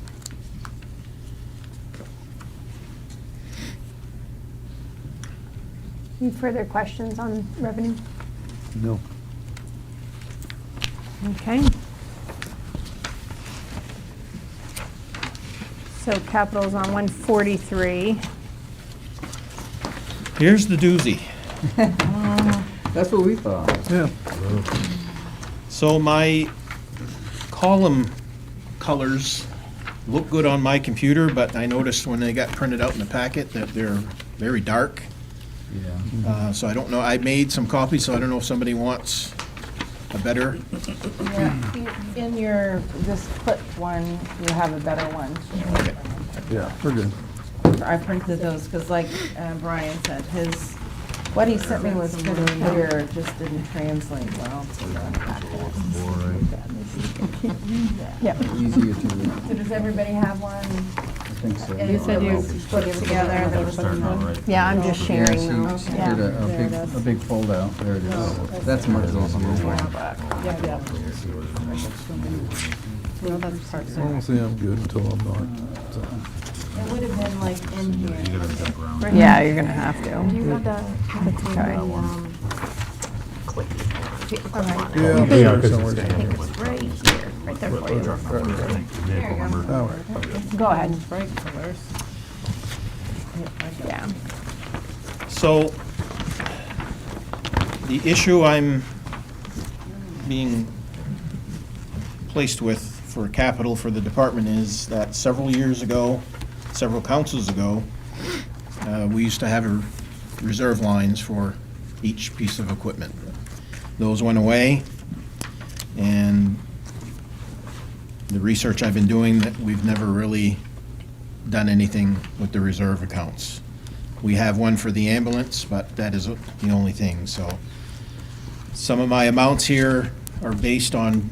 Any further questions on revenue? No. Okay. So capital's on 143. Here's the doozy. That's what we thought. Yeah. So my column colors look good on my computer, but I noticed when they got printed out in the packet that they're very dark. Yeah. So I don't know, I made some copies, so I don't know if somebody wants a better. Yeah, in this clipped one, you have a better one. Okay. Yeah, we're good. I printed those, because like Brian said, his What he sent me was pretty clear, it just didn't translate well to the packet. Easier to read. So does everybody have one? I think so. You said you put it together, that was Starting out right. Yeah, I'm just Yeah, sharing so those. you Yeah. did a big fold out. There it is. That's much easier. Honestly, I'm good until I'm not. So. It would have been like in here. You gotta jump around. Yeah, you're gonna have to. Do you have the, Okay. Yeah, Yeah, I'm 'cause somewhere it's- down here. it's right here, right there for you. Vehicle number. All right. Go ahead. Yeah. So, the issue I'm being placed with for capital for the department is that several years ago, several councils ago, we used to have reserve lines for each piece of equipment. Those went away, and the research I've been doing, that we've never really done anything with the reserve accounts. We have one for the ambulance, but that is the only thing, so. Some of my amounts here are based on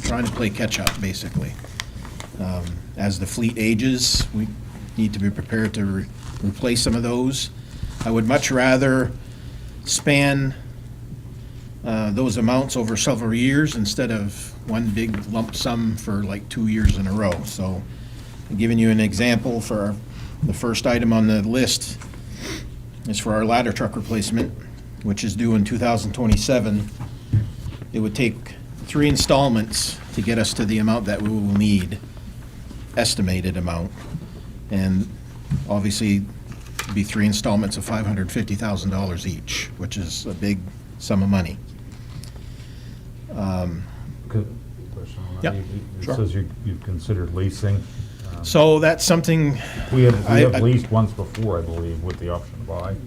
trying to play catch-up, basically. As the fleet ages, we need to be prepared to replace some of those. I would much rather span those amounts over several years instead of one big lump sum for like 2 years in a row. So, giving you an example, for the first item on the list is for our ladder truck replacement, which is due in 2027. It would take 3 installments to get us to the amount that we will need, estimated amount. And obviously, it'd be 3 installments of $550,000 each, which is a big sum of money. Question on that. Yep, It sure. says you've considered leasing. So that's something, We have I- leased once before, I believe, with the option to buy. Am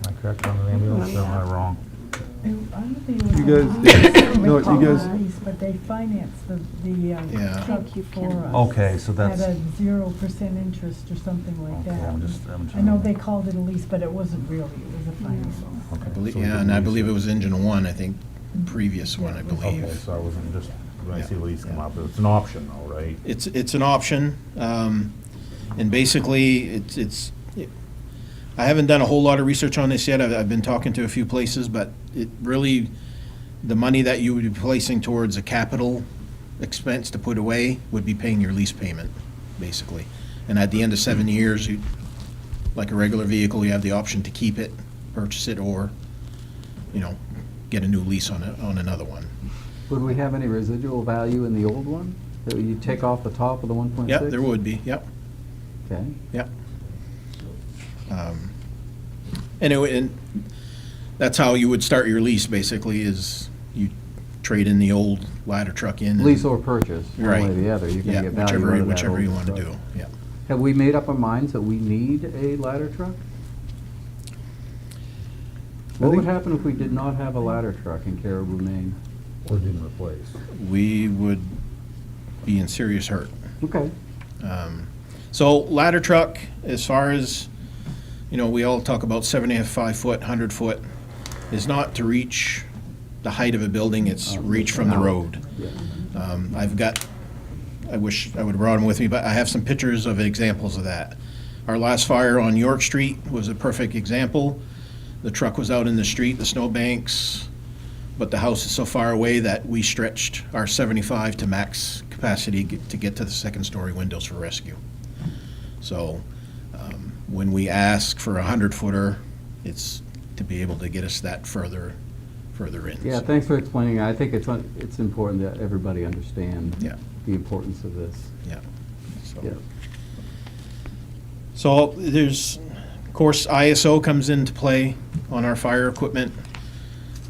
I correct on the ambulance, or am I wrong? I don't think it was. You guys- no, you guys- But they financed the Yeah. truck for us. Okay, so that's. At a 0% interest or something like Okay, that. I'm I know they called it a lease, but it wasn't really, it was a finance. yeah, and I believe it was engine 1, I think, previous one, I Okay, believe. so I wasn't just, when I Yeah. see lease come up, it's an option though, right? It's an option, and basically, I haven't done a whole lot of research on this yet. I've been talking to a few places, but it really, the money that you would be placing towards a capital expense to put away would be paying your lease payment, basically. And at the end of 7 years, like a regular vehicle, you have the option to keep it, purchase it, or, get a new lease on another one. Would we have any residual value in the old one that you take off the top of the 1.6? Yep, there would be, yep. Okay. Yep. And that's how you would start your lease, basically, is you trade in the old ladder truck in. and- Lease or purchase, one way or Right. the other. You're Yeah, gonna get value out of that whichever you older want to truck. do, yeah. Have we made up our minds that we need a ladder truck? What would happen if we did not have a ladder truck in Caribou, Maine? Or didn't replace? We would be in serious hurt. Okay. So ladder truck, as far as, we all talk about 75 foot, 100 foot, is not to reach the height of a building, it's reach from the road. Yeah. I wish I would have brought them with me, but I have some pictures of examples of that. Our last fire on York Street was a perfect example. The truck was out in the street, the snowbanks, but the house is so far away that we stretched our 75 to max capacity to get to the second-story windows for rescue. So when we ask for a 100-footer, it's to be able to get us that further in. Yeah, So, thanks for explaining. I think it's important that everybody understand Yeah. the importance of this. Yeah. So- Yeah. So there's, of course, ISO comes into play on our fire equipment.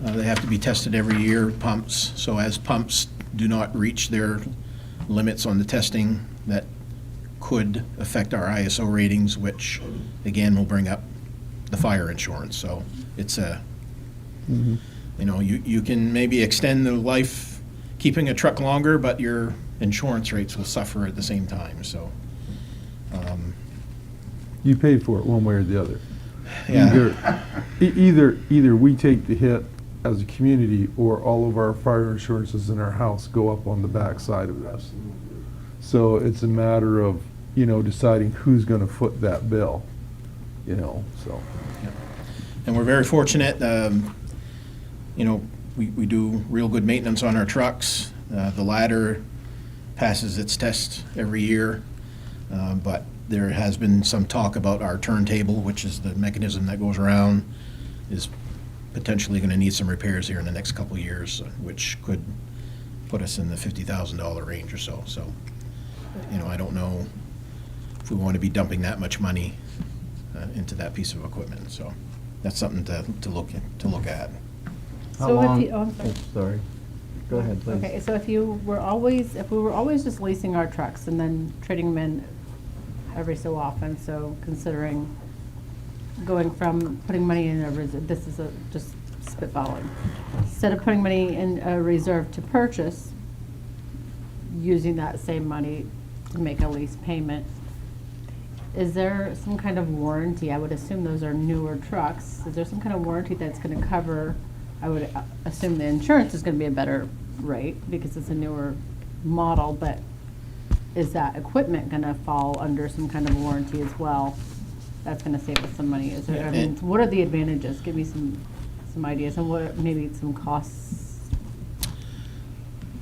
They have to be tested every year, pumps. So as pumps do not reach their limits on the testing, that could affect our ISO ratings, which, again, will bring up the fire insurance. So it's you can maybe extend the life, keeping a truck longer, but your insurance rates will suffer at the same time, so. You paid for it one way or the other. yeah. Either we take the hit as a community, or all of our fire insurances in our house go up on the back side of this. So it's a matter of, deciding who's gonna foot that bill, so. And we're very fortunate, we do real good maintenance on our trucks. The ladder passes its test every year, but there has been some talk about our turntable, which is the mechanism that goes around, is potentially going to need some repairs here in the next couple of years, which could put us in the $50,000 range or so. So, I don't know if we want to be dumping that much money into that piece of equipment. So that's something to look at. How So if long? you- oh, I'm sorry. Sorry. Go ahead, please. Okay, so if we were always just leasing our trucks and then trading them in every so often, so considering going from putting money in a reserve, this is just spitballing. Instead of putting money in a reserve to purchase, using that same money to make a lease payment, is there some kind of warranty? I would assume those are newer trucks. Is there some kind of warranty that's going to cover? I would assume the insurance is going to be a better rate because it's a newer model, but is that equipment going to fall under some kind of warranty as well? That's going to save us some money. Is there, I mean, what are the advantages? Give me some ideas and what maybe some costs.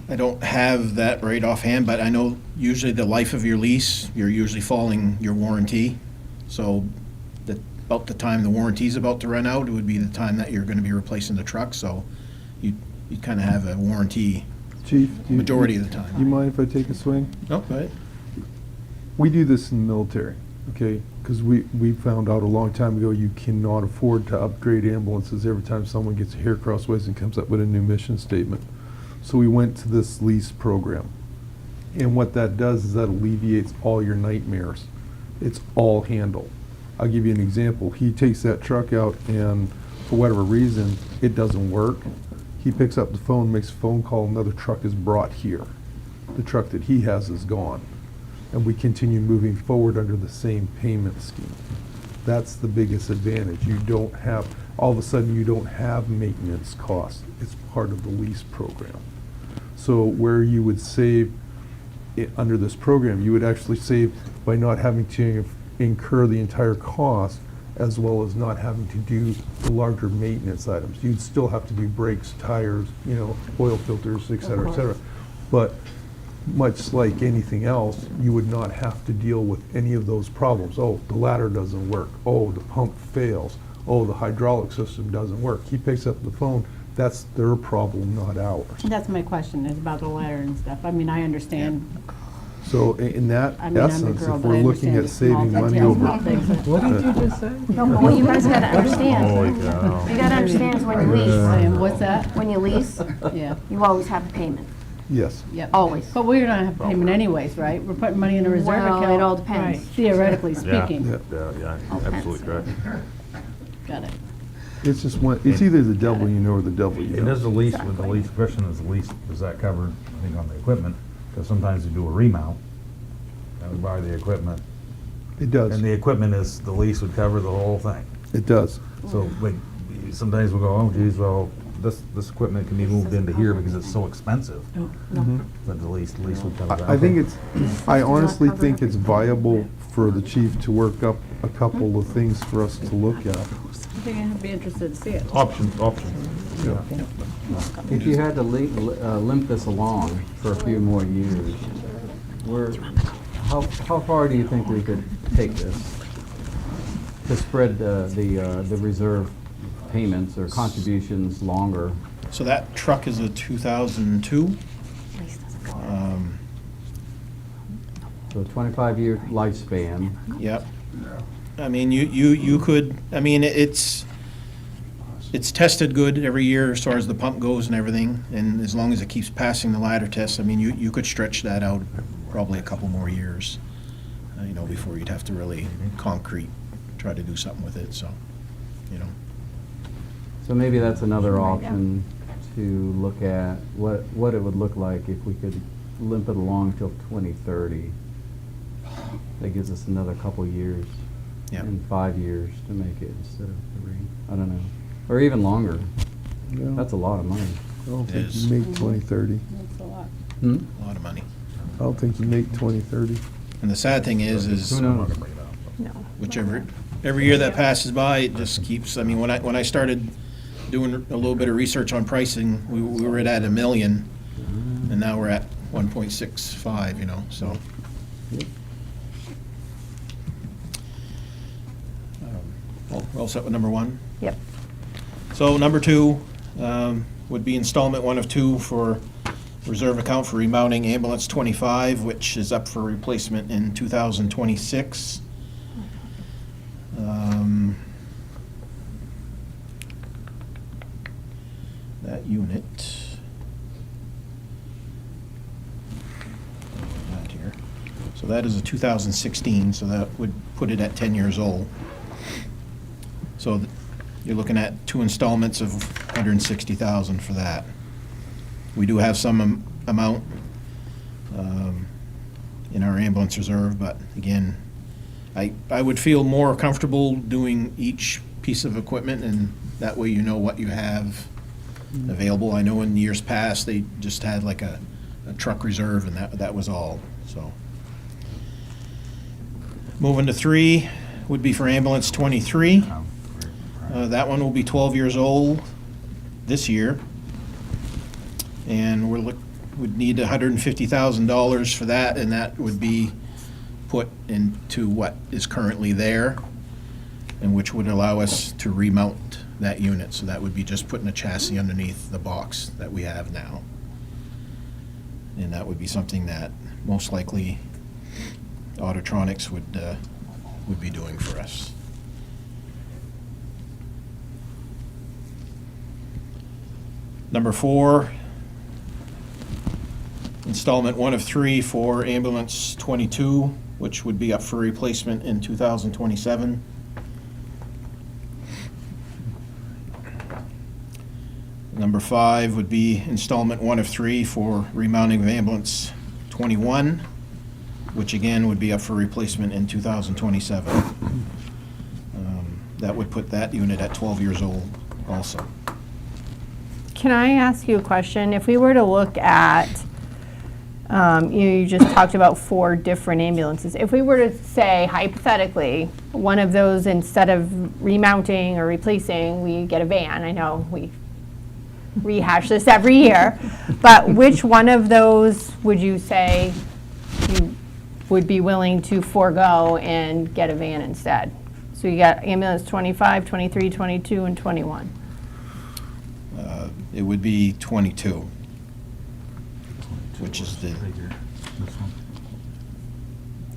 I don't have that right offhand, but I know usually the life of your lease, you're usually following your warranty. So about the time the warranty's about to run out, it would be the time that you're going to be replacing the truck. So you kind of have a warranty Chief? majority of the time. You mind if I take a swing? No, go ahead. We do this in the military, okay? Because we found out a long time ago you cannot afford to upgrade ambulances every time someone gets a hair crossways and comes up with a new mission statement. So we went to this lease program. And what that does is that alleviates all your nightmares. It's all handled. I'll give you an example. He takes that truck out and for whatever reason, it doesn't work. He picks up the phone, makes a phone call, another truck is brought here. The truck that he has is gone. And we continue moving forward under the same payment scheme. That's the biggest advantage. You don't have, all of a sudden you don't have maintenance costs. It's part of the lease program. So where you would save under this program, you would actually save by not having to incur the entire cost as well as not having to do the larger maintenance items. You'd still have to do brakes, tires, oil filters, et cetera, et cetera. But much like anything else, you would not have to deal with any of those problems. Oh, the ladder doesn't work. Oh, the pump fails. Oh, the hydraulic system doesn't work. He picks up the phone. That's their problem, not ours. That's my question, is about the ladder and stuff. I mean, I understand. So in that I mean, I'm a essence, girl, if but I we're looking understand at the small saving money details over. about things. What did you just say? Well, you guys gotta understand, Holy cow. you gotta understand is when you lease, And what's that? when you lease, Yeah, you always have a payment. Yes. yep. Always. But we're gonna have payment anyways, right? We're putting money in a reserve account. Well, it all depends. Theoretically Yeah, speaking. yeah, absolutely correct. Got it. It's just one, it's either the devil you know or the devil you And does the don't. lease, with the lease, question is the lease, does that cover, I think, on the equipment? Because sometimes you do a remount, and we buy the equipment, It does. and the equipment is, the lease would cover the whole thing. It does. So, like, sometimes we'll go, oh geez, well, this equipment can be moved into here because it's so expensive. But the lease would cover that. I think I honestly think it's viable for the chief to work up a couple of things for us to look at. I think I'd be interested to see it. Options. If you had to limp this along for a few more years, how far do you think we could take this to spread the reserve payments or contributions longer? So that truck is a 2002. So a 25-year lifespan. Yep. I mean, you could, I mean, it's tested good every year as far as the pump goes and everything, and as long as it keeps passing the ladder test, I mean, you could stretch that out probably a couple more years, before you'd have to really concrete, try to do something with it, so. So maybe that's another option to look at, what it would look like if we could limp it along till 2030. That gives us another couple years. Yeah. in 5 years to make it instead of 3. I don't know. Or even longer. Yeah. That's a lot of money. I don't It think is. you make 2030. That's a lot. Hmm? A lot of money. I don't think you make 2030. And the sad thing is Who knows? No. whichever, every year that passes by, it just keeps, I mean, when I started doing a little bit of research on pricing, we were at $1 million, and now we're at 1.65, you know, so. Well, we're all set with number 1? Yep. So number 2 would be installment 1 of 2 for reserve account for remounting ambulance 25, which is up for replacement in 2026. That unit. That here. So that is a 2016, so that would put it at 10 years old. So you're looking at 2 installments of $160,000 for that. We do have some amount in our ambulance reserve, but again, I would feel more comfortable doing each piece of equipment, and that way you know what you have available. I know in years past, they just had like a truck reserve, and that was all, so. Moving to 3 would be for ambulance 23. That one will be 12 years old this year. And would need $150,000 for that, and that would be put into what is currently there, and which would allow us to remount that unit. So that would be just putting a chassis underneath the box that we have now. And that would be something that most likely Autotronics would be doing for us. Number 4, installment 1 of 3 for ambulance 22, which would be up for replacement in 2027. Number 5 would be installment 1 of 3 for remounting of ambulance 21, which again would be up for replacement in 2027. That would put that unit at 12 years old also. Can I ask you a question? If we were to look at, you just talked about 4 different ambulances. If we were to say hypothetically, one of those, instead of remounting or replacing, we get a van. I know we rehash this every year, but which one of those would you say you would be willing to forego and get a van instead? So you got ambulance 25, 23, 22, and 21. It would be 22, which is the,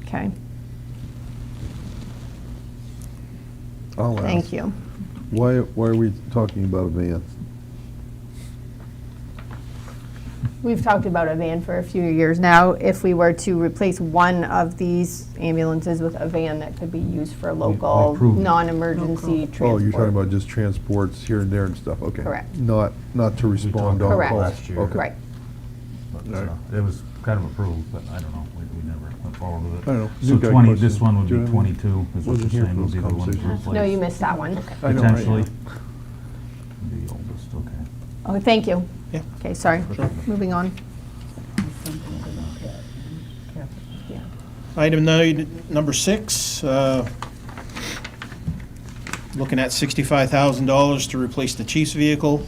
Okay, I'll ask. thank you. Why are we talking about a van? We've talked about a van for a few years now. If we were to replace one of these ambulances with a van that could be used for local, approved it. non-emergency transport. Oh, you're talking about just transports here and there and stuff, okay. Correct. Not to respond on Correct. calls. Last year. Okay. Right. But, it was kind of approved, but I don't know, we never went forward with it. I don't know. So New guy 20, question. this one would Do you be have 22, is what Wasn't you're here saying for would be those the one to conversations. replace. No, you missed that one. I know, right? Potentially. The oldest, okay. Oh, thank you. Yeah. Okay, sorry. Moving on. Item number 6, looking at $65,000 to replace the chief's vehicle.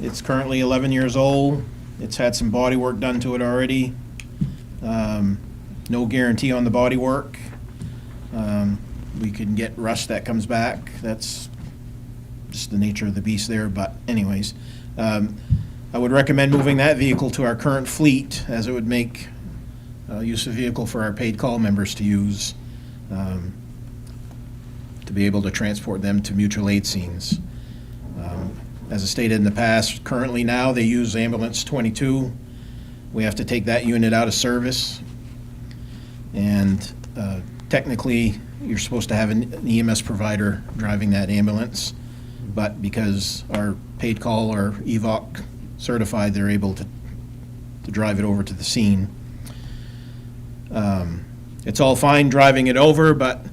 It's currently 11 years old. It's had some body work done to it already. No guarantee on the body work. We can get rust that comes back. That's just the nature of the beast there, but anyways. I would recommend moving that vehicle to our current fleet, as it would make use of vehicle for our paid call members to use, to be able to transport them to mutual aid scenes. As I stated in the past, currently now they use ambulance 22. We have to take that unit out of service. And technically, you're supposed to have an EMS provider driving that ambulance. But because our paid call or EVOC certified, they're able to drive it over to the scene. It's all fine driving it over, but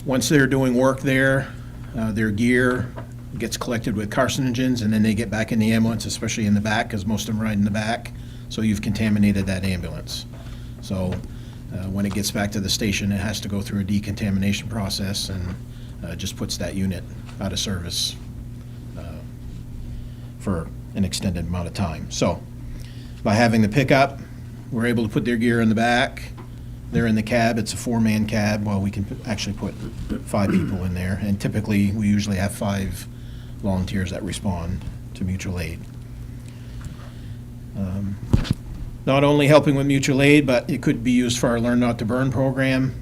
Once they're doing work there, their gear gets collected with carcinogens, and then they get back in the ambulance, especially in the back, because most of them ride in the back. So you've contaminated that ambulance. So when it gets back to the station, it has to go through a decontamination process, and just puts that unit out of service for an extended amount of time. So by having the pickup, we're able to put their gear in the back. They're in the cab. It's a 4-man cab. Well, we can actually put 5 people in there, and typically we usually have 5 volunteers that respond to mutual aid. Not only helping with mutual aid, but it could be used for our Learn Not to Burn program.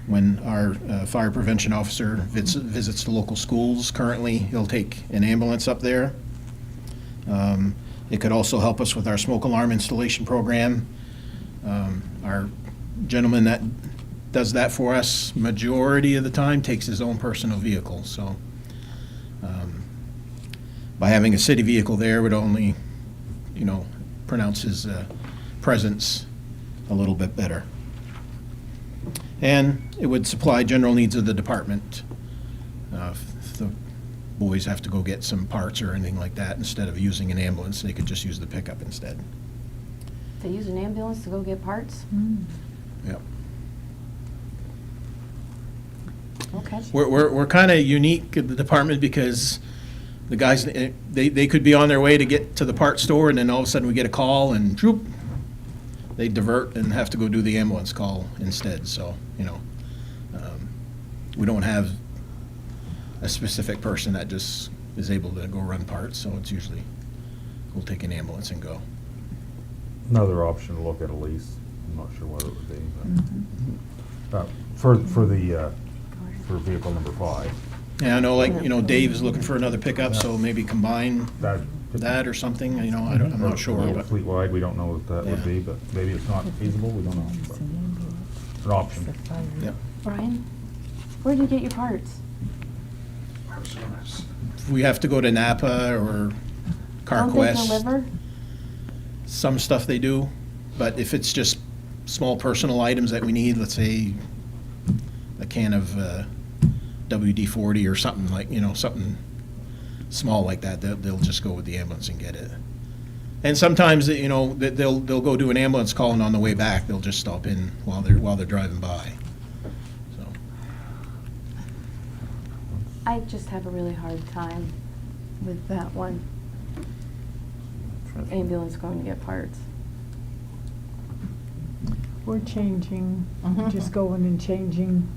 When our fire prevention officer visits the local schools currently, he'll take an ambulance up there. It could also help us with our smoke alarm installation program. Our gentleman that does that for us, majority of the time, takes his own personal vehicle. So by having a city vehicle there would only, pronounce his presence a little bit better. And it would supply general needs of the department. If the boys have to go get some parts or anything like that, instead of using an ambulance, they could just use the pickup instead. They use an ambulance to go get parts? Yep. Okay. We're kind of unique in the department because the guys, they could be on their way to get to the parts store, and then all of a sudden we get a call and droop, they divert and have to go do the ambulance call instead. So, we don't have a specific person that just is able to go run parts, so it's usually, we'll take an ambulance and go. Another option to look at a lease. I'm not sure what it would be, but for vehicle number 5. And I know, Dave is looking for another pickup, so maybe combine that or something, I'm not sure, but. Fleet-wide, we don't know what that would be, but maybe it's not feasible, we don't know. But it's an option. Yep. Brian, where do you get your parts? If we have to go to Napa or Don't they CarQuest, deliver? some stuff they do, but if it's just small personal items that we need, let's say a can of WD-40 or something like, something small like that, they'll just go with the ambulance and get it. And sometimes, they'll go do an ambulance call, and on the way back, they'll just stop in while they're driving by. So. I just have a really hard time with that one. Ambulance going to get parts. We're changing, just going and changing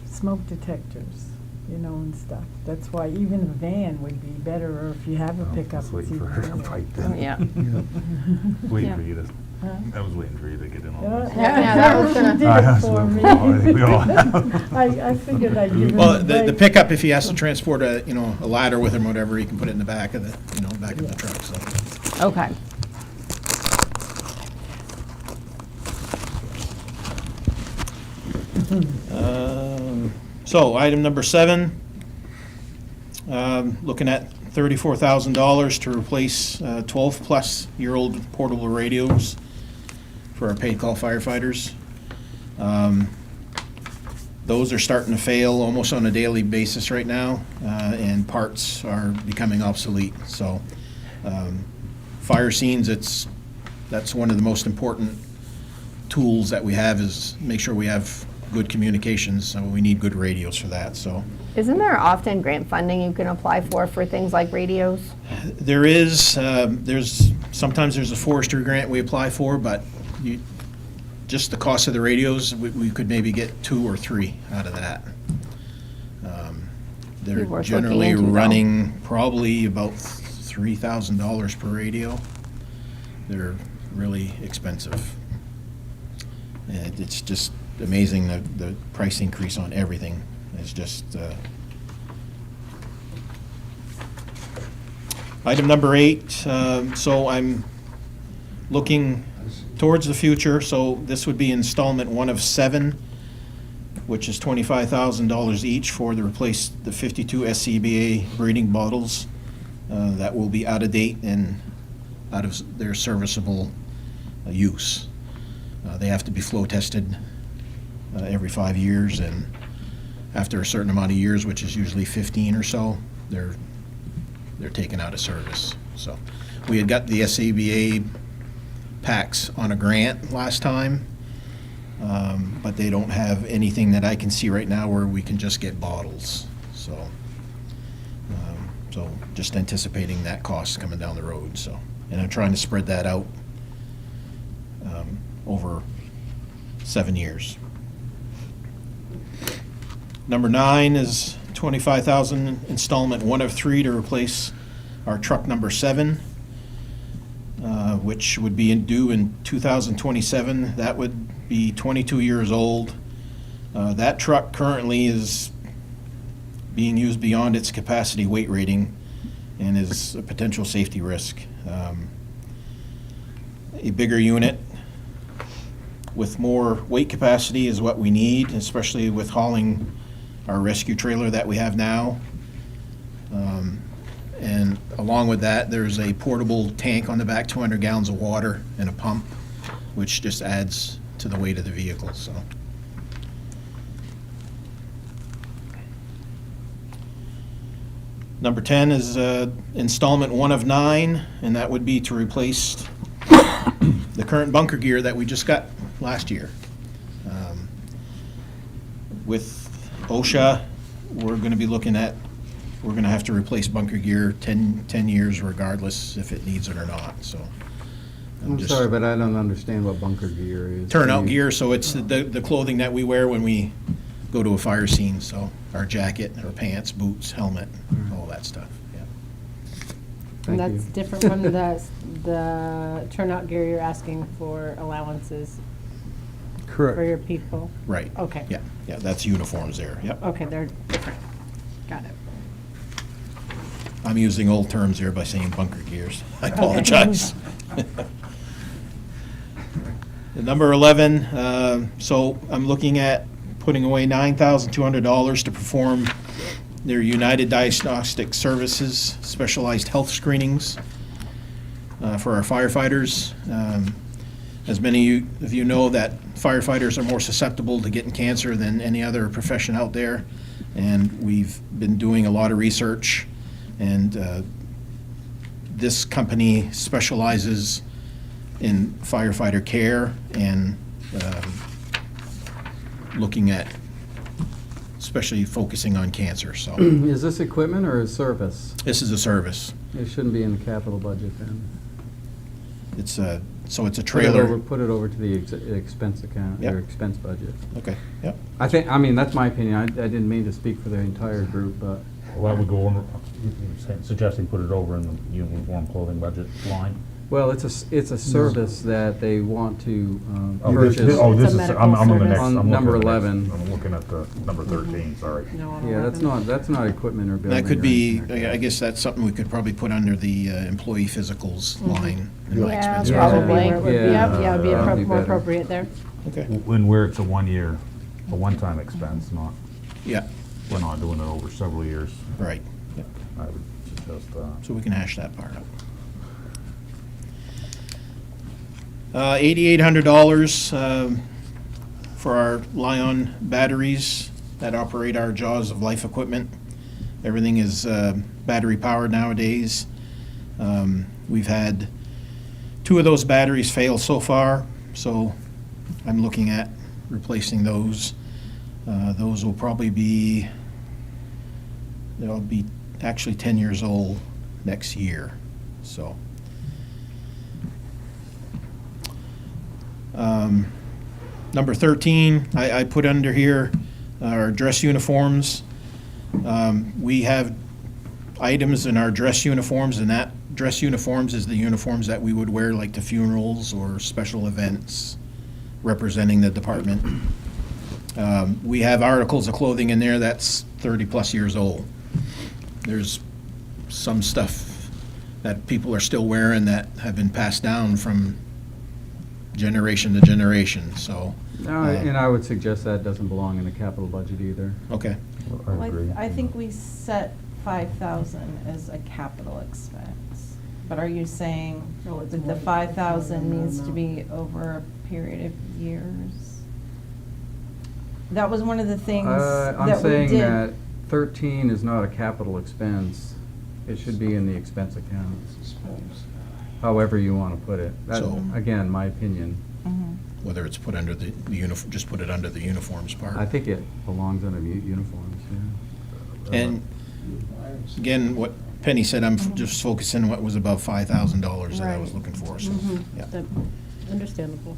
smoke detectors, and stuff. That's why even a van would be better, or if you have a pickup, I was it's waiting for even her to better. bite then. Yeah. Waiting for you to, Huh? I was waiting for you to get in on this. Yeah, that was gonna- She did I it have for to- me. I think we all have. I figured I'd give him Well, a the break. pickup, if he has to transport a ladder with him, or whatever, he can put it in the back of the truck, so. Okay. So, item number 7, looking at $34,000 to replace 12-plus-year-old portable radios for our paid call firefighters. Those are starting to fail almost on a daily basis right now, and parts are becoming obsolete. So, fire scenes, that's one of the most important tools that we have, is make sure we have good communications, so we need good radios for that, so. Isn't there often grant funding you can apply for things like radios? There is, sometimes there's a forestry grant we apply for, but just the cost of the radios, we could maybe get 2 or 3 out of that. They're Be worth looking generally into, though. running probably about $3,000 per radio. They're really expensive. And it's just amazing, the price increase on everything is just. Item number 8, so I'm looking towards the future, so this would be installment 1 of 7, which is $25,000 each for replace the 52 SCBA breeding bottles that will be out of date and out of their serviceable use. They have to be flow tested every 5 years, and after a certain amount of years, which is usually 15 or so, they're taken out of service. So we had got the SABA packs on a grant last time, but they don't have anything that I can see right now where we can just get bottles. So just anticipating that cost coming down the road. So, and I'm trying to spread that out over 7 years. Number 9 is $25,000 installment 1 of 3 to replace our truck number 7, which would be due in 2027. That would be 22 years old. That truck currently is being used beyond its capacity weight rating and is a potential safety risk. A bigger unit with more weight capacity is what we need, especially with hauling our rescue trailer that we have now. And along with that, there's a portable tank on the back, 200 gallons of water and a pump, which just adds to the weight of the vehicle. So. Number 10 is installment 1 of 9, and that would be to replace the current bunker gear that we just got last year. With OSHA, we're going to be looking at, we're going to have to replace bunker gear 10 years regardless if it needs it or not, so. I'm just- sorry, but I don't understand what bunker gear is. Turnout gear, so it's the clothing that we wear when we go to a fire scene, so our jacket, our pants, boots, helmet, all that stuff, yeah. Thank And you. that's different from the turnout gear you're asking for allowances for Correct. your people? Right. Okay. Yeah, that's uniforms there, yep. Okay, they're different. Got it. I'm using old terms here by saying bunker gears. I apologize. The number 11, so I'm looking at putting away $9,200 to perform their United Diagnostic Services specialized health screenings for our firefighters. As many of you know, that firefighters are more susceptible to getting cancer than any other profession out there, and we've been doing a lot of research, and this company specializes in firefighter care and looking at, especially focusing on cancer, so. Is this equipment or a service? This is a service. It shouldn't be in the capital budget then. It's a, so it's a Put it over- trailer. Put it over to the expense account, Yep. or expense budget. Okay, yep. I mean, that's my opinion. I didn't mean to speak for the entire group, but Well, that would go on, suggesting put it over in the uniform clothing budget line. well, it's a service that they want to Oh, purchase. Oh, this It's a is, medical I'm on the service. next. On I'm looking number at the next- 11. I'm looking at the number 13, sorry. No, on Yeah, that's 11. not equipment or building. That could or be, anything like that. I guess that's something we could probably put under the employee physicals line in my Yeah, expense. Yeah. budget. probably. Where it would be- Yeah, Yeah, it'd be that'd be more better. appropriate there. Okay, When where it's a one-time expense, not, yeah, we're not doing it over several years. right. Yep. I would suggest that. So we can hash that part out. $8,800 for our Lion batteries that operate our Jaws of Life equipment. Everything is battery powered nowadays. We've had 2 of those batteries fail so far, so I'm looking at replacing those. Those will probably be, they'll be actually 10 years old next year, so. Number 13, I put under here our dress uniforms. We have items in our dress uniforms, and that dress uniforms is the uniforms that we would wear like to funerals or special events representing the department. We have articles of clothing in there that's 30-plus years old. There's some stuff that people are still wearing that have been passed down from generation to generation, so. No, and I would suggest that doesn't belong in the capital budget either. Okay, I Well, agree. I think we set 5,000 as a capital expense. But are you saying that the 5,000 needs to be over a period of years? That was one of the things I'm that we saying did. that 13 is not a capital expense. It should be in the expense account. However you want to put it. That's, So- again, my opinion. Whether it's put under the uniform, just put it under the uniforms part. I think it belongs under uniforms, yeah. And again, what Penny said, I'm just focusing on what was above $5,000 that I was Right. looking for, so, yeah. That- Understandable.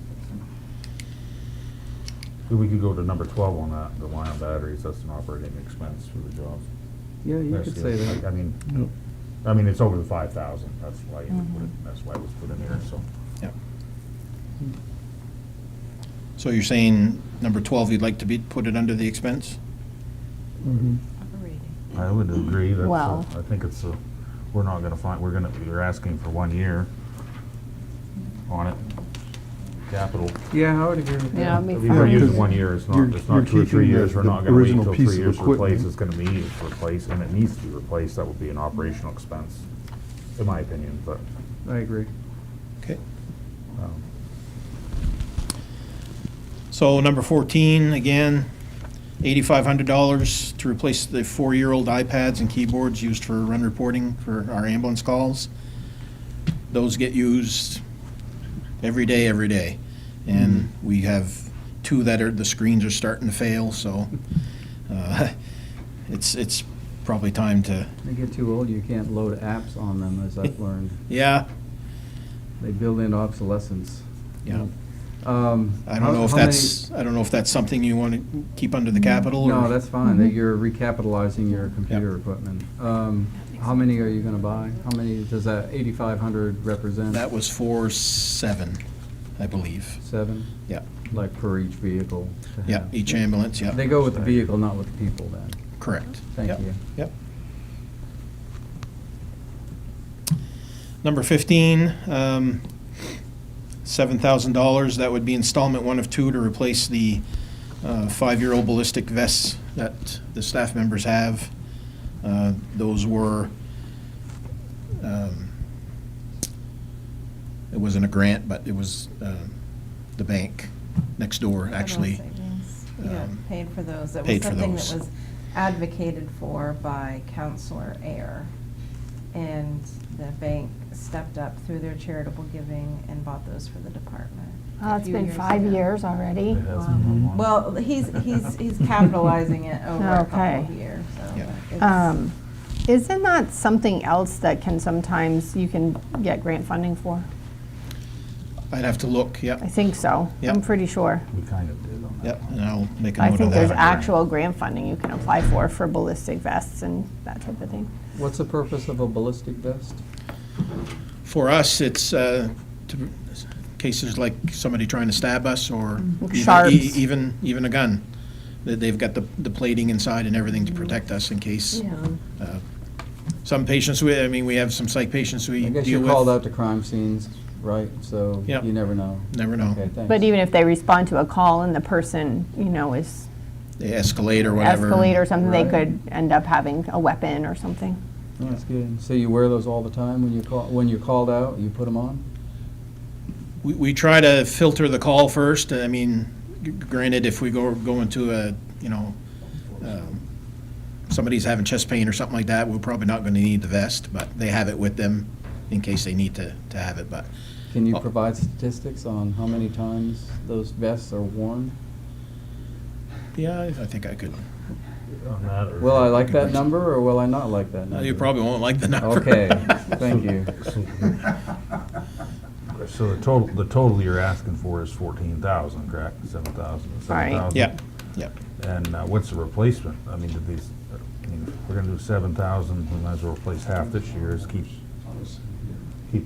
We could go to number 12 on that, the line of batteries, that's an operating expense for the job. Yeah, you could say that. I mean, it's over the 5,000, that's why you put it, that's why it was put in there, so. Yeah. So you're saying number 12, you'd like to put it under the expense? I would agree, that's, Well- I think it's, we're not gonna find, we're asking for 1 year on it, capital. Yeah, I would agree with that. Yeah, I me mean, we're Yeah, using 'cause 1 year, it's not you're 2 or 3 keeping years, the- we're not the gonna wait original until piece 3 of years to replace, equipment. it's gonna be replaced, and it needs to be replaced, that would be an operational expense, in my opinion, but, I agree. Okay. um, So number 14, again, $8,500 to replace the 4-year-old iPads and keyboards used for run reporting for our ambulance calls. Those get used every day. And we have 2 that the screens are starting to fail, so it's probably time to, They get too old, you can't load apps on them, as I've learned. yeah, They build in obsolescence. yeah. I I don't know if that's something you want to keep under the capital, or? No, that's fine, that you're recapitalizing your computer equipment. How many are you gonna buy? How many does that 8,500 represent? That was for 7, I believe. 7, Yeah, like per each vehicle? to yeah, have. each ambulance, yeah. They go with the vehicle, not with the people then? Correct. Thank Yep, you. Yep. Number 15, $7,000. That would be installment 1 of 2 to replace the 5-year-old ballistic vests that the staff members have. Those were, it wasn't a grant, but it was the bank next door, actually. Federal savings. Yeah, paid for those. That was paid for something those. that was advocated for by Counselor Ayer. And the bank stepped up through their charitable giving and bought those for the department. Oh, a it's few been years 5 ago. years already. it has been one. Well, he's capitalizing it over a couple Okay. of years, so. Yeah. it's- Isn't that something else that you can get grant funding for? I'd have to look, I yep, think so. Yep. I'm pretty sure. We kind of did on that yep, one. and I'll make a note I of that. think there's actual grant funding you can apply for ballistic vests and that type of thing. What's the purpose of a ballistic vest? For us, it's cases like somebody trying to stab us, or Sharps. even a gun. They've got the plating inside and everything to protect us in case. Some patients, we have some psych patients we I guess deal you're called with. out to crime scenes, right? So Yep. you never know. Never know. Okay, thanks. But even if they respond to a call and the person, is They escalate or whatever. escalate or something, they Right. could end up having a weapon or something. Oh, that's good. So you wear those all the time when you're called out, you put them on? We try to filter the call first. I mean, granted, if we go into a, somebody's having chest pain or something like that, we're probably not going to need the vest, but they have it with them in case they need to have it, but. Can you Oh. provide statistics on how many times those vests are worn? Yeah, I think I could. On that, or- Will I like that number or will I not like that number? You probably won't like the number. Okay, thank you. So the total you're asking for is 14,000, correct? 7,000, Right. 7,000? Yep, yep. And what's the replacement? I mean, if we're gonna do 7,000, we might as well replace half this year, is keep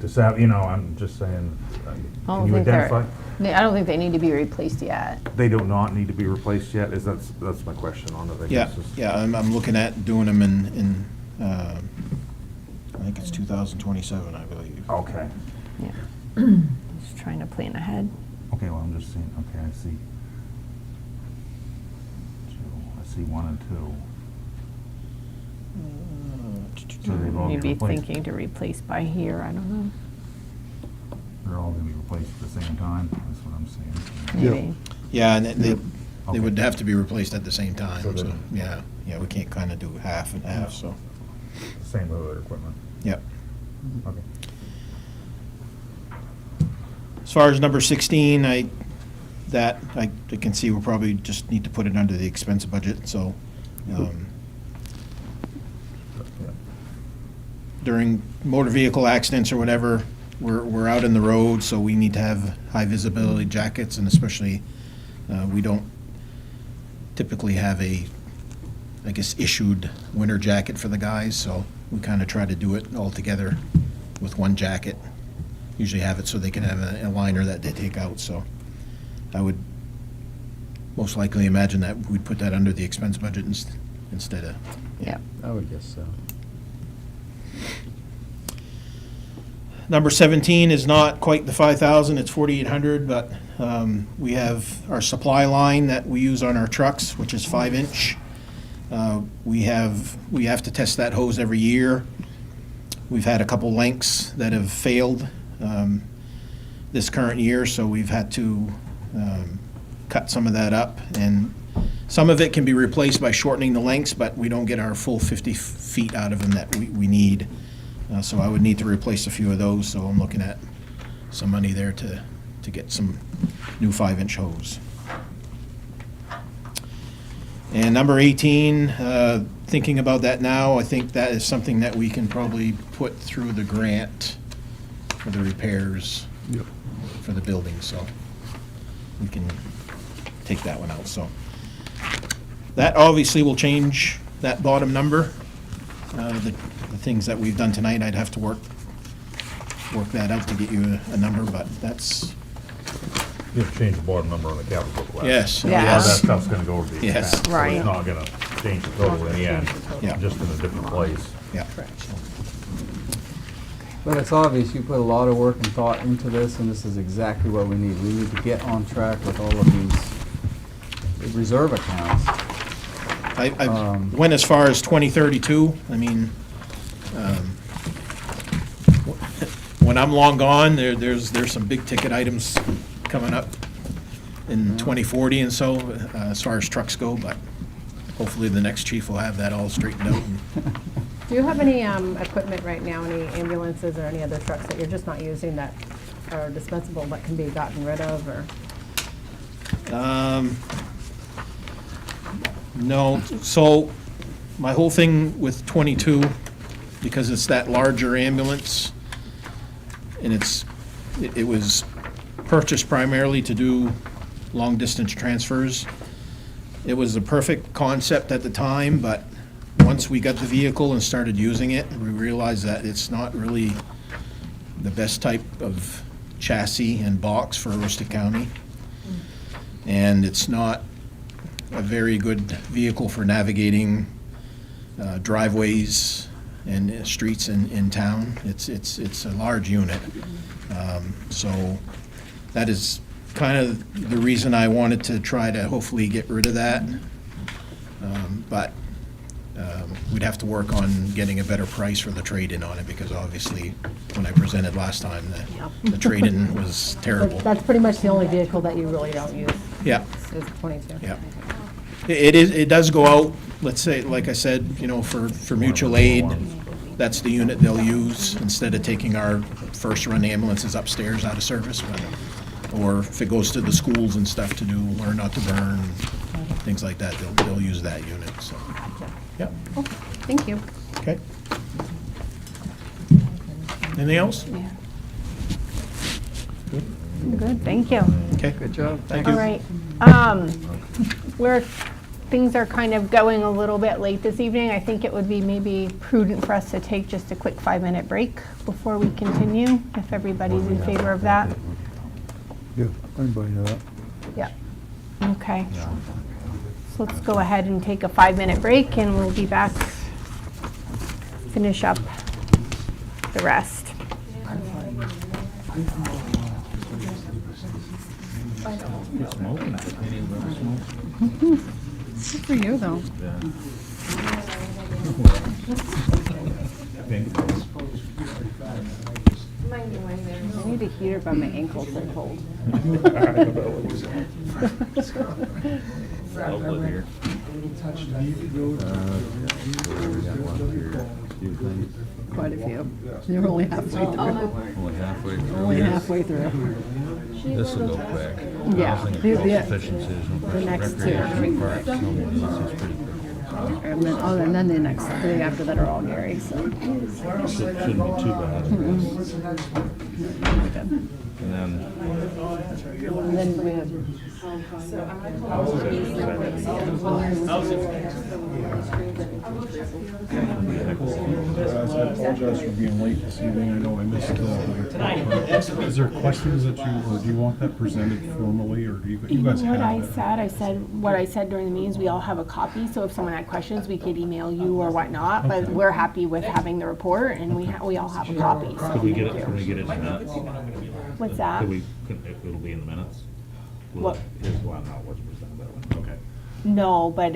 the I'm just saying, I can you identify? I don't think they need to be replaced yet. They do not need to be replaced yet, that's my question on it, I Yeah, guess. is- yeah, I'm looking at doing them in, I think it's 2027, I believe. Okay, Yeah. Just trying to plan ahead. okay, well, I'm just saying, okay, I see. I see 1 and 2. So they've all been Maybe replaced. thinking to replace by here, I don't know. They're all gonna be replaced at the same time, that's what I'm saying. Yeah. Maybe. Yeah, and They Okay. would have to be replaced at the same time, So so, then- yeah, we can't kind of do half and half, so, Same with other equipment. yep. Okay. As far as number 16, I can see we'll probably just need to put it under the expense budget, so, during motor vehicle accidents or whatever, we're out in the road, so we need to have high visibility jackets, and especially, we don't typically have a, I guess, issued winter jacket for the guys, so we kind of try to do it all together with one jacket. Usually have it so they can have a liner that they take out, so I would most likely imagine that we'd put that under the expense budget instead of, Yeah. I would guess so. Number 17 is not quite the 5,000, it's 4,800, but we have our supply line that we use on our trucks, which is 5-inch. We have to test that hose every year. We've had a couple lengths that have failed this current year, so we've had to cut some of that up. And some of it can be replaced by shortening the lengths, but we don't get our full 50 feet out of them that we need. So I would need to replace a few of those, so I'm looking at some money there to get some new 5-inch hose. And number 18, thinking about that now, I think that is something that we can probably put through the grant for the repairs Yep. for the building, so we can take that one out, so. That obviously will change that bottom number. The things that we've done tonight, I'd have to work that out to get you a number, but that's, You have to change the bottom number on the capital request. yes, Yeah. All that yes, stuff's gonna go to the Yes. expense. So Right. it's not gonna change the total in the end, Yeah. just in a different place. yeah. But it's obvious you put a lot of work and thought into this, and this is exactly what we need. We need to get on track with all of these reserve accounts. I went as far as 2032. I mean, when I'm long gone, there's some big ticket items coming up in 2040 and so, as far as trucks go, but hopefully the next chief will have that all straightened out. Do you have any equipment right now, any ambulances or any other trucks that you're just not using that are dispensable but can be gotten rid of, or? No, so my whole thing with 22, because it's that larger ambulance, and it was purchased primarily to do long-distance transfers. It was a perfect concept at the time, but once we got the vehicle and started using it, we realized that it's not really the best type of chassis and box for Aroostook County. And it's not a very good vehicle for navigating driveways and streets in town. It's a large unit. So that is kind of the reason I wanted to try to hopefully get rid of that. But we'd have to work on getting a better price for the trade-in on it, because obviously, when I presented last time, the trade-in was terrible. That's pretty much the only vehicle that you really don't use, Yeah, is 22. yeah. It does go out, let's say, like I said, for mutual aid, that's the unit they'll use instead of taking our first-run ambulances upstairs out of service. Or if it goes to the schools and stuff to do learn not to burn, things like that, they'll use that unit, so. Yeah, Thank you. okay. Anything else? Good, thank you. Okay. Good job. Thank All you. right. Where things are kind of going a little bit late this evening, I think it would be maybe prudent for us to take just a quick 5-minute break before we continue, if everybody's in favor of that. Yeah, I'm buying that. Yeah. Okay. So let's go ahead and take a 5-minute break, and we'll be back, finish up the rest. Good for you, though. I need a heater, but my ankles are cold. Lovely here. Quite a few. You're only halfway through. Only halfway through. Only halfway through. This will go quick. Yeah. Housing and The- self-sufficiency, the next two. recreational parks, no, this is pretty quick. And then the next three after that are all Gary, so. Shouldn't be too bad. And then, And then we have. I apologize for being late this evening. I know I missed is there questions that you, or do you want that presented formally, or do you guys have it? What I said during the meetings, we all have a copy, so if someone had questions, we could email you or whatnot, but Okay. we're happy with having the report, and we all have a copy, so. could we get it, thank can we you. get it in the minutes? What's that? It'll be in the minutes? Will What? His one, not what's presented, that one, okay. No, but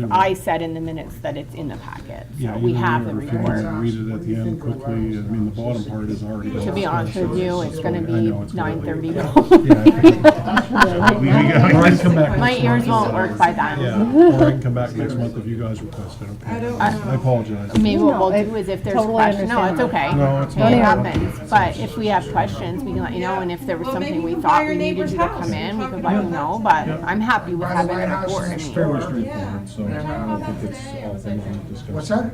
I said in the minutes that it's in the packet, so we have the If you want to report. read it at the end quickly, I mean, the bottom part is already. To be honest with you, it's gonna I be know, it's gonna be- 9:30. Or I can come back My next ears month. won't work by then. Yeah, or I can come back next month if you guys request it, okay? I apologize. Maybe what we'll No, do is if there's totally questions, no, it's understand. okay. No, it's It not. happens, but if we have questions, we can let you know, and if there was something we thought we needed you to come in, we could let you know, but I'm happy with having the report. I mean, Fairly straightforward, so I don't think it's all things we've discussed. What's that?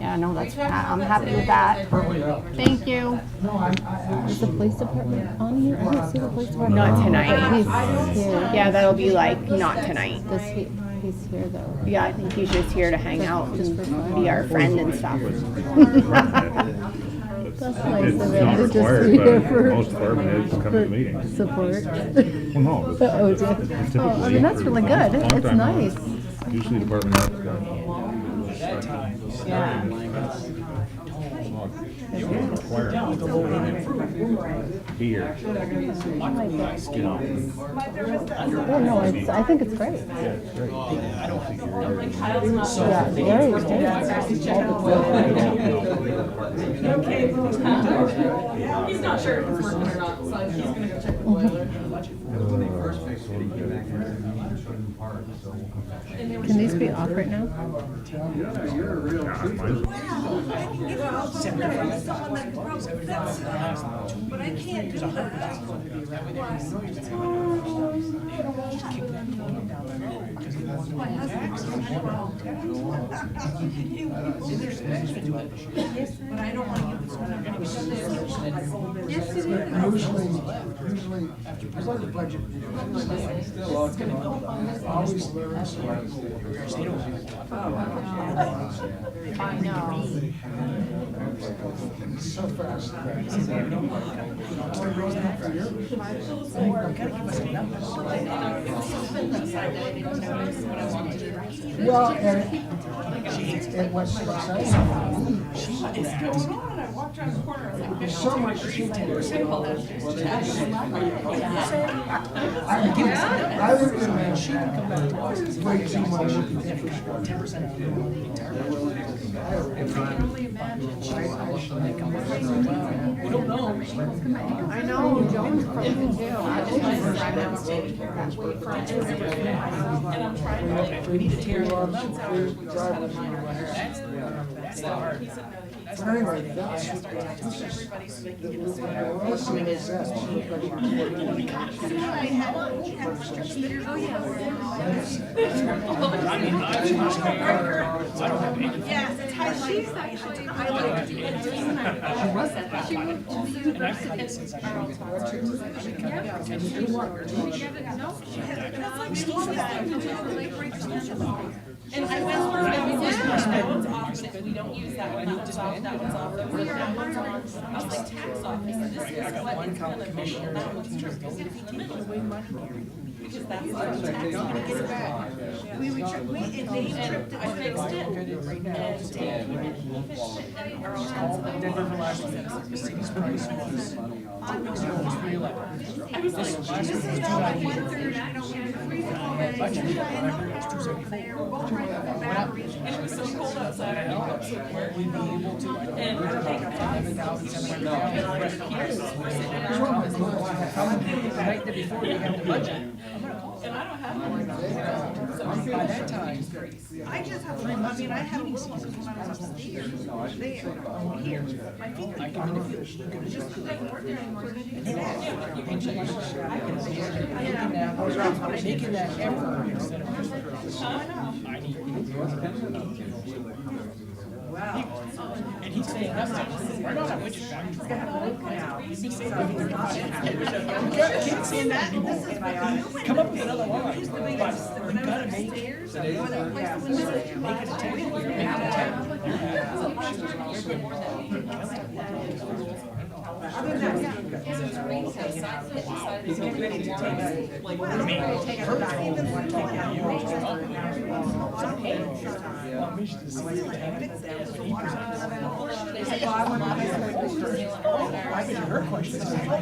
yeah, no, that's, I'm happy with that. Thank you. Is the police department on here? I don't see the police department. Not tonight. He's here. Yeah, that'll be like, not tonight. He's here though. Yeah, I think he's just here to hang out and be our friend and stuff. That's nice It's of not him to just required, be but here for. most department heads come to the meeting. Support. Well, no. it's- Oh, it's dear. typically Oh, I mean, that's for really long- good. long It's time now, nice. Usually department heads go. It's not required. Here. Oh, no, I think it's great. Yeah, very He's not sure if it's working or not, so he's gonna go check the boiler. Can these be off right now? But I can't do that. My husband. Yes, but I don't want to give this one. Yes, it is. Usually, after presenting the budget, it's gonna go on this. Always learns. I know. So fast. Well, and what's exciting. I walked around the corner, I was like, There's so much she can do. I would imagine she would come back to us. Way too much. 10% of the entire budget. I can only imagine we don't know. I know, Joan's frozen too. and I'm trying to. We need to tear our nuts out. That's the hard. He said no, But anyway, that's. everybody so they can get us. Yes, it's how she's actually, I like to do it. She went to the university. And I went through that one's off, if we don't use that one, that one's off, that one's off. Then we are one's on, I was like, tax office, and this is what it's gonna be, and that one's true. Because that's what the tax gonna get back. And they fixed it, and he fixed it, and our own tax. I was like, this is all like 1/3, I don't want to freeze it all. had budget, remember, it was 274. And it was so cold outside, I held up somewhere. We'd be able to, I And don't we're know, taking $11,700. The night before we had the budget. And I don't have one. By that time, I just have, I mean, I had a little one when I was upstairs, there, here, my feet I can feel it. just doesn't work there anymore. I was making that error instead of just. I need. Wow. And he's saying, we're not a witch factory. He's been saying that for 35 years. Keep saying that anymore. Come up with another line. But we gotta make it a 10. Make it a 10. Other than that, yeah. So it's rain outside, so decided to get ready to take it. Like, take it back. They said, well, I want to I bet you her question is, yeah,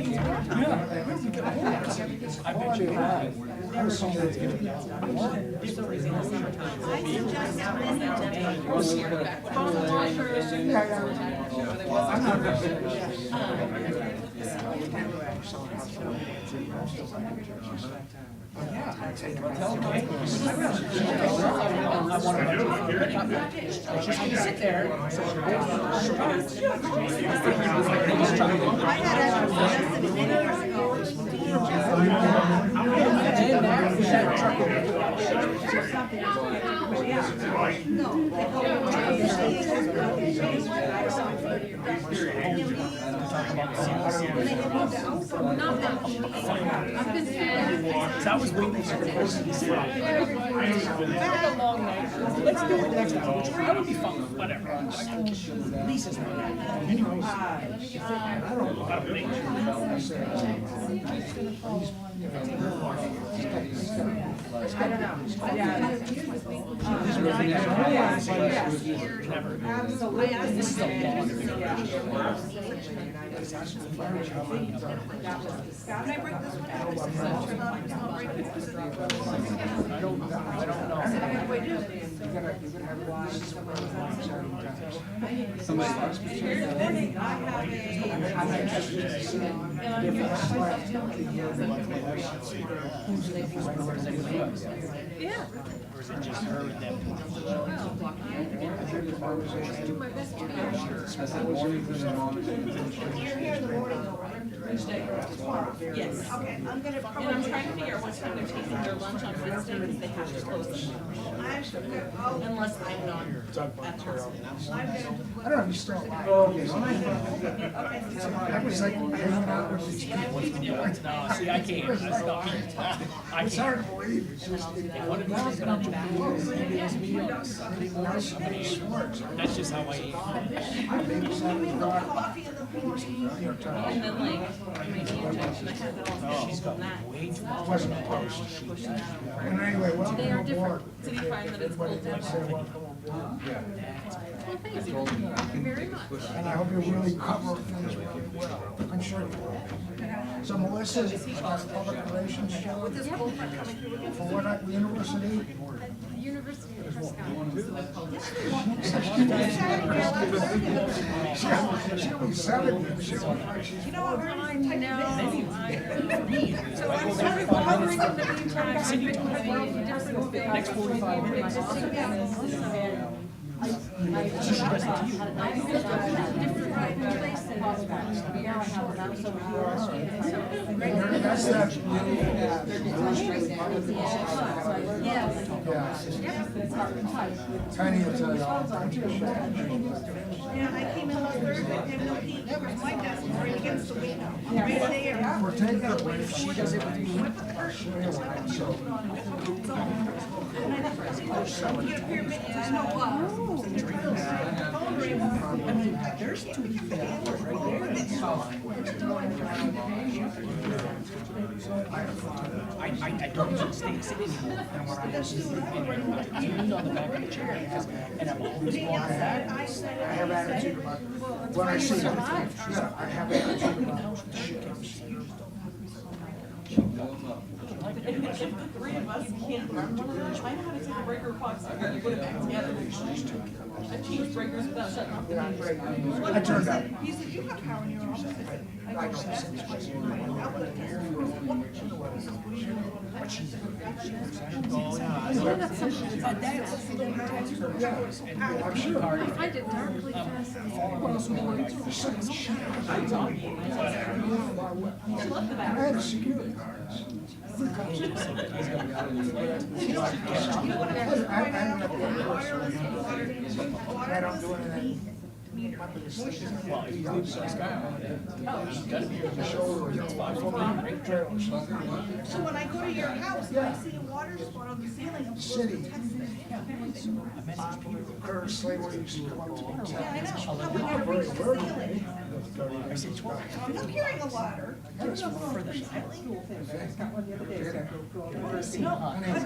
I bet you that. Her song is good. She's gonna sit there. So I was waiting for the person to say, a long night. Let's do it next time, which that would be fun, whatever. Lisa's not. Anyways, I don't know how to play. I don't know. Yeah. Absolutely. This is a long. Can I break this one? I don't know. Yeah. Or is it just her and them? You're here in the morning, though, right? Tomorrow? Yes. Okay, I'm gonna probably. And I'm trying to figure out what time they're taking their lunch on Wednesday, because they have to close the lunch. Unless I'm not at the hospital. I don't know if you're still alive. I was like hanging out with these people. No, see, I can't. That's not me. It's hard to believe. It's just, one of these is not me on Sunday morning, somebody swords. That's just how I eat. I babysat the Coffee in the morning. And then like, my injection, I had that all. She's got way too much. Wasn't a post. And anyway, welcome They are aboard. different. Did you find that it's Everybody cold did say down? welcome aboard. Thank you very much. And I hope you really cover things really well. I'm sure you will. So Melissa, public relations show for what university? University of Prescott. She'll be 70. You know what, I know. So I'm sort of wondering in the meantime, I've been involved in different things. Next 45 minutes. That's that. Tiny will tell you all. Yeah, I came in last Thursday, and no heat, that was my desk, right against the window, right there. We're taking a break. She does it with you. I put the curtain, it's like a show. You get a pyramid, there's no walls. I mean, there's two people right I don't just stay sitting anymore. And when I was I leaned on the back of the chair because, and I'm always going back. I have attitude about when I see it. Yeah, I have attitude about shit. If the three of us can't run one of those, I know how to take a breaker box and then put it back together. I changed breakers without shutting off the breaker. I turned up. He said, you have power in your office. I said, I go, that's the question. I find it darkly So when I go to your house and I see a water spot on the ceiling, I'm supposed to text it. Yeah, I know. How would I reach the ceiling? I'm carrying a ladder. No, God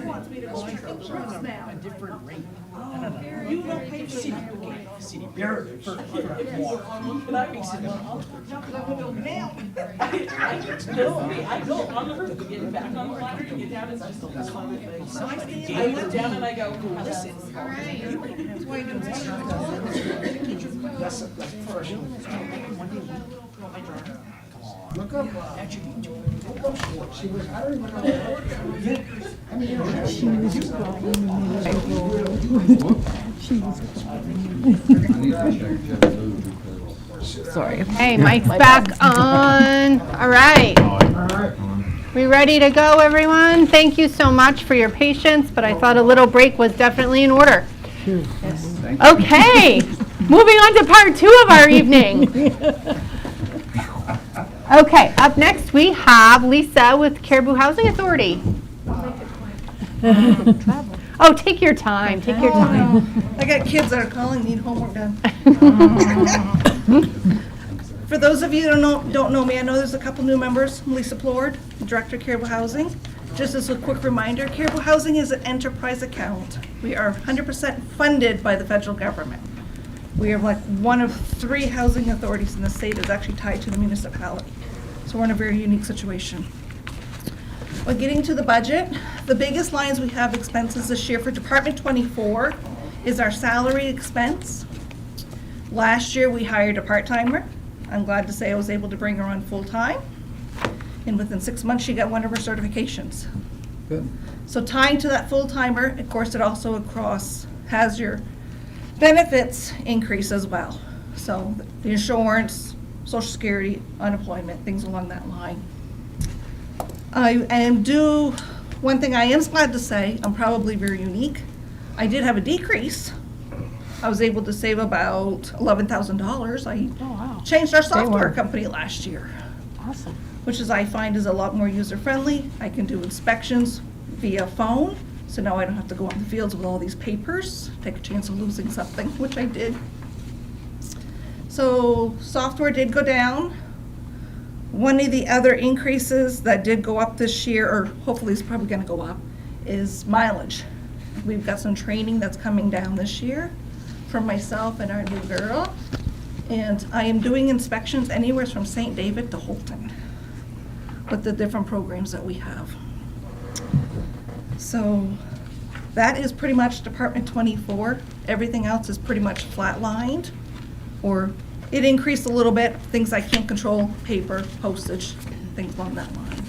wants me to go straight up the roofs now. different rate. You don't pay for that. City beer for water. Makes it No, because I'm gonna build now. I go on the roof to get back on the ladder to get down. It's just a whole other thing. So I look down and I go, listen. All right. That's why I do That's first. Look up. That should be look up for it. She was, I don't even know. I mean, you know, she was Sorry. Hey, mic's back on. All right. We ready to go, everyone? Thank you so much for your patience, but I thought a little break was definitely in order. Okay, moving on to part 2 of our evening. Okay, up next we have Lisa with Caribou Housing Authority. Oh, take your time, take your time. I got kids that are calling, need homework done. For those of you who don't know me, I know there's a couple new members. I'm Lisa Plord, Director of Caribou Housing. Just as a quick reminder, Caribou Housing is an enterprise account. We are 100% funded by the federal government. We are like one of 3 housing authorities in the state that's actually tied to the municipality. So we're in a very unique situation. When getting to the budget, the biggest lines we have expenses this year for Department 24 is our salary expense. Last year, we hired a part-timer. I'm glad to say I was able to bring her on full-time. And within 6 months, she got one of her certifications. Good. So tying to that full-timer, of course, it also has your benefits increase as well. So the insurance, Social Security, unemployment, things along that line. One thing I am glad to say, I'm probably very unique. I did have a decrease. I was able to save about $11,000. I changed our software company last year. Awesome. Which I find is a lot more user-friendly. I can do inspections via phone, so now I don't have to go out in the fields with all these papers, take a chance of losing something, which I did. So software did go down. One of the other increases that did go up this year, or hopefully is probably gonna go up, is mileage. We've got some training that's coming down this year for myself and our new girl. And I am doing inspections anywhere from St. David to Holton with the different programs that we have. So that is pretty much Department 24. Everything else is pretty much flatlined, or it increased a little bit, things I can't control, paper, postage, things along that line.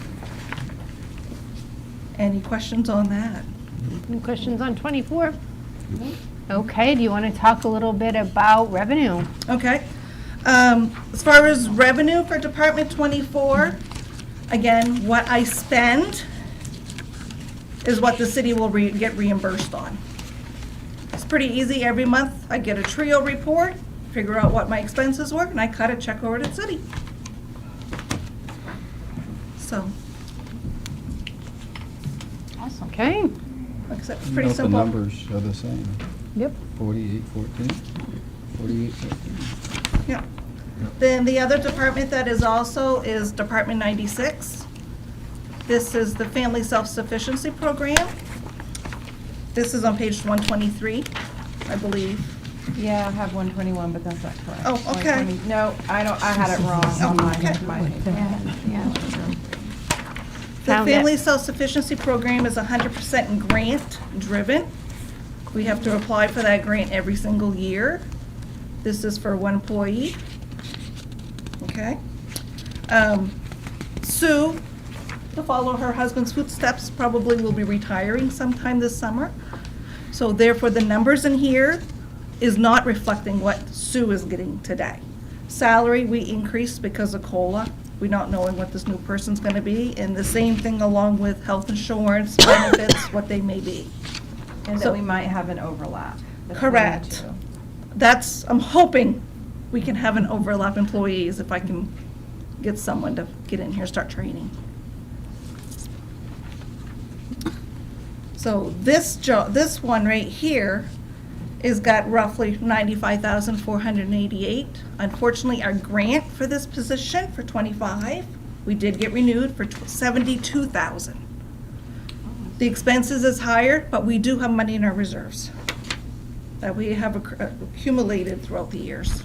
Any questions on that? Any questions on 24? Okay, do you want to talk a little bit about revenue? Okay. As far as revenue for Department 24, again, what I spend is what the city will get reimbursed on. It's pretty easy. Every month, I get a trio report, figure out what my expenses were, and I cut a check over to the city. So, Awesome. Okay. like I said, it's pretty The simple. numbers are the same. Yep. 4814, 4813. Yeah. Then the other department that is also is Department 96. This is the Family Self-Sufficiency Program. This is on page 123, I believe. Yeah, I have 121, but that's not correct. Oh, okay. 120 No, I had it wrong on Oh, mine. okay. Mine. The Found it. Family Self-Sufficiency Program is 100% grant-driven. We have to apply for that grant every single year. This is for one employee. Okay? Sue, to follow her husband's footsteps, probably will be retiring sometime this summer. So therefore, the numbers in here is not reflecting what Sue is getting today. Salary, we increased because of COLA. We're not knowing what this new person's gonna be, and the same thing along with health insurance, benefits, what they may be. And So- that we might have an overlap. between the Correct. two. That's, I'm hoping we can have an overlap employees if I can get someone to get in here, start training. So this one right here is got roughly 95,488. Unfortunately, our grant for this position for 25, we did get renewed for 72,000. The expenses is higher, but we do have money in our reserves that we have accumulated throughout the years.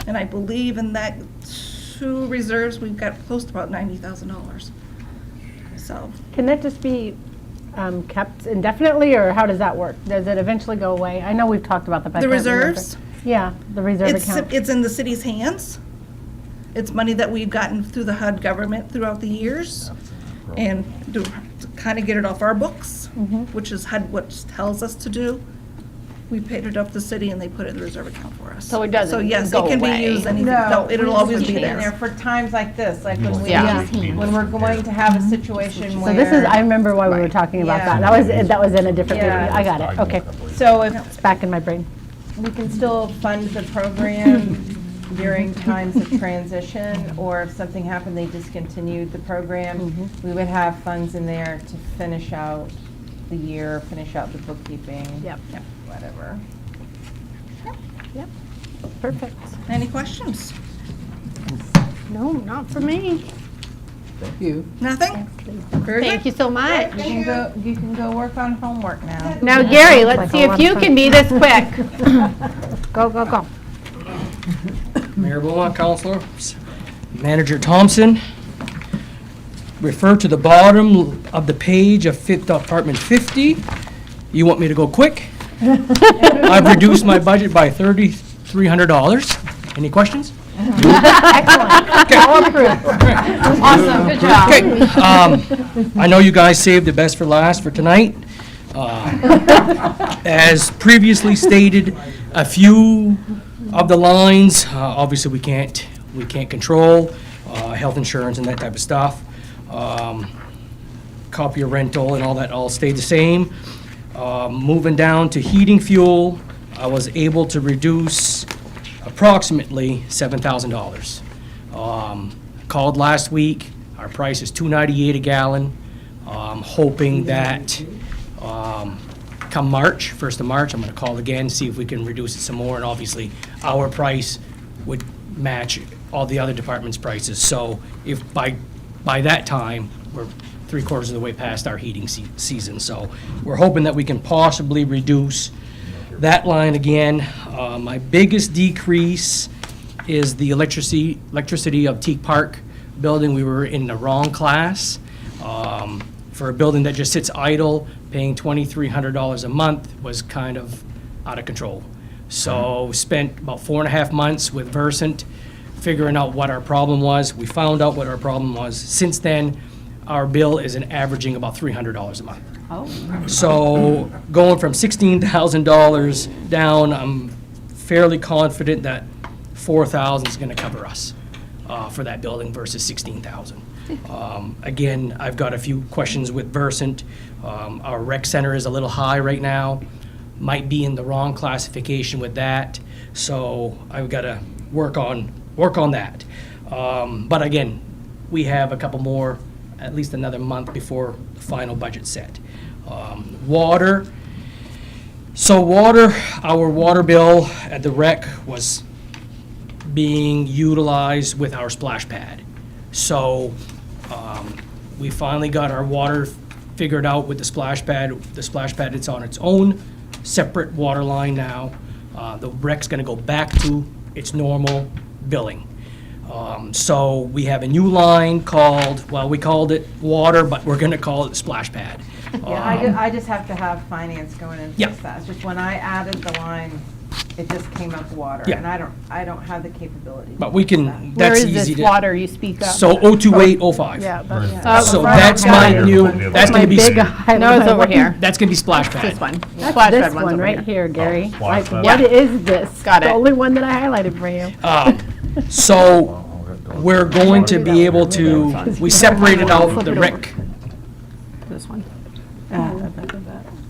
And I believe in that two reserves, we've got close to about $90,000. So, Can that just be kept indefinitely, or how does that work? Does it eventually go away? I know we've talked about that, but I the can't remember. reserves, Yeah, the reserve account. it's in the city's hands. It's money that we've gotten through the HUD government throughout the years. And to kind of get it off our books, which is HUD what tells us to do. We paid it up to the city and they put it in the reserve account for us. So it doesn't So yes, go it can be away. used anything. No, it'll always be there. For times like this, like when we, Yeah. when we're going to have a situation So where. this is, I remember why we were talking about Yeah. that was in a different, Yeah. I got it, okay. So if It's back in my brain. we can still fund the program during times of transition, or if something happened, they discontinued the program, we would have funds in there to finish out the year, finish out the bookkeeping. Yep. Whatever. Yep, perfect. Any questions? No, not for me. Nothing? Very Thank good. you so much. You can go work on homework now. Now, Gary, let's see if you can be this quick. Go, go, go. Mayor Beaumont, Councilors, Manager Thompson. Refer to the bottom of the page of Department 50. You want me to go quick? I've reduced my budget by $3,300. Any questions? Excellent. All approved. Awesome, good job. Okay, I know you guys saved the best for last for tonight. As previously stated, a few of the lines, obviously we can't control, health insurance and that type of stuff. Copier rental and all that all stayed the same. Moving down to heating fuel, I was able to reduce approximately $7,000. Called last week, our price is $2.98 a gallon. Hoping that come March, 1st of March, I'm gonna call again, see if we can reduce it some more, and obviously, our price would match all the other departments' prices. So if by that time, we're 3/4 of the way past our heating season, so we're hoping that we can possibly reduce that line again. My biggest decrease is the electricity of Teak Park building. We were in the wrong class. For a building that just sits idle, paying $2,300 a month was kind of out of control. So spent about 4.5 months with Versant figuring out what our problem was. We found out what our problem was. Since then, our bill is averaging about $300 a month. So going from $16,000 down, I'm fairly confident that $4,000 is going to cover us for that building versus $16,000. Again, I've got a few questions with Versant. Our rec center is a little high right now, might be in the wrong classification with that, so I've got to work on that. But again, we have a couple more, at least another month before the final budget's set. Water. So our water bill at the rec was being utilized with our splash pad. So we finally got our water figured out with the splash pad. The splash pad, it's on its own separate water line now. The rec's gonna go back to its normal billing. So we have a new line called, well, we called it water, but we're gonna call it splash pad. Yeah, I just have to have finance going in Yeah. fix that. It's just when I added the line, it just came up water. Yeah. And I don't have the capability. to But we fix can, that. Where that's is easy this to. water you speak of? So 02805. Yeah. So right. that's my new, that's gonna be, Big No, it's over here. that's gonna be splash pad. This one. That's Splash this pad one's one over right here, Gary. splash Like, pad. what Yeah. is this? Got The it. only one that I highlighted for you. So we're going to be able to, we separated out the rec This one.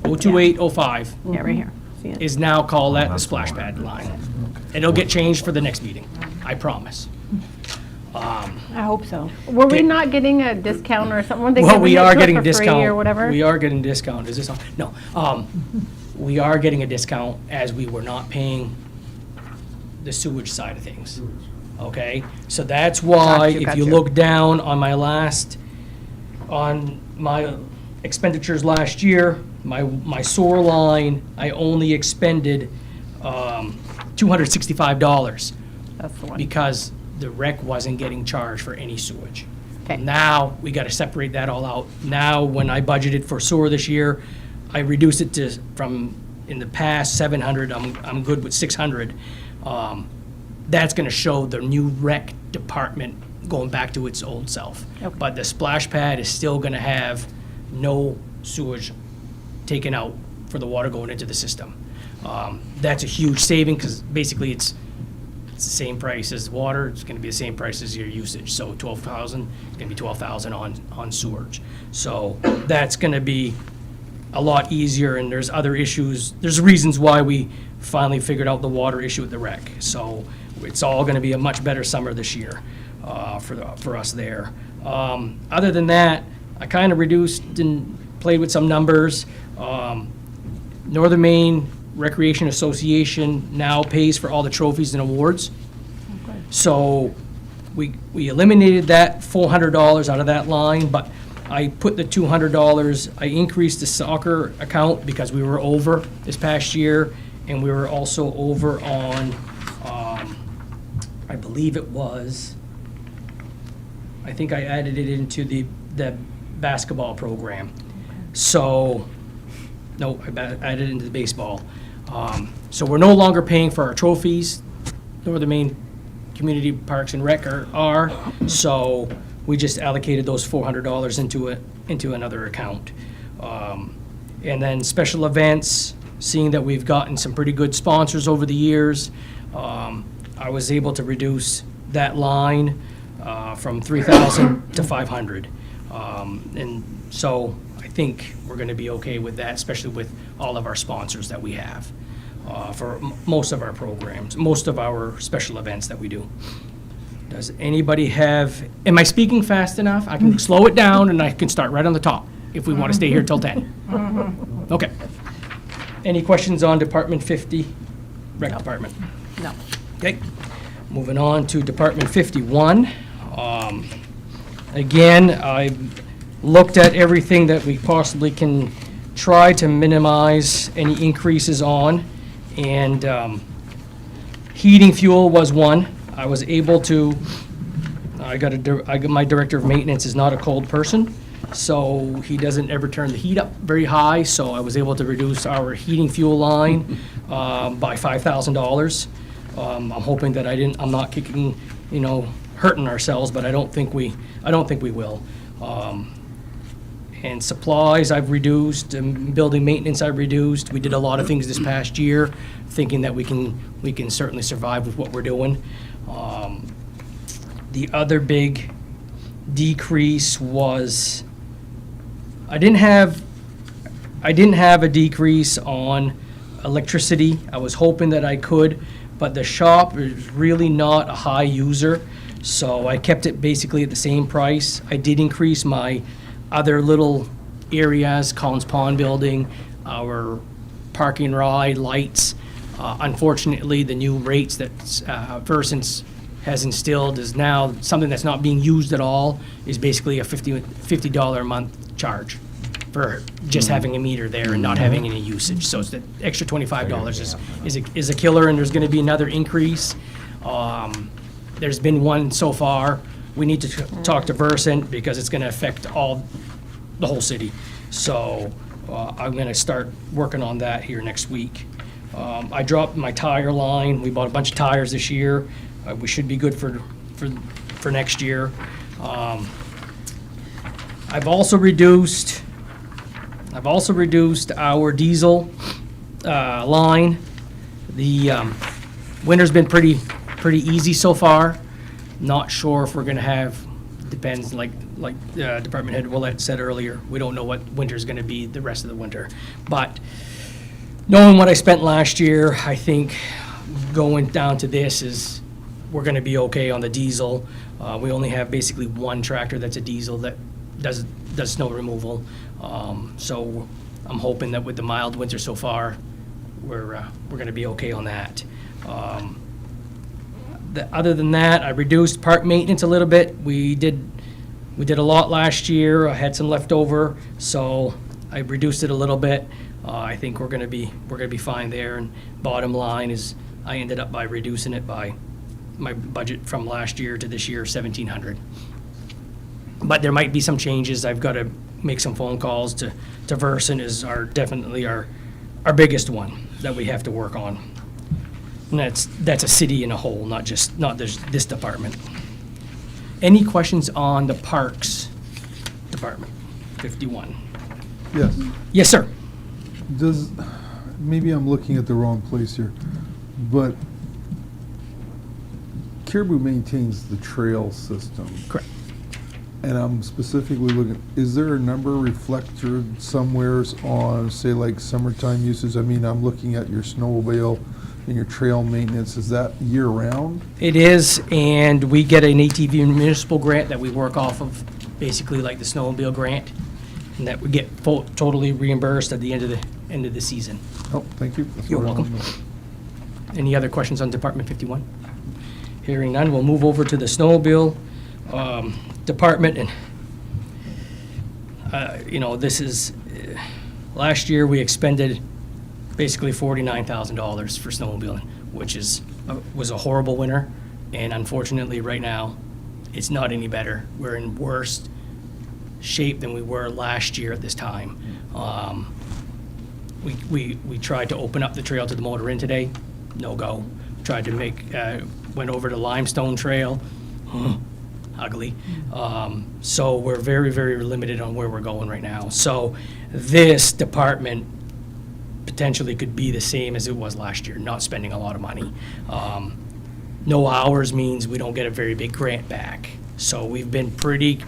02805 Yeah, right here. See it? is now called that the splash pad line. It'll get changed for the next meeting, I promise. I hope so. Were we Okay. not getting a discount or something? Weren't they Well, giving we it are to us getting a for free discount. or whatever? We are getting a discount. Is this on? No. We are getting a discount as we were not paying the sewage side of things. Okay? So that's why, if you look down on my expenditures last year, my sewer line, I only expended $265 That's the one. because the rec wasn't getting charged for any sewage. Okay. Now, we gotta separate that all out. Now, when I budgeted for sewer this year, I reduced it to, from, in the past, 700, I'm good with 600. That's gonna show the new rec department going back to its old self. Okay. But the splash pad is still gonna have no sewage taken out for the water going into the system. That's a huge saving, because basically it's the same price as water, it's gonna be the same price as your usage, so 12,000, it's gonna be 12,000 on sewage. So that's gonna be a lot easier, and there's other issues, there's reasons why we finally figured out the water issue at the rec. So it's all gonna be a much better summer this year for us there. Other than that, I kinda reduced and played with some numbers. Northern Maine Recreation Association now pays for all the trophies and awards. So we eliminated that $400 out of that line, but I put the $200, I increased the soccer account because we were over this past year, and we were also over on, I believe it was, I think I added it into the basketball program. So, no, I added it into the baseball. So we're no longer paying for our trophies. Northern Maine Community Parks and Rec are, so we just allocated those $400 into another account. And then special events, seeing that we've gotten some pretty good sponsors over the years, I was able to reduce that line from 3,000 to 500. And so I think we're going to be okay with that, especially with all of our sponsors that we have for most of our programs, most of our special events that we do. Does anybody have, am I speaking fast enough? I can slow it down and I can start right on the top if we want to stay here till 10. Okay. Any questions on Department 50, Rec Department? No. Okay, moving on to Department 51. Again, I looked at everything that we possibly can try to minimize any increases on, and heating fuel was one. I was able to, my director of maintenance is not a cold person, so he doesn't ever turn the heat up very high, so I was able to reduce our heating fuel line by $5,000. I'm hoping that I'm not kicking, hurting ourselves, but I don't think we will. And supplies I've reduced, and building maintenance I've reduced. We did a lot of things this past year, thinking that we can certainly survive with what we're doing. The other big decrease was, I didn't have a decrease on electricity. I was hoping that I could, but the shop is really not a high user, so I kept it basically at the same price. I did increase my other little areas, Collins Pond Building, our parking ride, lights. Unfortunately, the new rates that Versant has instilled is now something that's not being used at all, is basically a $50 a month charge for just having a meter there and not having any usage. So it's the extra $25 is a killer, and there's going to be another increase. there's been one so far. We need to talk to Versant because it's gonna affect the whole city. So, I'm gonna start working on that here next week. I dropped my tire line. We bought a bunch of tires this year. We should be good for next year. I've also reduced our diesel line. The winter's been pretty easy so far. Not sure if we're gonna have, depends, like Department Head Willett said earlier, we don't know what winter's gonna be the rest of the winter. But knowing what I spent last year, I think going down to this is, we're gonna be okay on the diesel. We only have basically one tractor that's a diesel that does snow removal. So I'm hoping that with the mild winter so far, we're gonna be okay on that. Other than that, I reduced park maintenance a little bit. We did a lot last year. I had some left over, so I reduced it a little bit. I think we're gonna be fine there. And bottom line is, I ended up by reducing it by my budget from last year to this year, $1,700. But there might be some changes. I've got to make some phone calls to Versant is definitely our biggest one that we have to work on. And that's a city in a whole, not this department. Any questions on the Parks Department, 51? Yes. Yes, sir. Maybe I'm looking at the wrong place here, but Caribou maintains the trail system. Correct. And I'm specifically looking, is there a number reflected somewheres on, say, like summertime uses? I mean, I'm looking at your snowmobile and your trail maintenance. Is that year-round? It is, and we get an ATV municipal grant that we work off of, basically like the snowmobile grant, and that we get totally reimbursed at the end of the season. Oh, thank you. That's You're what I welcome. wanted to know. Any other questions on Department 51? Hearing none, we'll move over to the snowmobile department. And this is, last year we expended basically $49,000 for snowmobiling, which was a horrible winter. And unfortunately, right now, it's not any better. We're in worse shape than we were last year at this time. We tried to open up the trail to the motor inn today, no go. Tried to went over to Limestone Trail, ugly. So we're very, very limited on where we're going right now. So this department potentially could be the same as it was last year, not spending a lot of money. No hours means we don't get a very big grant back. So we've been pretty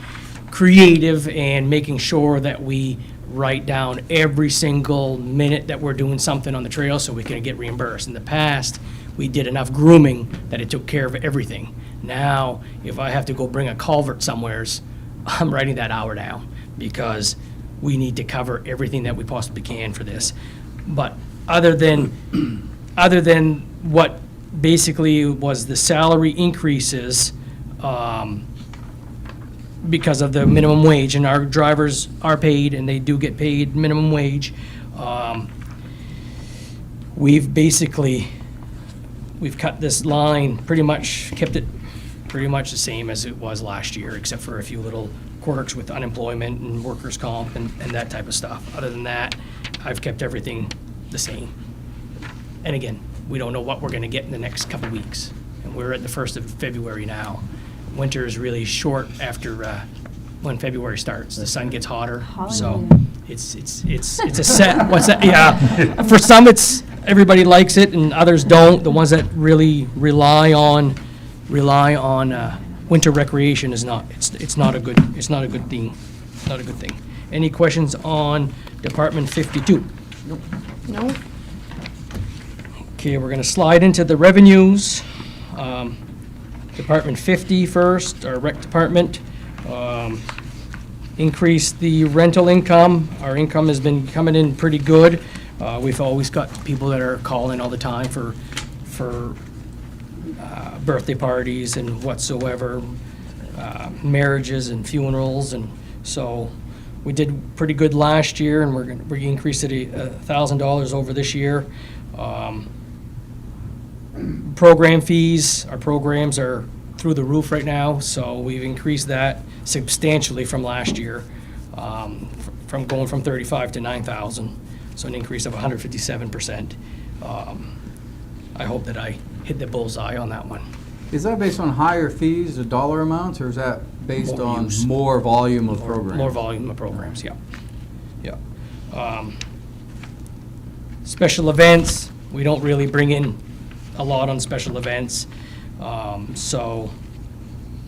creative and making sure that we write down every single minute that we're doing something on the trail so we can get reimbursed. In the past, we did enough grooming that it took care of everything. Now, if I have to go bring a culvert somewheres, I'm writing that hour down because we need to cover everything that we possibly can for this. But other than what basically was the salary increases, because of the minimum wage, and our drivers are paid, and they do get paid minimum wage. We've cut this line, pretty much kept it pretty much the same as it was last year, except for a few little quirks with unemployment and workers' comp and that type of stuff. Other than that, I've kept everything the same. And again, we don't know what we're gonna get in the next couple weeks. And we're at the 1st of February now. Winter is really short after when February starts. The sun gets hotter, so it's a set. What's that? Yeah, for some everybody likes it, and others don't. The ones that really rely on winter recreation is not. It's not a good thing. Not a good thing. Any questions on Department 52? No? Okay, we're gonna slide into the revenues. Department 50 first, our rec department. Increased the rental income. Our income has been coming in pretty good. We've always got people that are calling all the time for birthday parties and whatsoever, marriages and funerals, and so we did pretty good last year, and we increased it $1,000 over this year. Program fees, our programs are through the roof right now, so we've increased that substantially from last year, from going from 35 to 9,000, so an increase of 157%. I hope that I hit the bullseye on that one. Is that based on higher fees, the dollar amounts, or is that based More on use. more volume of programs? More volume of programs, yeah. Yeah. Special events, we don't really bring in a lot on special events. So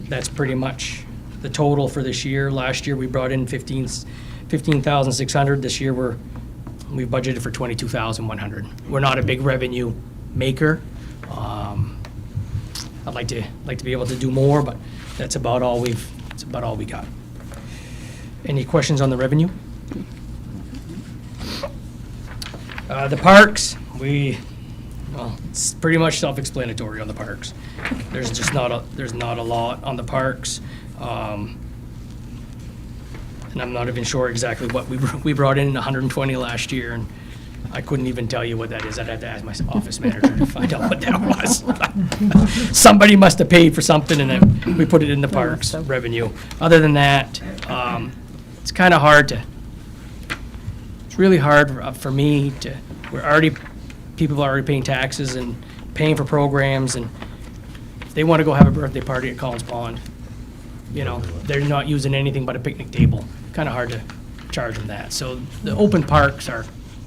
that's pretty much the total for this year. Last year, we brought in 15,600. This year, we budgeted for 22,100. We're not a big revenue maker. I'd like to be able to do more, but that's about all we got. Any questions on the revenue? The parks, it's pretty much self-explanatory on the parks. There's just not a lot on the parks. And I'm not even sure exactly what we brought in 120 last year, and I couldn't even tell you what that is. I'd have to ask my office manager to find out what that was. Somebody must have paid for something, and then we put it in the parks revenue. Other than that, it's kind of hard it's really hard for me to, people are already paying taxes and paying for programs, and if they want to go have a birthday party at Collins Pond, they're not using anything but a picnic table. Kind of hard to charge them that. So the open parks are,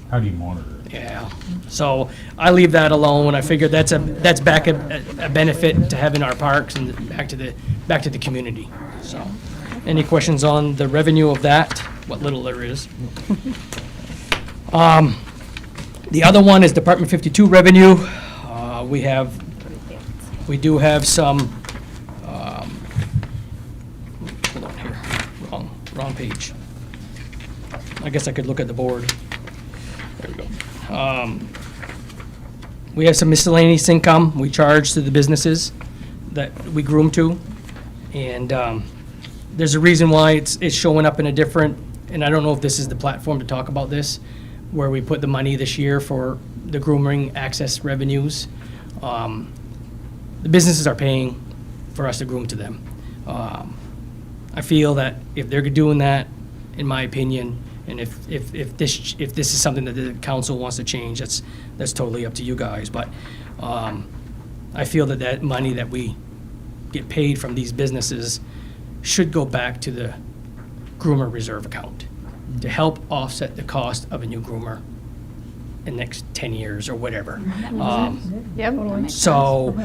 How do you monitor it? yeah. So I leave that alone. I figure that's back a benefit to having our parks and back to the community. So, any questions on the revenue of that? What little there is. The other one is Department 52 revenue. We do have some. Hold on here. Wrong page. I guess I could look at the board. There we go. We have some miscellaneous income we charge to the businesses that we groom to. And there's a reason why it's showing up in a different, and I don't know if this is the platform to talk about this, where we put the money this year for the grooming access revenues. The businesses are paying for us to groom to them. I feel that if they're doing that, in my opinion, and if this is something that the council wants to change, that's totally up to you guys. But I feel that money that we get paid from these businesses should go back to the groomer reserve account to help offset the cost of a new groomer in the next 10 years or whatever. Yep. So,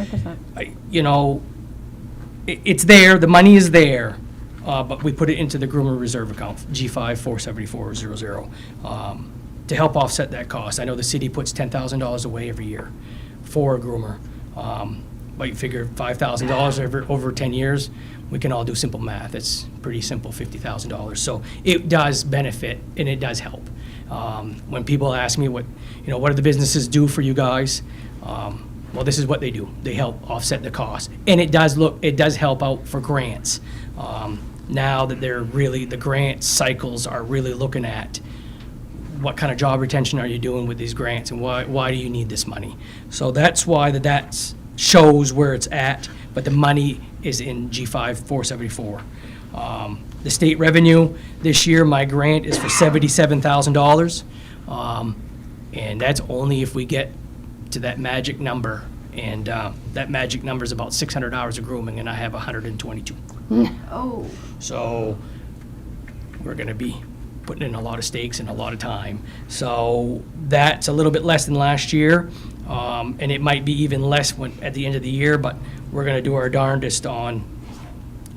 it's there, the money is there, but we put it into the groomer reserve account, G5-474-00, to help offset that cost. I know the city puts $10,000 away every year for a groomer, but you figure $5,000 over 10 years, we can all do simple math. It's pretty simple, $50,000. So it does benefit and it does help. When people ask me what do the businesses do for you guys? Well, this is what they do. They help offset the cost. And it does help out for grants. Now that the grant cycles are really looking at what kind of job retention are you doing with these grants and why do you need this money? So that's why that shows where it's at, but the money is in G5-474. The state revenue this year, my grant is for $77,000. And that's only if we get to that magic number. And that magic number is about 600 hours of grooming, and I have 122. Oh. So we're going to be putting in a lot of stakes and a lot of time. So that's a little bit less than last year, and it might be even less at the end of the year, but we're going to do our darndest on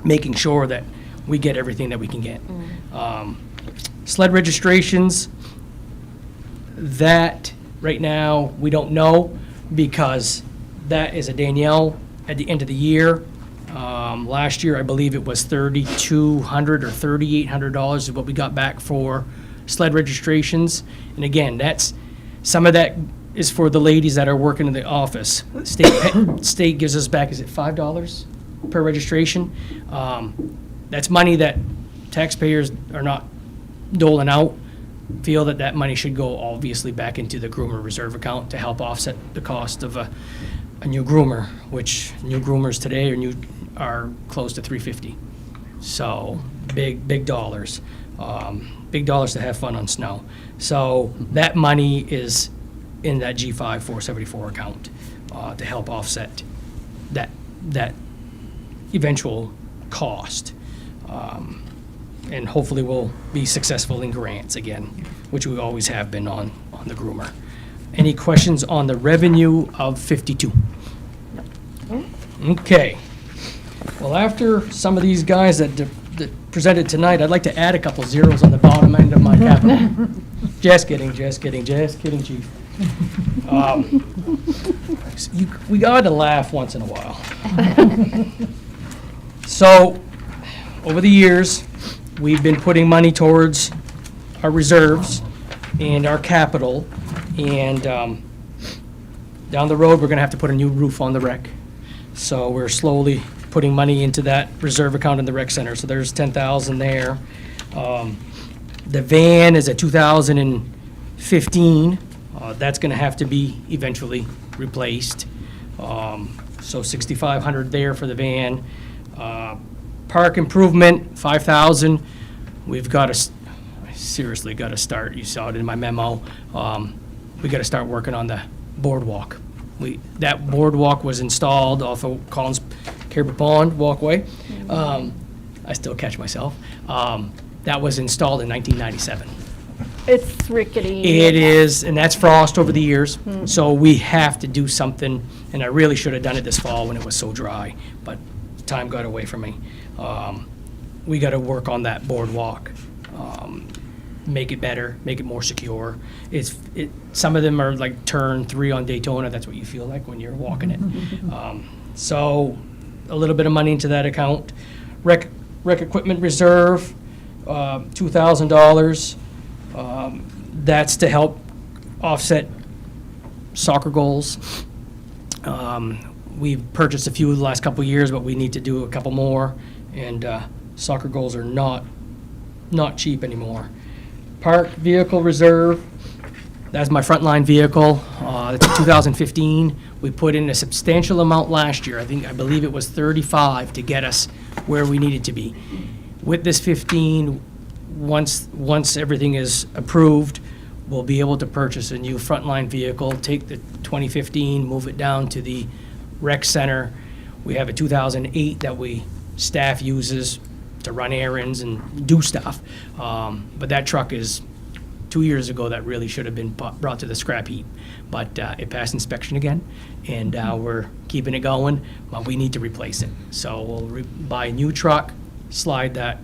making sure that we get everything that we can get. Sled registrations, that right now we don't know because that is a Danielle at the end of the year. Last year, I believe it was $3,200 or $3,800 is what we got back for sled registrations. And again, some of that is for the ladies that are working in the office. State gives us back, is it $5 per registration? That's money that taxpayers are not doling out. Feel that money should go obviously back into the groomer reserve account to help offset the cost of a a new groomer, which new groomers today are close to $350. So big dollars. Big dollars to have fun on snow. So that money is in that G5 474 account to help offset that eventual cost. And hopefully we'll be successful in grants again, which we always have been on the groomer. Any questions on the revenue of 52? Okay. Well, after some of these guys that presented tonight, I'd like to add a couple zeros on the bottom end of my capital. Just kidding, Chief. We gotta laugh once in a while. So, over the years, we've been putting money towards our reserves and our capital, and down the road, we're gonna have to put a new roof on the rec. So we're slowly putting money into that reserve account in the rec center, so there's 10,000 there. The van is a 2015, that's gonna have to be eventually replaced. So 6,500 there for the van. Park improvement, 5,000. We've got to, seriously got to start, you saw it in my memo, we got to start working on the boardwalk. That boardwalk was installed off of Collins Caribou Pond walkway. I still catch myself. That was installed in 1997. It's rickety. It is, and that's frost over the years. So we have to do something, and I really should have done it this fall when it was so dry, but time got away from me. We got to work on that boardwalk, make it better, make it more secure. Some of them are like turn 3 on Daytona. That's what you feel like when you're walking it. So a little bit of money into that account. Rec equipment reserve, $2,000. That's to help offset soccer goals. We've purchased a few the last couple of years, but we need to do a couple more. And soccer goals are not cheap anymore. Park vehicle reserve, that's my frontline vehicle. It's a 2015. We put in a substantial amount last year. I believe it was 35 to get us where we needed to be. With this 15, once everything is approved, we'll be able to purchase a new frontline vehicle, take the 2015, move it down to the rec center. We have a 2008 that staff uses to run errands and do stuff. But that truck is 2 years ago that really should have been brought to the scrap heap. But it passed inspection again, and we're keeping it going, but we need to replace it. So we'll buy a new truck, slide that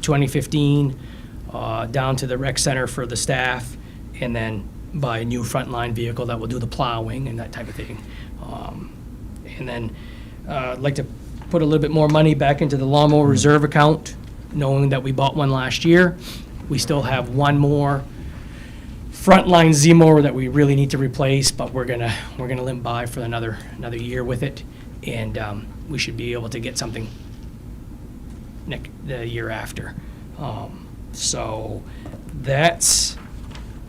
2015 down to the rec center for the staff, and then buy a new frontline vehicle that will do the plowing and that type of thing. And then I'd like to put a little bit more money back into the lawnmower reserve account, knowing that we bought one last year. We still have one more frontline Z-mower that we really need to replace, but we're gonna limp by for another year with it, and we should be able to get something the year after. So that's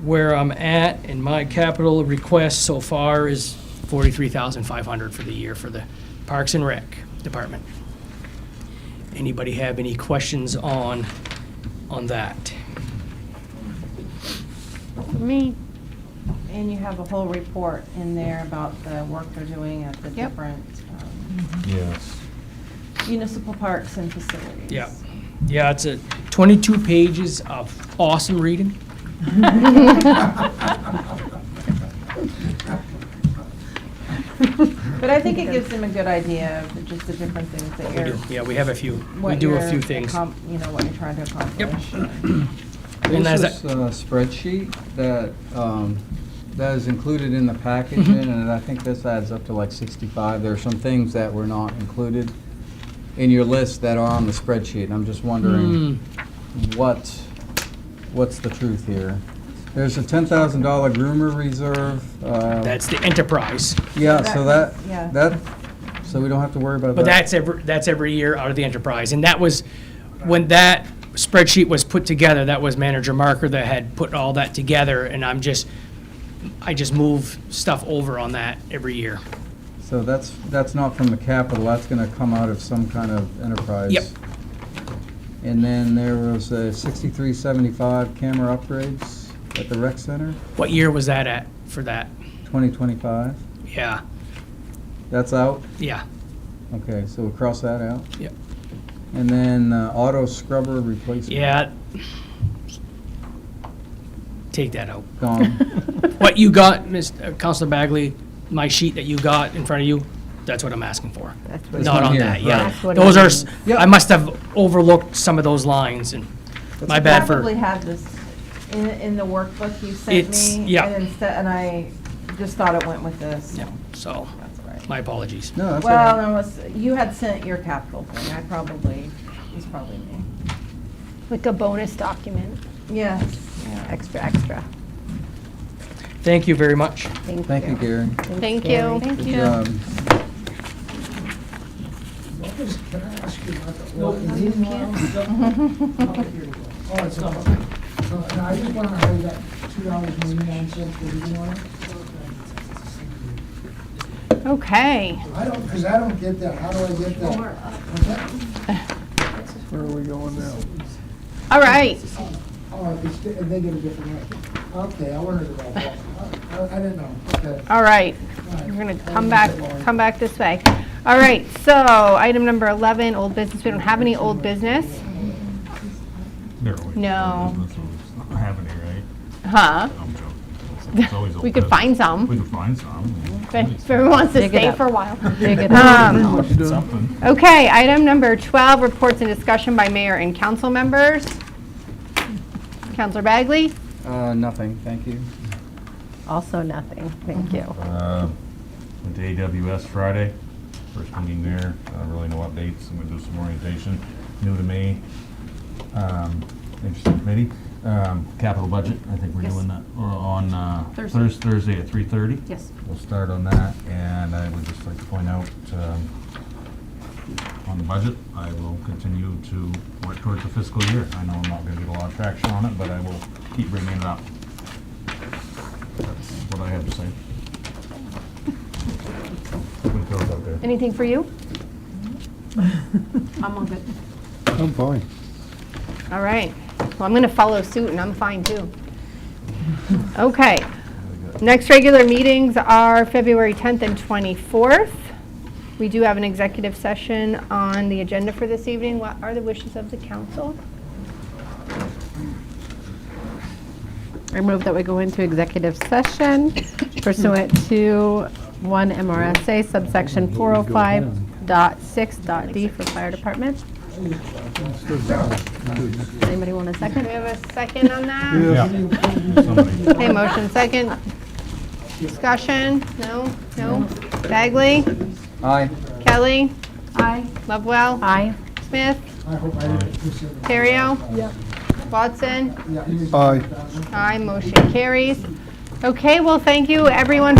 where I'm at, and my capital request so far is $43,500 for the year for the Parks and Rec Department. Anybody have any questions on that? Me. And you have a whole report in there about the work they're doing at the different Yes. municipal parks and facilities. Yeah. Yeah, it's 22 pages of awesome reading. But I think it gives them a good idea of just the different things that We you're. do. Yeah, we have a few. We what do a you're few things. what you're trying to accomplish. And There's as this spreadsheet that is included in the package, and I think this adds up to like 65. There are some things that were not included in your list that are on the spreadsheet. And I'm just wondering what's the truth here. There's a $10,000 groomer reserve. That's the enterprise. Yeah, so yeah. so we don't have to worry about But that. that's every year out of the enterprise. And that was, when that spreadsheet was put together, that was Manager Marker that had put all that together, and I just move stuff over on that every year. So that's not from the capital, that's gonna come out of some kind of enterprise. Yep. And then there was a 6375 camera upgrades at the rec center, What year was that at for that? 2025. Yeah, That's out? yeah, Okay, so we'll cross that out. yep. And then auto scrubber replacement. Yeah. Take that out. Gone. What you got, Councilor Bagley, my sheet that you got in front of you, that's what I'm asking for. That's what Not one on here, that, yeah. That's what Those it are, is. I must have overlooked some of those lines, and my bad for. Probably have this in the workbook you sent It's- me. yeah. And I just thought it went with this. Yeah, so, That's all right. my apologies. No, that's all Well, right. no, you had sent your capital thing. It was probably me. Like a bonus document, Yes. extra. Thank you very much. Thank you, Gary. Thank you. Good job. Can I ask you about the organization? Oh, it's not. No, I just want to know that $2.99 for the one. Okay. I don't, because I don't get that. How do I get that? What's that? Where are we going now? All right. Oh, they get a different rate. Okay, I wondered about that. I didn't know. Okay. All right. We're going to come back this way. All right, so item number 11, old business. We don't have any old business. No. I have any, right? Huh? I'm joking. It's always We old could business. find some. We could find some. If everyone wants to Dig it stay up. for a while. Dig it up. Something. Okay, item number 12, reports and discussion by mayor and council members. Counselor Bagley? Nothing, thank you. Also nothing, thank you. Went to AWS Friday, first meeting there, really no updates, I'm gonna do some orientation, new to me. Interesting committee, capital budget, I think we're doing that, on Thursday at 3:30. Yes. We'll start on that, and I would just like to point out, on the budget, I will continue to work towards the fiscal year. I know I'm not gonna get a lot of traction on it, but I will keep bringing it up. That's what I have to say. What goes out there? Anything for you? I'm all good. I'm fine. All right. Well, I'm going to follow suit, and I'm fine, too. Okay. Next regular meetings are February 10th and 24th. We do have an executive session on the agenda for this evening. What are the wishes of the council? I move that we go into executive session pursuant to 1 MRSA subsection 405.6.d for fire department. Anybody want a Do second? we have a second on that? Yeah. Somebody. Okay, motion second. Discussion? No? No? Bagley? Aye. Kelly? Aye. Lovewell? Aye. Smith? I hope I didn't miss it. Terrio? Yeah. Watson? Yeah. Aye. Aye, motion carries. Okay, well, thank you, everyone.